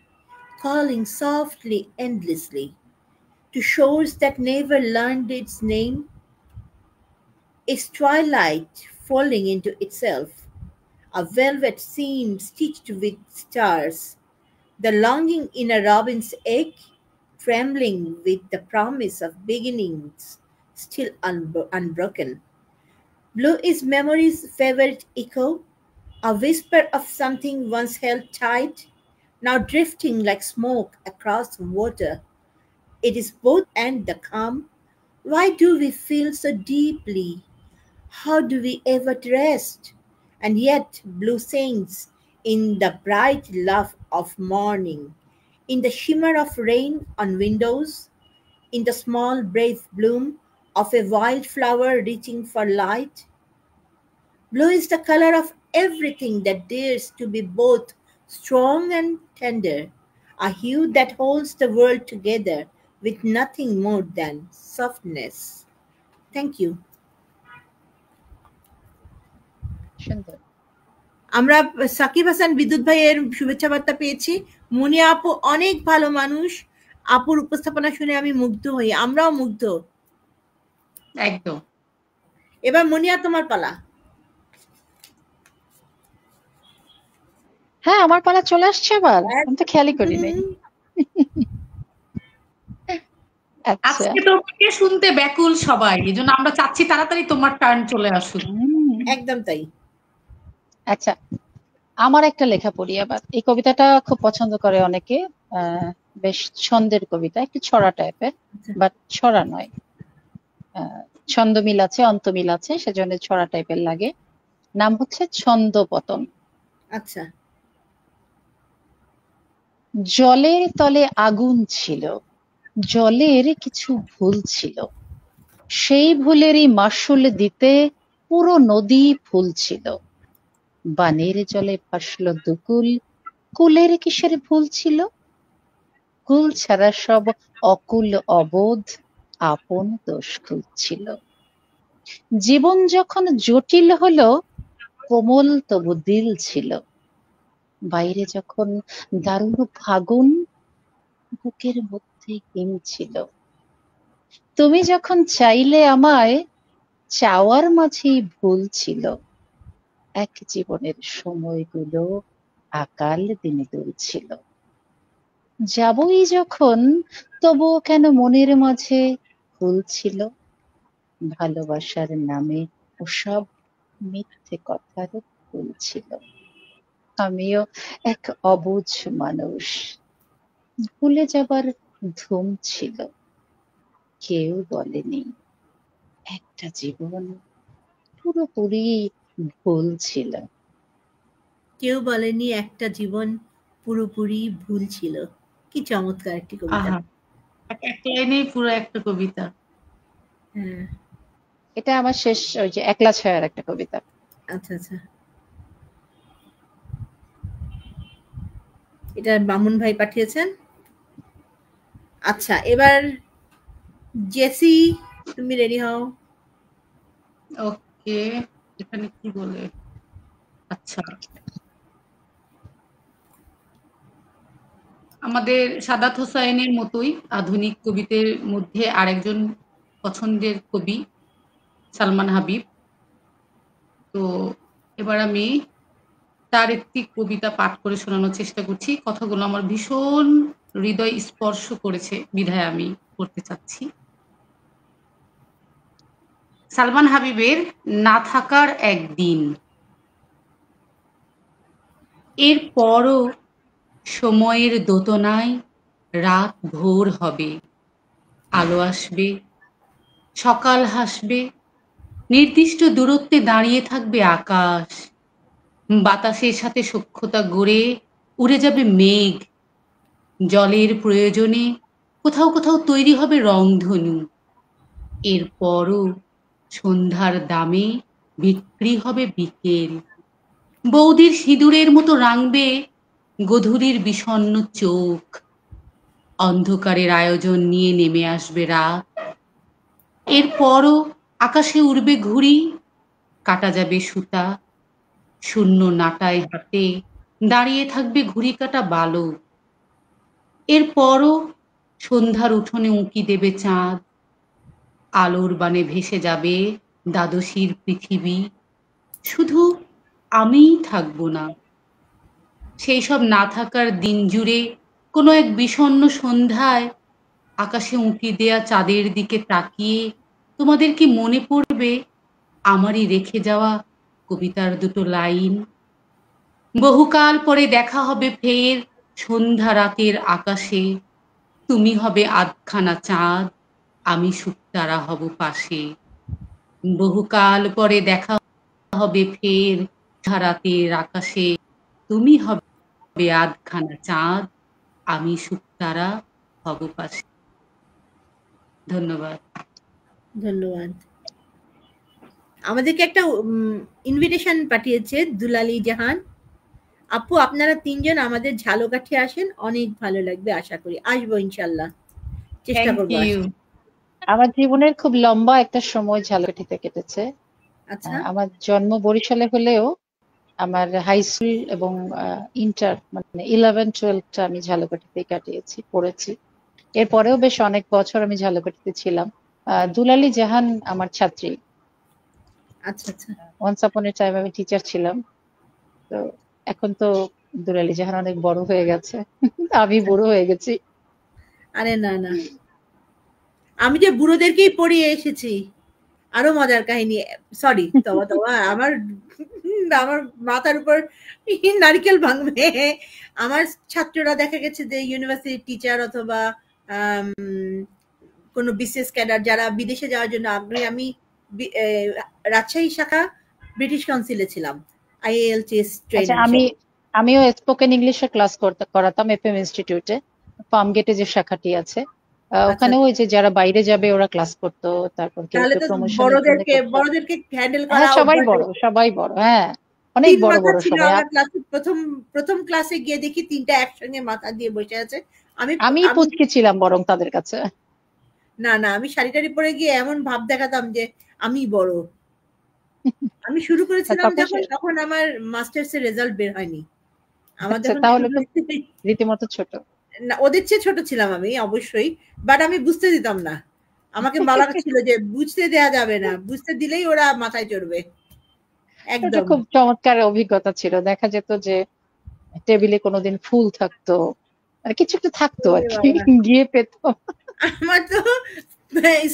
calling softly, endlessly, to shores that never learned its name. It's twilight falling into itself, a velvet seam stitched with stars, the longing in a robin's egg, trembling with the promise of beginnings still unbroken. Blue is memory's favorite echo, a whisper of something once held tight, now drifting like smoke across water. It is both and the calm. Why do we feel so deeply? How do we ever rest? And yet blue sings in the bright love of morning, in the shimmer of rain on windows, in the small brave bloom of a wildflower reaching for light. Blue is the color of everything that dares to be both strong and tender, a hue that holds the world together with nothing more than softness. Thank you. সুন্দর। আমরা সাকিব হাসান বিদ্যুৎ ভাইয়ের শুভেচ্ছা বার্তা পেয়েছি। মুনিয়া আপু অনেক ভালো মানুষ, আপুর উপস্থাপনা শুনে আমি মুগ্ধ হই, আমরাও মুগ্ধ। একদম। এবার মুনিয়া তোমার পালা। হ্যাঁ, আমার পালা চলে আসছে আবার, আমি তো খেয়ালই করি নাই। আচ্ছা, আজকে তোমাকে শুনতে ব্যাকুল সবাই, এজন্য আমরা চাচ্ছি তাড়াতাড়ি তোমার টার্ন চলে আসুক। একদম তাই। আচ্ছা, আমার একটা লেখা পড়ি আবার। এই কবিতাটা খুব পছন্দ করে অনেকে, বেশ ছন্দের কবিতা, একটু ছড়া টাইপের, বাট ছড়া নয়, ছন্দ মিল আছে, অন্ত মিল আছে, সেজন্য ছড়া টাইপের লাগে। নাম হচ্ছে ছন্দপতন। আচ্ছা। জলের তলে আগুন ছিল, জলের কিছু ভুল ছিল, সেই ভুলেরই মাসুল দিতে পুরো নদী ফুল ছিল। বানের জলে ভাসল দুকুল, কুলের কিসের ভুল ছিল? কুল ছাড়া সব অকুল অবোধ আপন দোষ খুঁজছিল। জীবন যখন জটিল হলো, কোমল তবু দিল ছিল। বাইরে যখন দারুণ ফাগুন, বুকের মধ্যে হিম ছিল। তুমি যখন চাইলে আমায়, চাওয়ার মাঝেই ভুল ছিল। এক জীবনের সময়গুলো আকাল দিনে দুলছিল। যাবই যখন, তবুও কেন মনের মাঝে ভুল ছিল। ভালোবাসার নামে ওসব মিথ্যে কথার ভুল ছিল। আমিও এক অবুঝ মানুষ, ভুলে যাবার ধুম ছিল। কেউ বলেনি একটা জীবন পুরোপুরি ভুল ছিল। কেউ বলেনি একটা জীবন পুরোপুরি ভুল ছিল। কি চমৎকার একটি কবিতা। এক লাইনেই পুরো একটা কবিতা। হ্যাঁ। এটা আমার শেষ ওই যে একলা ছায়ার একটা কবিতা। আচ্ছা আচ্ছা। এটা বামুন ভাই পাঠিয়েছেন। আচ্ছা, এবার জেসি তুমি রেডি হও। ওকে, এখানে কি বলে? আচ্ছা, আমাদের সাদাত হোসাইনের মতোই আধুনিক কবিদের মধ্যে আরেকজন পছন্দের কবি সালমান হাবিব। তো এবার আমি তার একটি কবিতা পাঠ করে শোনানোর চেষ্টা করছি। কথাগুলো আমার ভীষণ হৃদয় স্পর্শ করেছে বিধায় আমি করতে চাচ্ছি। সালমান হাবিবের না থাকার একদিন। এরপরও সময়ের দোতনায় রাত ভোর হবে, আলো আসবে, সকাল হাসবে, নির্দিষ্ট দূরত্বে দাঁড়িয়ে থাকবে আকাশ, বাতাসের সাথে সখ্যতা গড়ে উড়ে যাবে মেঘ, জলের প্রয়োজনে কোথাও কোথাও তৈরি হবে রংধনু। এরপরও সন্ধ্যার দামে বিক্রি হবে বিকেল, বৌদির সিঁদুরের মতো রাঙবে গধূলির বিষণ্ণ চোখ, অন্ধকারের আয়োজন নিয়ে নেমে আসবে রাত। এরপরও আকাশে উড়বে ঘুড়ি, কাটা যাবে সুতা, শূন্য নাটায় হাতে দাঁড়িয়ে থাকবে ঘুড়ি কাটা বালক। এরপরও সন্ধ্যার উঠোনে উঁকি দেবে চাঁদ, আলোর বানে ভেসে যাবে দ্বাদশীর পৃথিবী। শুধু আমিই থাকবো না। সেই সব না থাকার দিন জুড়ে কোনো এক বিষণ্ণ সন্ধ্যায় আকাশে উঁকি দেয়া চাঁদের দিকে তাকিয়ে তোমাদের কি মনে পড়বে আমারই রেখে যাওয়া কবিতার দুটো লাইন? বহুকাল পরে দেখা হবে ফের সন্ধ্যা রাতের আকাশে, তুমি হবে আধখানা চাঁদ, আমি শুকতারা হব পাশে। বহুকাল পরে দেখা হবে ফের সন্ধ্যা রাতের আকাশে, তুমি হবে আধখানা চাঁদ, আমি শুকতারা হব পাশে। ধন্যবাদ। ধন্যবাদ। আমাদেরকে একটা ইনভিটেশন পাঠিয়েছে দুলালী জাহান আপু, আপনারা তিনজন আমাদের ঝালকাঠি আসেন, অনেক ভালো লাগবে, আশা করি আসবো ইনশাল্লাহ, চেষ্টা থ্যাংক করবো ইউ। আমার জীবনের খুব লম্বা একটা সময় ঝালকাঠিতে কেটেছে। আচ্ছা, আমার জন্ম বরিশালে হলেও আমার হাই স্কুল এবং ইন্টার মানে 11-12টা আমি ঝালকাঠিতেই কাটিয়েছি, পড়েছি। এরপরেও বেশ অনেক বছর আমি ঝালকাঠিতে ছিলাম। দুলালী জাহান আমার ছাত্রী। আচ্ছা আচ্ছা। ওয়ান্স আপন এ টাইম আমি টিচার ছিলাম। তো এখন তো দুলালী জাহান অনেক বড় হয়ে গেছে, আমি বুড়ো হয়ে গেছি। আরে না না, আমি যে বুড়োদেরকেই পড়িয়ে এসেছি, আরো মজার কাহিনী। সরি, তবা তবা, আমার আমার মাথার উপর নারকেল ভাঙবে। আমার ছাত্ররা দেখা গেছে যে ইউনিভার্সিটি টিচার অথবা কোনো বিসিএস ক্যাডার যারা বিদেশে যাওয়ার জন্য আগ্রহী। আমি রাজশাহী শাখা ব্রিটিশ কাউন্সিলে ছিলাম, আইএলটিএস আচ্ছা, ট্রেনার। আমিও স্পোকেন ইংলিশে ক্লাস করাতাম এফএম ইনস্টিটিউটে, ফার্ম গেটে যে শাখাটি আছে। আচ্ছা, ওখানে ওই যে যারা বাইরে যাবে ওরা ক্লাস করতো, তারপর কেউ তাহলে কেউ তো প্রমোশনের জন্য করতো। বড়দেরকে হ্যান্ডেল হ্যাঁ, করা সবাই অভ্যাস বড়, হয়েছে। সবাই বড়, হ্যাঁ, অনেক ৩ বড় মাথা বড় ছিল সবাই। আমার ক্লাসে। প্রথম ক্লাসে গিয়ে দেখি ৩টা একসঙ্গে মাথা দিয়ে বসে আছে। আমি আমি আমি পুচকি ছিলাম বরং তাদের কাছে। না না, আমি শাড়ি টাড়ি পরে গিয়ে এমন ভাব দেখাতাম যে আমি বড়। আমি শুরু করেছিলাম তখন যখন, তখন আমার মাস্টার্স এর রেজাল্ট বের হয়নি। আমার আচ্ছা, যখন তাহলে শুরু তো রীতিমতো ছোট। না, ওদের চেয়ে ছোট ছিলাম আমি অবশ্যই, বাট আমি বুঝতে দিতাম না। আমাকে বলা ছিল যে বুঝতে দেয়া যাবে না, বুঝতে দিলেই ওরা মাথায় চড়বে। এটা একদম। খুব চমৎকার অভিজ্ঞতা ছিল। দেখা যেত যে টেবিলে কোনোদিন ফুল থাকতো, মানে কিছু একটা থাকতো আর ওরে কি, বাবা, গিয়ে পেতাম। আমার তো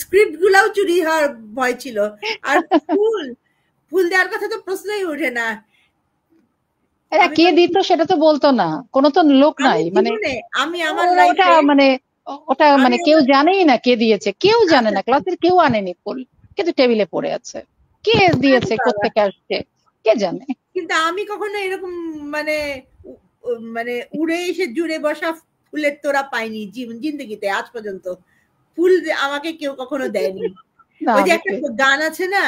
স্ক্রিপ্ট গুলাও চুরি হওয়ার ভয় ছিল। আর ফুল ফুল দেওয়ার কথা তো প্রশ্নই ওঠে না। এরা আমি কে কোনো দিত সেটা তো বলতো না, কোনো তো লোক আমি নাই মানে। জীবনে, আমি আমার ওটা লাইফে, মানে ওটা আমি মানে কেউ আমার জানেই না কে দিয়েছে, কেউ জানে আচ্ছা না, আচ্ছা, ক্লাসের কেউ আনেনি ফুল, কিন্তু টেবিলে পড়ে আছে। কে আরে দিয়েছে, বাবা। কোত্থেকে আসছে, কে জানে। কিন্তু আমি কখনো এরকম মানে মানে উড়ে এসে জুড়ে বসা ফুলের তোড়া পাইনি জিন্দগিতে আজ পর্যন্ত। ফুল আমাকে কেউ কখনো দেয়নি। না ওই যে আমি একটা গান আছে না,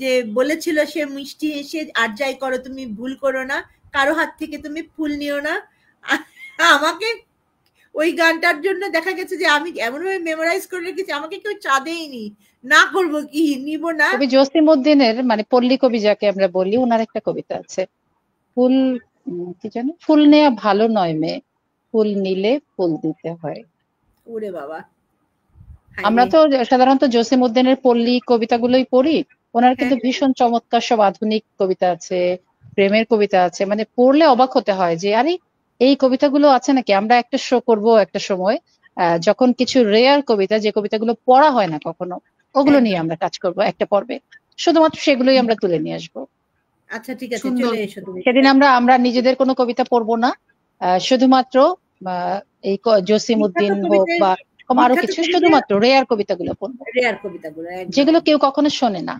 যে বলেছিল সে মিষ্টি এসে আর যাই করো তুমি ভুল করো না, কারো হাত থেকে তুমি ফুল নিও না। আমাকে ওই গানটার জন্য দেখা গেছে যে আমি এমনভাবে মেমোরাইজ করে রেখেছি, আমাকে কেউ চা দেয়নি, না করব কি, নিব না। কবি জসিমউদ্দিনের মানে পল্লী কবি যাকে আমরা বলি, ওনার একটা কবিতা আছে, ফুল কি জানি, ফুল নেয়া ভালো নয় মেয়ে, ফুল নিলে ফুল দিতে হয়। ওরে বাবা, আমরা তো সাধারণত জসিমউদ্দিনের পল্লী কবিতাগুলোই পড়ি, ওনার কিন্তু হ্যাঁ, ভীষণ চমৎকার সব আধুনিক কবিতা আছে, প্রেমের কবিতা আছে, মানে পড়লে অবাক হতে হয় যে আরে এই কবিতাগুলো আছে নাকি। আমরা একটা শো করব একটা সময়, যখন কিছু রেয়ার কবিতা, যে কবিতাগুলো পড়া হয় না কখনো, ওগুলো নিয়ে একদম। আমরা কাজ করব একটা পর্বে, শুধুমাত্র সেগুলোই আমরা তুলে নিয়ে আসবো। আচ্ছা ঠিক আছে, সুন্দর। চলে এসো তুমি। সেদিন আমরা নিজেদের কোনো কবিতা পড়বো না, শুধুমাত্র এই বিখ্যাত জসিমউদ্দিন হোক কবিদের, বা আরো বিখ্যাত কিছু, কবিদের শুধুমাত্র রেয়ার কবিতাগুলো পড়বো, রেয়ার কবিতাগুলো, একদম যেগুলো একদম। কেউ কখনো শোনে না,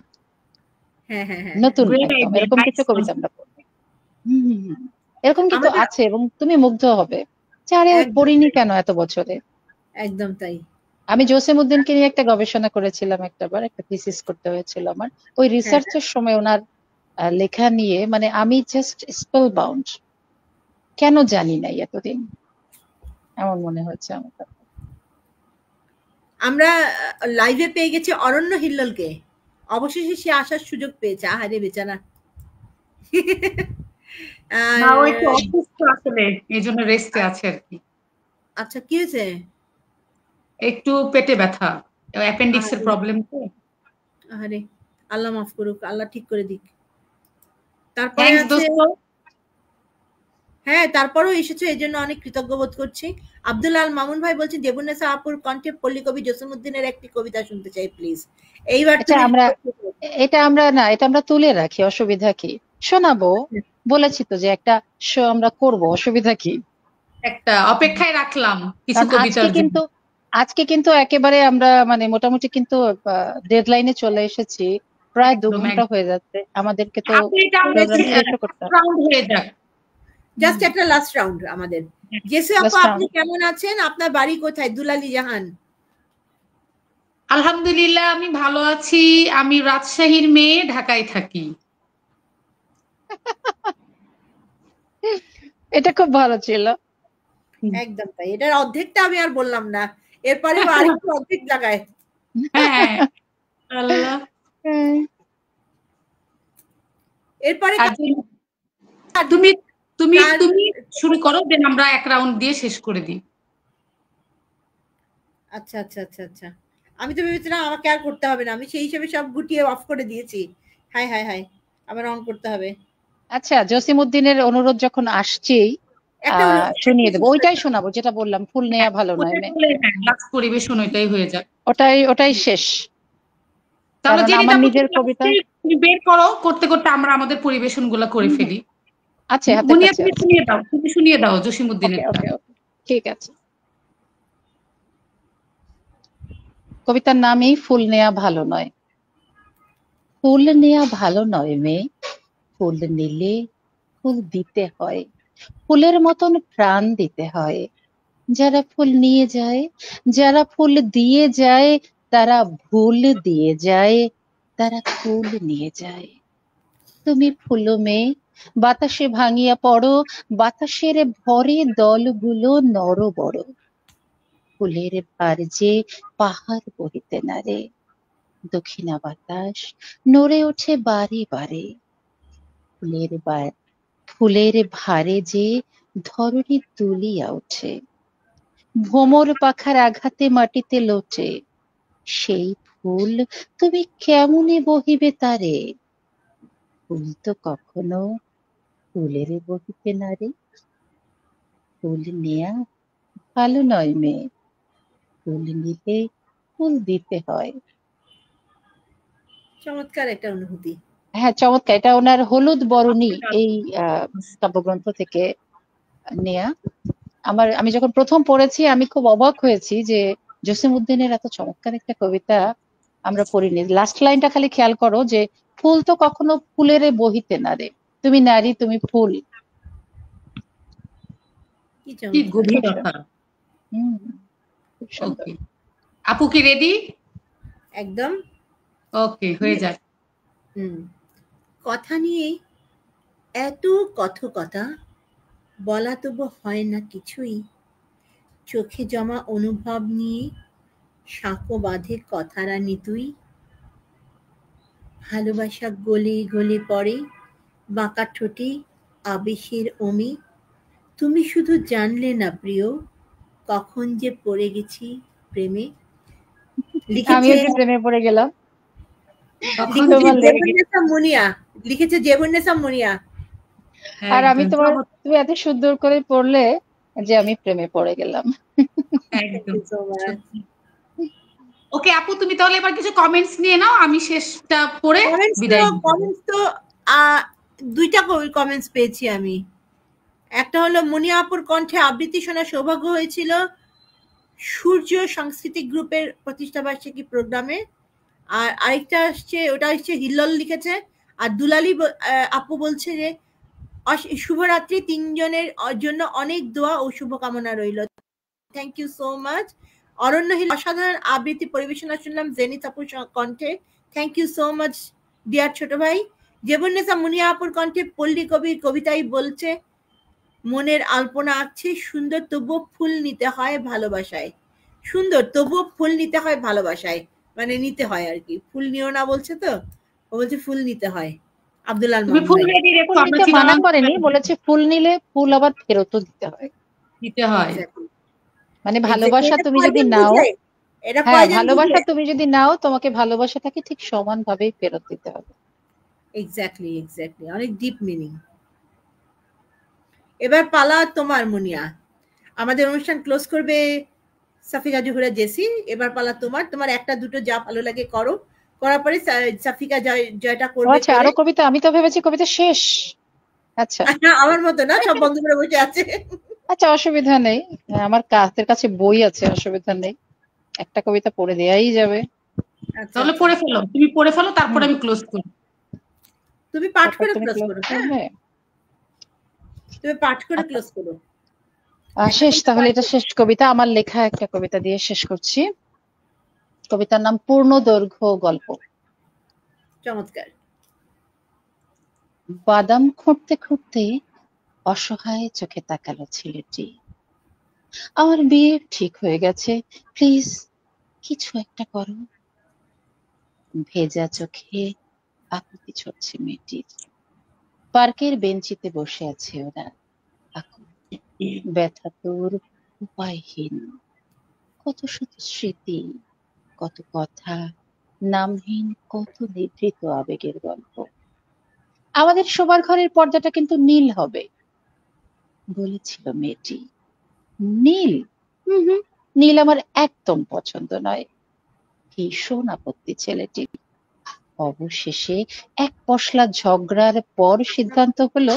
হ্যাঁ হ্যাঁ হ্যাঁ, নতুন গ্রেট একদম, আইডিয়া, এরকম নাইস কিছু কবিতা আমরা পড়বো। এরকম কিন্তু আমাদের আছে, এবং তুমি মুগ্ধ হবে যে আরে একদম পড়িনি কেন এত বছরে। একদম তাই। আমি জসিমউদ্দিনকে নিয়ে একটা গবেষণা করেছিলাম একটাবার, একটা থিসিস করতে হয়েছিল আমার। ওই হ্যাঁ, রিসার্চের সময় ওনার লেখা নিয়ে মানে আমি জাস্ট স্পেল বাউন্ড, কেন জানি নাই এতদিন, এমন মনে হচ্ছে আমার কাছে। আমরা লাইভে পেয়ে গেছি অরণ্য হিল্লোলকে, অবশেষে সে আসার সুযোগ পেয়েছে, আহারে বেচারা। আর না, ও একটু অসুস্থ আসলে, এই জন্য রেস্টে আছে আর কি। আচ্ছা, কি হয়েছে? একটু পেটে ব্যথা, অ্যাপেন্ডিক্স এর আহারে, প্রবলেম তো। আহারে, আল্লাহ মাফ করুক, আল্লাহ ঠিক করে দিক। তারপরে থ্যাঙ্কস আছে, দোস্ত। হ্যাঁ তারপরেও এসেছো, এই জন্য অনেক কৃতজ্ঞ বোধ করছি। আব্দুল আল মামুন ভাই বলছেন দেবুন্নেসা আপুর কণ্ঠে পল্লী কবি জসিমউদ্দিনের একটি কবিতা শুনতে চাই প্লিজ। এইবার এটা তুমি আমরা এটা আমরা তুলে রাখি, অসুবিধা কি, শোনাবো, বলেছি তো যে একটা শো আমরা করব, অসুবিধা কি। একটা অপেক্ষায় রাখলাম কিছু কারণ কবিতার জন্য। আজকে কিন্তু একেবারে আমরা মানে মোটামুটি কিন্তু ডেডলাইনে চলে এসেছি, প্রায় 2 একদম ঘন্টা একদম। হয়ে যাচ্ছে, আমাদেরকে তো আপনি এটা আমরা প্রোগ্রাম শেষও করতে হবে। রাউন্ড হয়ে যাক। জাস্ট একটা লাস্ট রাউন্ড আমাদের। জেসি আপা, Last আপনি round. কেমন আছেন? আপনার বাড়ি কোথায়? দুলালী জাহান। আলহামদুলিল্লাহ, আমি ভালো আছি। আমি রাজশাহীর মেয়ে, ঢাকায় থাকি। এটা খুব ভালো ছিল। একদম তাই, এটার অর্ধেকটা আমি আর বললাম না, এরপরেও আরেকটু অর্ধেক জায়গায়। হ্যাঁ, আল্লাহ। এরপরে আর তুমি তুমি কার? তুমি শুরু করো, দেন আমরা এক রাউন্ড দিয়ে শেষ করে দিই। আচ্ছা আচ্ছা আচ্ছা আচ্ছা, আমি তো ভেবেছিলাম আমাকে আর করতে হবে না, আমি সেই হিসেবে সব গুটিয়ে অফ করে দিয়েছি। হাই হাই হাই, আবার অন করতে হবে। আচ্ছা, জসিমউদ্দিনের অনুরোধ যখন আসছেই একটা শুনিয়ে দেবো, ওইটাই শোনাবো যেটা বললাম, ফুল নেয়া ভালো নয় মেয়ে, লাস্ট পরিবেশন ওইটাই হয়ে যাক। ওটাই শেষ। তাহলে কারণ জেনিতা আমার আপু, নিজের কবিতা তুমি বের করো, করতে করতে আমরা আমাদের পরিবেশন গুলা করে ফেলি। আছে হাতের মুনিয়া, কাছে তুমি আছে। শুনিয়ে দাও, তুমি শুনিয়ে দাও ওকে জসিমউদ্দিনেরটা। ওকে ওকে, ঠিক আছে। কবিতার নামই ফুল নেয়া ভালো নয়। ফুল নেয়া ভালো নয় মেয়ে, ফুল নিলে ফুল দিতে হয়, ফুলের মতন প্রাণ দিতে হয়। যারা ফুল নিয়ে যায়, যারা ফুল দিয়ে যায়, তারা ভুল দিয়ে যায়, তারা ফুল নিয়ে যায়। তুমি ফুলো মেয়ে, বাতাসে ভাঙিয়া পড়ো, বাতাসের ভরে দলগুলো নড় বড়। ফুলের ভার যে পাহাড় বহিতে নারে, দক্ষিণা বাতাস নড়ে ওঠে বারে বারে। ফুলের ভারে যে ধরণী তুলিয়া ওঠে, ভ্রমর পাখার আঘাতে মাটিতে লোটে। সেই ফুল তুমি কেমনে বহিবে তারে, ফুল তো কখনো ফুলের বহিতে নারে। ফুল নেয়া ভালো নয় মেয়ে, ফুল নিলে ফুল দিতে হয়। চমৎকার একটা অনুভূতি। হ্যাঁ চমৎকার, এটা ওনার হলুদ বরণী এই কাব্যগ্রন্থ থেকে নেয়া। আমি যখন প্রথম পড়েছি আমি খুব অবাক হয়েছি যে জসিমউদ্দিনের এত চমৎকার একটা কবিতা আমরা পড়িনি। লাস্ট লাইনটা খালি খেয়াল করো, যে ফুল তো কখনো ফুলের বহিতে না রে, তুমি নারী তুমি ফুল। কি কি চমৎকার। গভীরতা। খুব সুন্দর। ওকে, আপু কি রেডি? একদম। ওকে, হয়ে যাক। কথা নিয়ে এত কথকতা, বলা তবু হয় না কিছুই, চোখে জমা অনুভব নিয়ে সাঁকো বাঁধে কথারা নিতুই। ভালোবাসা গলে গলে পড়ে বাঁকা ঠোঁটে আবেশের অমি। তুমি শুধু জানলে না প্রিয়, কখন যে পড়ে গেছি প্রেমে। লিখেছে আমিও যে প্রেমে পড়ে গেলাম। তখন তোমার লেগে গেছে। জেবুন্নেসা মুনিয়া, লিখেছে জেবুন্নেসা মুনিয়া। আর আমি একদম তুমি এত সুন্দর করে পড়লে যে আমি প্রেমে পড়ে গেলাম। একদম So much. সত্যি। ওকে আপু, তুমি তাহলে এবার কিছু কমেন্টস নিয়ে নাও, আমি শেষটা পড়ে বিদায় নিব। কমেন্টস তো দুইটা কমেন্টস পেয়েছি আমি। একটা হলো মুনিয়া আপুর কণ্ঠে আবৃত্তি শোনার সৌভাগ্য হয়েছিল সূর্য সাংস্কৃতিক গ্রুপের প্রতিষ্ঠাবার্ষিকী প্রোগ্রামে। আর আরেকটা আসছে, ওটা হচ্ছে হিল্লল লিখেছে। আর দুলালি আপু বলছে যে শুভরাত্রি, তিনজনের জন্য অনেক দোয়া ও শুভকামনা রইল। Thank you so much. অরণ্য হিল অসাধারণ আবৃত্তি পরিবেশনা শুনলাম জেনিত আপুর কণ্ঠে। Thank you so much dear ছোট ভাই। জেবুন্নেসা মুনিয়া আপুর কণ্ঠে পল্লী কবির কবিতাই বলছে মনের আলপনা আঁকছে, সুন্দর তবুও ফুল নিতে হয় ভালোবাসায়। সুন্দর তবুও ফুল নিতে হয় ভালোবাসায়, মানে নিতে হয় আর কি, ফুল নিও না বলছে তো, ও বলছে ফুল নিতে হয়। আব্দুল আল তুমি ফুল ভাই রেডি রেখো, ফুল আমরা নিতে মানা করেনি, চিটাগাং বলেছে ফুল নিলে ফুল আবার ফেরতও দিতে হয়। দিতে হয়। এক্স্যাক্টলি মানে এক্স্যাক্টলি, ভালোবাসা এটা তুমি যদি কয়জন নাও, বুঝে, এটা হ্যাঁ কয়জন ভালোবাসা বুঝে। তুমি যদি নাও, তোমাকে ভালোবাসাটাকে ঠিক সমানভাবেই ফেরত দিতে হবে। এক্স্যাক্টলি এক্স্যাক্টলি, অনেক ডিপ মিনিং। এবার পালা তোমার মুনিয়া, আমাদের অনুষ্ঠান ক্লোজ করবে সাফিকা জহুরা জেসি। এবার পালা তোমার, তোমার একটা দুটো যা ভালো লাগে করো, করার পরে সাফিকা জয়টা ও করবে আচ্ছা, করে। আরো কবিতা? আমি তো ভেবেছি কবিতা শেষ। আচ্ছা আমার মতো না, সব বন্ধ করে বসে আছে। আচ্ছা, অসুবিধা নেই, আমার হাতের কাছে বই আছে, অসুবিধা নেই, একটা কবিতা পড়ে দেয়াই যাবে। আচ্ছা তাহলে আচ্ছা, পড়ে ফেলো, তুমি পড়ে ফেলো, তারপরে হুম, আমি ক্লোজ করি। তুমি পাঠ তারপর করে তুমি ক্লোজ ক্লোজ করো। হ্যাঁ, করবে। তুমি পাঠ করে আচ্ছা, ক্লোজ করো। একটা শেষ, কবিতা তাহলে পাঠ এটা করো। শেষ কবিতা, আমার লেখা একটা কবিতা দিয়ে শেষ করছি। কবিতার নাম পূর্ণ দৈর্ঘ্য গল্প। চমৎকার। বাদাম খুঁড়তে খুঁড়তে অসহায় চোখে তাকালো ছেলেটি। আমার বিয়ে ঠিক হয়ে গেছে, প্লিজ কিছু একটা করো। ভেজা চোখে আকুতি ঝরছে মেয়েটির। পার্কের বেঞ্চিতে বসে আছে ওরা, ব্যথাতুর, উপায়হীন। কত শত স্মৃতি, কত কথা, নামহীন কত নিভৃত আবেগের গল্প। আমাদের শোবার ঘরের পর্দাটা কিন্তু নীল হবে, বলেছিল মেয়েটি। নীল? হুম, নীল আমার একদম পছন্দ নয়। ভীষণ আপত্তি ছেলেটির। অবশেষে এক পশলা ঝগড়ার পর সিদ্ধান্ত হলো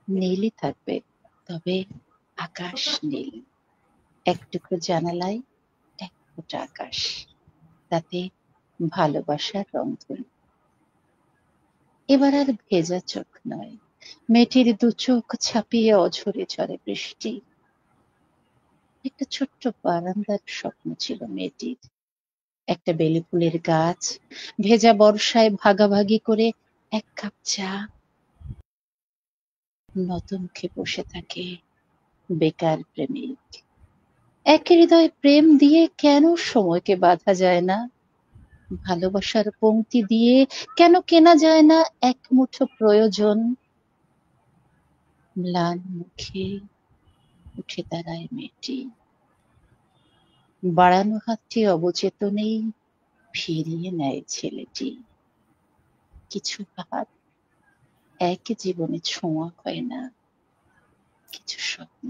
নীলই থাকবে, তবে আকাশ নীল। এক টুকরো জানালায় এক ফোঁটা আকাশ, তাতে ভালোবাসার রং ধরল। এবার আর ভেজা চোখ নয়, মেয়েটির দু চোখ ছাপিয়ে অঝরে ঝরে বৃষ্টি। একটা ছোট্ট বারান্দার স্বপ্ন ছিল মেয়েটির, একটা বেলি ফুলের গাছ, ভেজা বর্ষায় ভাগাভাগি করে এক কাপ চা। নতুন মুখে বসে থাকে বেকার প্রেমিক। এক হৃদয় প্রেম দিয়ে কেন সময়কে বাঁধা যায় না? ভালোবাসার পংক্তি দিয়ে কেন কেনা যায় না এক মুঠো প্রয়োজন? ম্লান মুখে উঠে দাঁড়ায় মেয়েটি, বাড়ানো হাতটি অবচেতনেই ফিরিয়ে নেয় ছেলেটি। কিছু হাত এক জীবনে ছোঁয়া হয় না, কিছু স্বপ্ন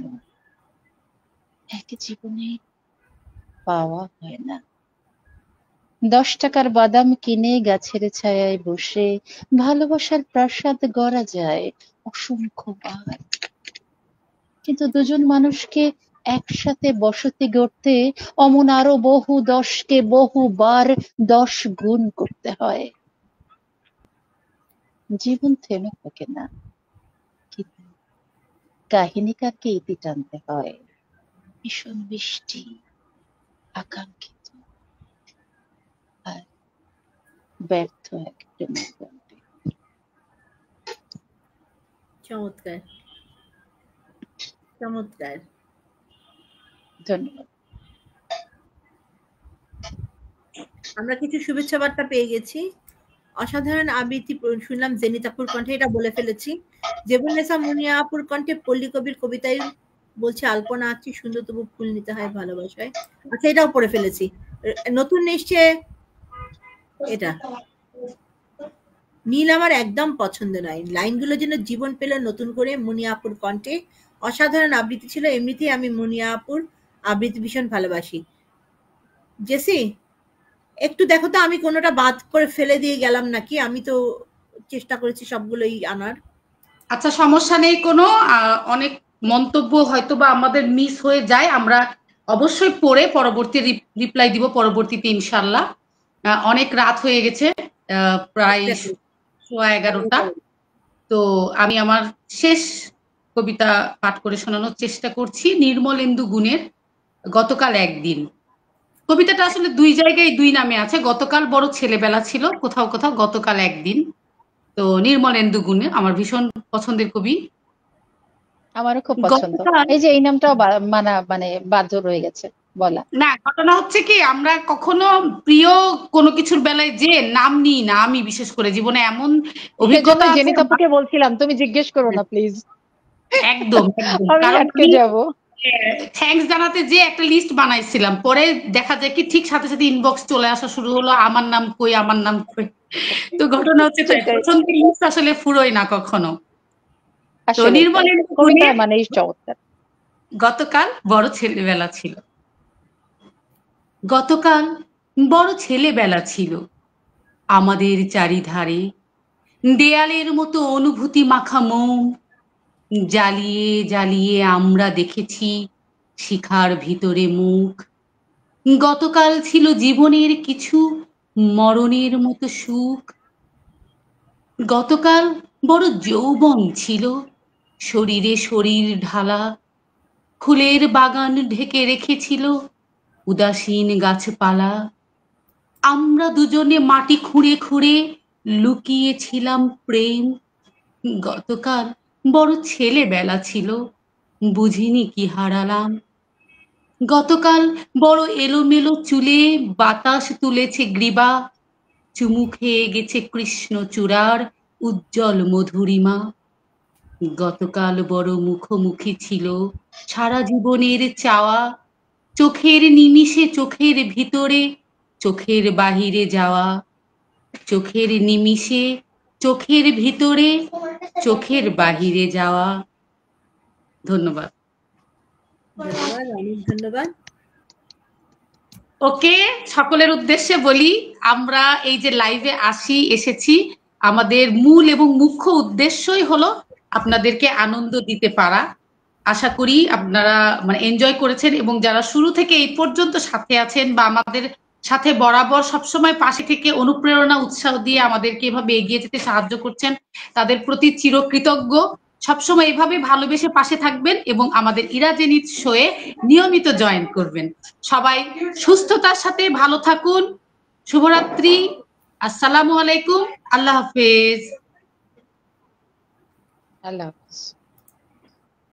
এক জীবনে পাওয়া হয় না। 10 টাকার বাদাম কিনে গাছের ছায়ায় বসে ভালোবাসার প্রাসাদ গড়া যায় অসংখ্যবার, কিন্তু দুজন মানুষকে একসাথে বসতি গড়তে অমন আরো বহু 10কে বহুবার 10 গুণ করতে হয়। জীবন থেমে থাকে না, কিন্তু কাহিনীকারকে ইতি টানতে হয় ভীষণ বৃষ্টি, আকাঙ্ক্ষিত আর ব্যর্থ এক প্রেমের গল্পে। চমৎকার। চমৎকার। ধন্যবাদ। আমরা কিছু শুভেচ্ছা বার্তা পেয়ে গেছি। অসাধারণ আবৃত্তি শুনলাম জেনিতাপুর কণ্ঠে, এটা বলে ফেলেছি। জেবুন্নেসা মুনিয়া আপুর কণ্ঠে পল্লী কবির কবিতায় বলছে আলপনা আঁকছি সুন্দর তবু ফুল নিতে হয় ভালোবাসায়। আচ্ছা, এটাও পড়ে ফেলেছি। নতুন এসছে এটা, নীল আমার একদম পছন্দ নয়, লাইনগুলো যেন জীবন পেল নতুন করে মুনিয়া আপুর কণ্ঠে। অসাধারণ আবৃত্তি ছিল, এমনিতেই আমি মুনিয়া আপুর আবৃত্তি ভীষণ ভালোবাসি। জেসি, একটু দেখো তো আমি কোনোটা বাদ করে ফেলে দিয়ে গেলাম নাকি, আমি তো চেষ্টা করেছি সবগুলোই আনার। আচ্ছা, সমস্যা নেই কোনো। অনেক মন্তব্য হয়তো বা আমাদের মিস হয়ে যায়, আমরা অবশ্যই পড়ে পরবর্তী রিপ্লাই দিব পরবর্তীতে ইনশাল্লাহ। অনেক রাত হয়ে গেছে, প্রায় 11:15। তো আমি আমার শেষ কবিতা পাঠ করে শোনানোর চেষ্টা করছি, নির্মলেন্দু গুণের গতকাল একদিন। কবিতাটা আসলে দুই জায়গায় দুই নামে আছে, গতকাল বড় ছেলেবেলা ছিল, কোথাও কোথাও গতকাল একদিন। তো নির্মলেন্দু গুণের আমার ভীষণ পছন্দের কবি। আমারও খুব পছন্দ। এই যে এই নামটাও মানে বাধ্য রয়ে গেছে বলা। না, ঘটনা হচ্ছে কি, আমরা কখনো প্রিয় কোনো কিছুর বেলায় যে নাম নিই না। আমি বিশেষ করে জীবনে এমন অভিজ্ঞতা আছে। জেনিতাপুকে বলছিলাম তুমি জিজ্ঞেস করো না প্লিজ, একদম একদম, আমি কারণ আটকে যাব। থ্যাঙ্কস জানাতে যে একটা লিস্ট বানাইছিলাম, পরে দেখা যায় কি ঠিক সাথে সাথে ইনবক্স চলে আসা শুরু হলো, আমার নাম কই, আমার নাম কই। তো ঘটনা হচ্ছে তাই, সেটাই, পছন্দের লিস্ট আসলে ফুরোয় না কখনো। তো আসলে নির্মলেন্দু কবিতা গুণের মানে চমৎকার। গতকাল বড় ছেলেবেলা ছিল। গতকাল বড় ছেলেবেলা ছিল, আমাদের চারিধারে দেয়ালের মতো অনুভূতি মাখা মোম জ্বালিয়ে জ্বালিয়ে আমরা দেখেছি শিখার ভিতরে মুখ। গতকাল ছিল জীবনের কিছু মরণের মতো সুখ। গতকাল বড় যৌবন ছিল, শরীরে শরীর ঢালা, ফুলের বাগান ঢেকে রেখেছিল উদাসীন গাছপালা। আমরা দুজনে মাটি খুঁড়ে খুঁড়ে লুকিয়েছিলাম প্রেম। গতকাল বড় ছেলেবেলা ছিল, বুঝিনি কি হারালাম। গতকাল বড় এলোমেলো চুলে বাতাস তুলেছে গ্রীবা, চুমু খেয়ে গেছে কৃষ্ণচূড়ার উজ্জ্বল মধুরিমা। গতকাল বড় মুখোমুখি ছিল সারা জীবনের চাওয়া, চোখের নিমিষে চোখের ভিতরে চোখের বাহিরে যাওয়া, চোখের নিমিষে চোখের ভিতরে চোখের বাহিরে যাওয়া। ধন্যবাদ। ধন্যবাদ, অনেক ধন্যবাদ। ওকে, সকলের উদ্দেশ্যে বলি, আমরা এই যে লাইভে এসেছি, আমাদের মূল এবং মুখ্য উদ্দেশ্যই হলো আপনাদেরকে আনন্দ দিতে পারা। আশা করি আপনারা মানে এনজয় করেছেন, এবং যারা শুরু থেকে এই পর্যন্ত সাথে আছেন বা আমাদের সাথে বরাবর সবসময় পাশে থেকে অনুপ্রেরণা উৎসাহ দিয়ে আমাদেরকে এভাবে এগিয়ে যেতে সাহায্য করছেন, তাদের প্রতি চিরকৃতজ্ঞ। সবসময় এভাবে ভালোবেসে পাশে থাকবেন এবং আমাদের ইরা জেনিত শোয়ে নিয়মিত জয়েন করবেন। সবাই সুস্থতার সাথে ভালো থাকুন। শুভরাত্রি, আসসালামু আলাইকুম, আল্লাহ হাফেজ। আল্লাহ হাফেজ।